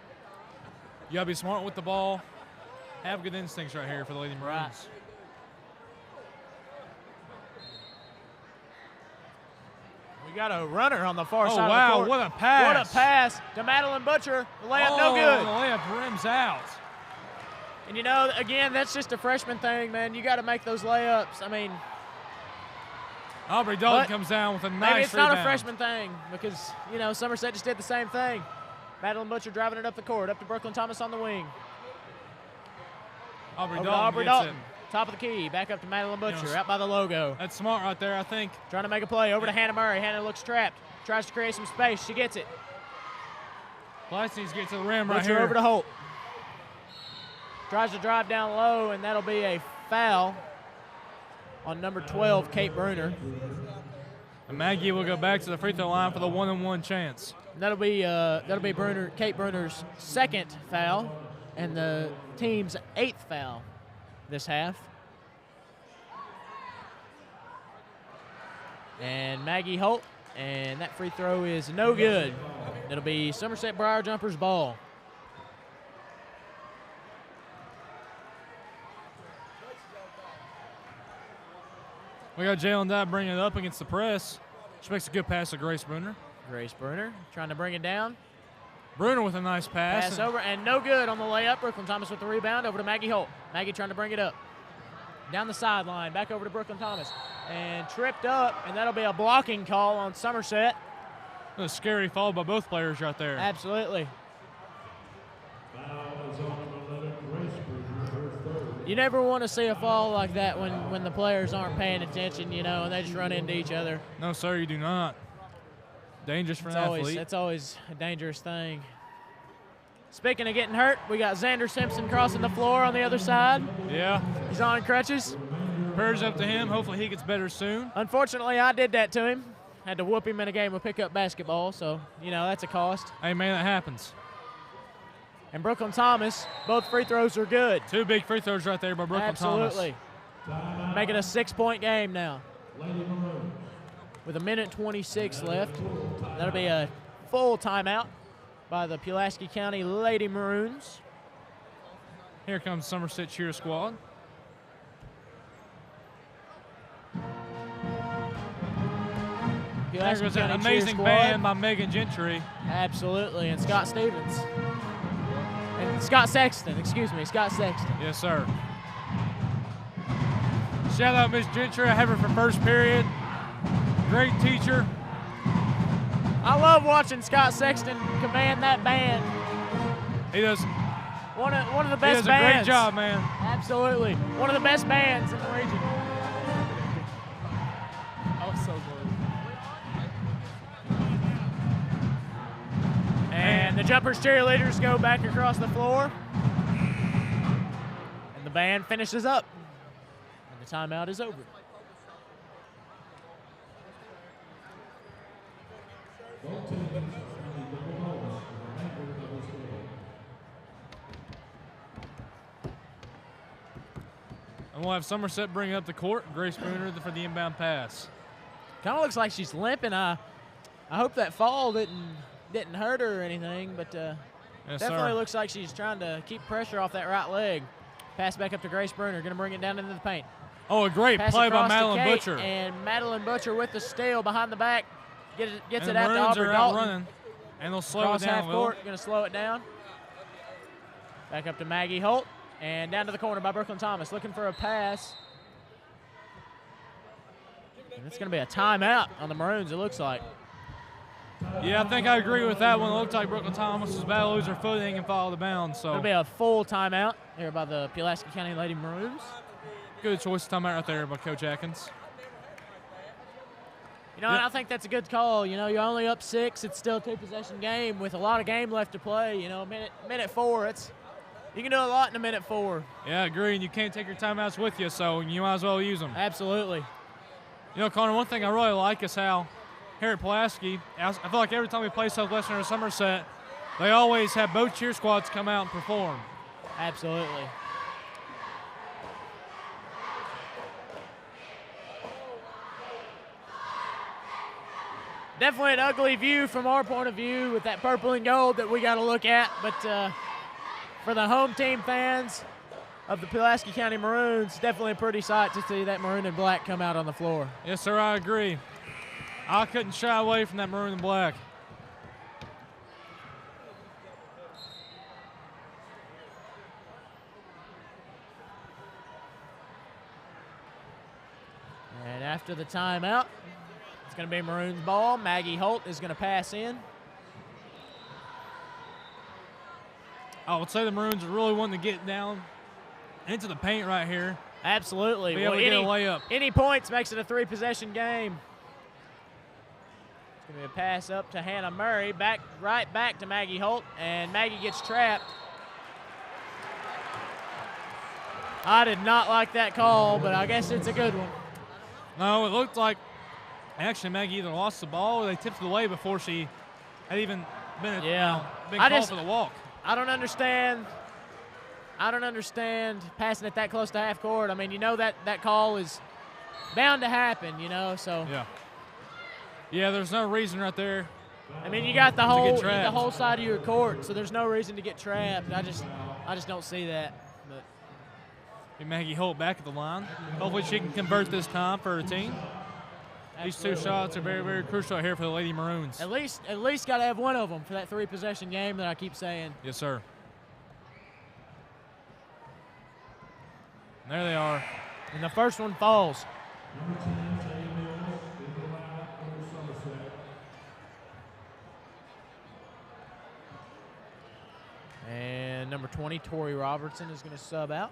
Speaker 16: You got to be smart with the ball. Have good instincts right here for the Lady Maroons.
Speaker 12: Right. We got a runner on the far side of the court.
Speaker 16: What a pass.
Speaker 12: What a pass to Madeline Butcher. The layup no good.
Speaker 16: The layup rims out.
Speaker 12: And, you know, again, that's just a freshman thing, man. You got to make those layups. I mean,
Speaker 16: Aubrey Dalton comes down with a nice
Speaker 12: maybe it's
Speaker 16: rebound.
Speaker 12: not a freshman thing because, you know, Somerset just did the same thing. Madeline Butcher driving it up the court, up to Brooklyn Thomas on the wing.
Speaker 16: Aubrey
Speaker 12: Dalton
Speaker 16: gets it.
Speaker 12: Top of the key, back up to Madeline Butcher, out by the logo.
Speaker 16: That's smart right there, I think.
Speaker 12: Trying to make a play, over to Hannah Murray. Hannah looks trapped, tries to create some space. She gets it.
Speaker 16: Plasty needs to get to the rim right
Speaker 12: Butcher
Speaker 16: here.
Speaker 12: over to Holt. Tries to drive down low, and that'll be a foul on number 12, Kate Bruner.
Speaker 16: And Maggie will go back to the free throw line for the 1-on-1 chance.
Speaker 12: That'll be Kate Bruner's second foul and the team's 8th foul this half. And Maggie Holt, and that free throw is no good. It'll be Somerset Briar Jumpers ball.
Speaker 16: We got Jalen Dye bringing it up against the press. She makes a good pass to Grace Bruner.
Speaker 12: Grace Bruner trying to bring it down.
Speaker 16: Bruner with a nice pass.
Speaker 12: Pass over and no good on the layup. Brooklyn Thomas with the rebound over to Maggie Holt. Maggie trying to bring it up. Down the sideline, back over to Brooklyn Thomas. And tripped up, and that'll be a blocking call on Somerset.
Speaker 16: A scary fall by both players right there.
Speaker 12: Absolutely. You never want to see a fall like that when the players aren't paying attention, you know, and they just run into each other.
Speaker 16: No, sir, you do not. Dangerous for an athlete.
Speaker 12: That's always a dangerous thing. Speaking of getting hurt, we got Xander Simpson crossing the floor on the other side.
Speaker 16: Yeah.
Speaker 12: He's on crutches.
Speaker 16: Prayers up to him. Hopefully he gets better soon.
Speaker 12: Unfortunately, I did that to him. Had to whoop him in a game of pickup basketball, so, you know, that's a cost.
Speaker 16: Hey, man, that happens.
Speaker 12: And Brooklyn Thomas, both free throws are good.
Speaker 16: 2 big free throws right there by Brooklyn Thomas.
Speaker 12: Absolutely. Making a 6-point game now. With 1:26 left. That'll be a full timeout by the Pulaski County Lady Maroons.
Speaker 16: Here comes Somerset Cheer Squad. There goes an amazing band by Megan Gentry.
Speaker 12: Absolutely, and Scott Stevens. And Scott Sexton, Scott Sexton.
Speaker 16: Yes, sir. Shout out Miss Gentry. I have her for first period. Great teacher.
Speaker 12: I love watching Scott Sexton command that band.
Speaker 16: He does.
Speaker 12: One of the best bands.
Speaker 16: He does a great job, man.
Speaker 12: Absolutely. One of the best bands in the region.
Speaker 16: I was so good.
Speaker 12: And the Jumpers cheerleaders go back across the floor. And the band finishes up. And the timeout is over.
Speaker 16: And we'll have Somerset bring up the court. Grace Bruner for the inbound pass.
Speaker 12: Kind of looks like she's limping. I hope that fall didn't hurt her or anything, but
Speaker 16: yes,
Speaker 12: definitely
Speaker 16: sir.
Speaker 12: looks like she's trying to keep pressure off that right leg. Pass back up to Grace Bruner. Going to bring it down into the paint.
Speaker 16: Oh, a great
Speaker 12: Pass
Speaker 16: play by
Speaker 12: across to
Speaker 16: Madeline
Speaker 12: Kate,
Speaker 16: Butcher.
Speaker 12: And Madeline Butcher with the steal behind the back. Gets
Speaker 16: And
Speaker 12: it
Speaker 16: the
Speaker 12: out to
Speaker 16: Maroons
Speaker 12: Aubrey
Speaker 16: are
Speaker 12: Dalton.
Speaker 16: running. And they'll slow
Speaker 12: Across
Speaker 16: it down,
Speaker 12: half court, going to slow it down. Back up to Maggie Holt. And down to the corner by Brooklyn Thomas, looking for a pass. And it's going to be a timeout on the Maroons, it looks like.
Speaker 16: Yeah, I think I agree with that one. It looked like Brooklyn Thomas was about to lose her footing and follow the bounds. So
Speaker 12: It'll be a full timeout here by the Pulaski County Lady Maroons.
Speaker 16: Good choice of timeout right there by Coach Atkins.
Speaker 12: You know, and I think that's a good call. You know, you're only up 6. It's still a 2-possession game with a lot of game left to play. You know, minute 4, you can do a lot in a minute 4.
Speaker 16: Yeah, I agree, and you can't take your timeouts with you, so you might as well use them.
Speaker 12: Absolutely.
Speaker 16: You know, Connor, one thing I really like is how here at Pulaski, I feel like every time we play Southwestern or Somerset, they always have both cheer squads come out and perform.
Speaker 12: Absolutely. Definitely an ugly view from our point of view with that purple and gold that we got to look at, but for the home team fans of the Pulaski County Maroons, definitely a pretty sight to see that maroon and black come out on the floor.
Speaker 16: Yes, sir, I agree. I couldn't shy away from that maroon and black.
Speaker 12: And after the timeout, it's going to be Maroons ball. Maggie Holt is going to pass in.
Speaker 16: I would say the Maroons are really wanting to get down into the paint right here.
Speaker 12: Absolutely.
Speaker 16: Be able to get a layup.
Speaker 12: Any points makes it a 3-possession game. It's going to be a pass up to Hannah Murray, right back to Maggie Holt, and Maggie gets trapped. I did not like that call, but I guess it's a good one.
Speaker 16: No, it looked like actually Maggie either lost the ball or they tipped it away before she had even been called for the walk.
Speaker 12: I don't understand passing it that close to half court. I mean, you know that call is bound to happen, you know, so.
Speaker 16: Yeah, there's no reason right there.
Speaker 12: I mean, you got the whole side of your court, so there's no reason to get trapped. I just don't see that. But
Speaker 16: Maggie Holt back at the line. Hopefully she can convert this time for her team. These 2 shots are very, very crucial here for the Lady Maroons.
Speaker 12: At least got to have one of them for that 3-possession game that I keep saying.
Speaker 16: Yes, sir. And there they are.
Speaker 12: And the first one falls. And number 20, Tori Robertson, is going to sub out.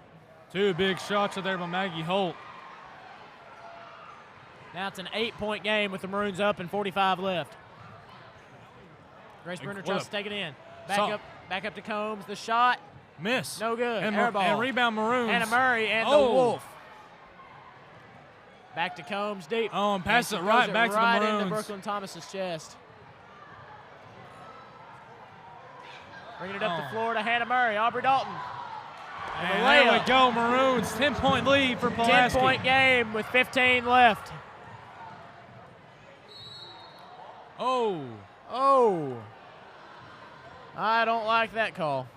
Speaker 16: 2 big shots out there by Maggie Holt.
Speaker 12: Now it's an 8-point game with the Maroons up and 45 left. Grace Brenner tries to take it in. Back up to Combs. The shot.
Speaker 16: Miss.
Speaker 12: No good.
Speaker 16: And,
Speaker 12: Air ball.
Speaker 16: And rebound Maroons.
Speaker 12: Hannah Murray and the Wolf. Back to Combs deep.
Speaker 16: Oh, and passes it right back to the Maroons.
Speaker 12: Right into Brooklyn Thomas's chest. Bringing it up the floor to Hannah Murray. Aubrey Dalton.
Speaker 16: And there we go, Maroons. 10-point lead for Pulaski.
Speaker 12: 10-point game with 15 left. Oh. I don't like that call.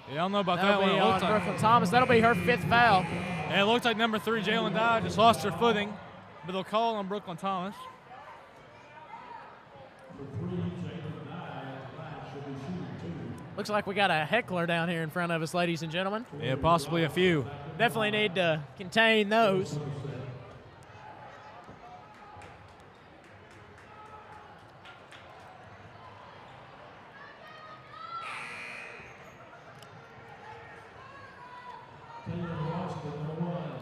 Speaker 16: Yeah, I don't know about
Speaker 12: That'll
Speaker 16: that one.
Speaker 12: be on Brooklyn Thomas. That'll be her 5th foul.
Speaker 16: And it looks like number 3, Jalen Dye, just lost her footing, but they'll call on Brooklyn Thomas.
Speaker 12: Looks like we got a heckler down here in front of us, ladies and gentlemen.
Speaker 16: Yeah, possibly a few.
Speaker 12: Definitely need to contain those.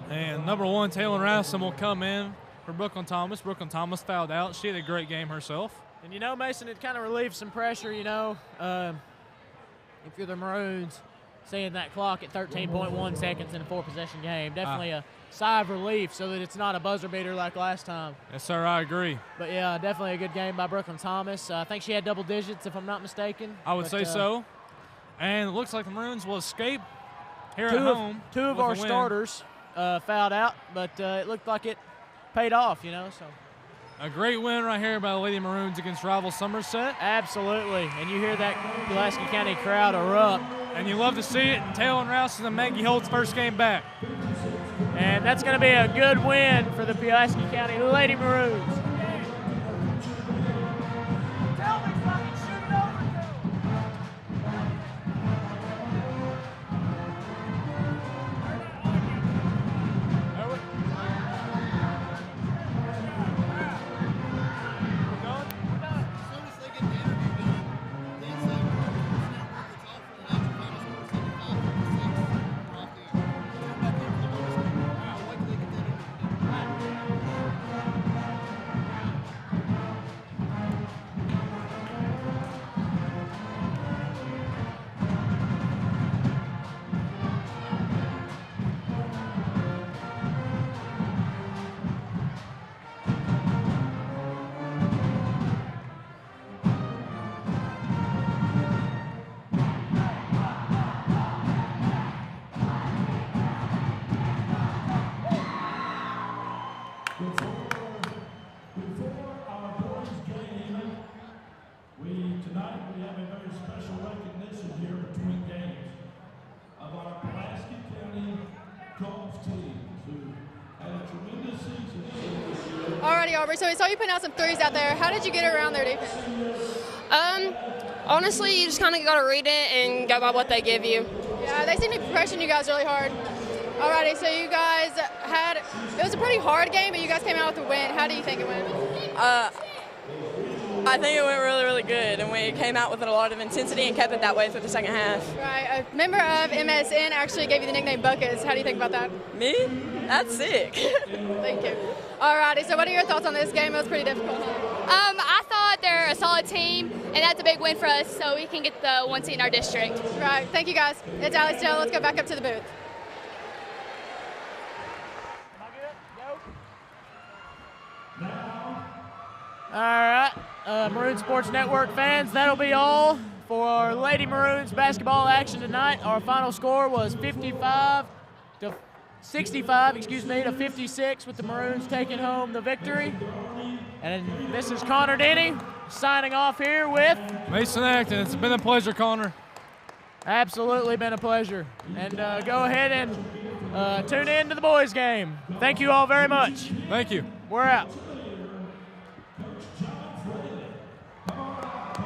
Speaker 16: And number 1, Taylor Rasson, will come in for Brooklyn Thomas. Brooklyn Thomas fouled out. She had a great game herself.
Speaker 12: And, you know, Mason, it kind of relieves some pressure, you know. If you're the Maroons, seeing that clock at 13.1 seconds in a 4-possession game, definitely a sigh of relief so that it's not a buzzer beater like last time.
Speaker 16: Yes, sir, I agree.
Speaker 12: But, yeah, definitely a good game by Brooklyn Thomas. I think she had double digits, if I'm not mistaken.
Speaker 16: I would say so. And it looks like the Maroons will escape here at home.
Speaker 12: Two of our starters fouled out, but it looked like it paid off, you know. So
Speaker 16: a great win right here by the Lady Maroons against rival Somerset.
Speaker 12: Absolutely. And you hear that Pulaski County crowd erupt.
Speaker 16: And you love to see it. And Taylor Rouse and Maggie Holt's first game back.
Speaker 12: And that's going to be a good win for the Pulaski County Lady Maroons.
Speaker 14: Alrighty, Aubrey. So we saw you putting out some threes out there. How did you get around their defense?
Speaker 5: Honestly, you just kind of got to read it and go by what they give you.
Speaker 14: Yeah, they seem to be pressuring you guys really hard. Alrighty, so you guys it was a pretty hard game, but you guys came out with a win. How do you think it went?
Speaker 5: I think it went really, really good, and we came out with a lot of intensity and kept it that way for the second half.
Speaker 14: Right, a member of MSN actually gave you the nickname Buckets. How do you think about that?
Speaker 5: Me? That's sick.
Speaker 14: Thank you. Alrighty, so what are your thoughts on this game? It was pretty difficult.
Speaker 8: I thought they're a solid team, and that's a big win for us, so we can get the 1 seed in our district.
Speaker 14: Right, thank you guys. It's Allie Still. Let's go back up to the booth.
Speaker 12: All right, Maroon Sports Network fans, that'll be all for our Lady Maroons basketball action tonight. Our final score was 65 to 56, with the Maroons taking home the victory. And this is Connor Denny signing off here with
Speaker 16: Mason Acton. It's been a pleasure, Connor.
Speaker 12: Absolutely been a pleasure. And go ahead and tune in to the boys' game. Thank you all very much.
Speaker 16: Thank you.
Speaker 12: We're out.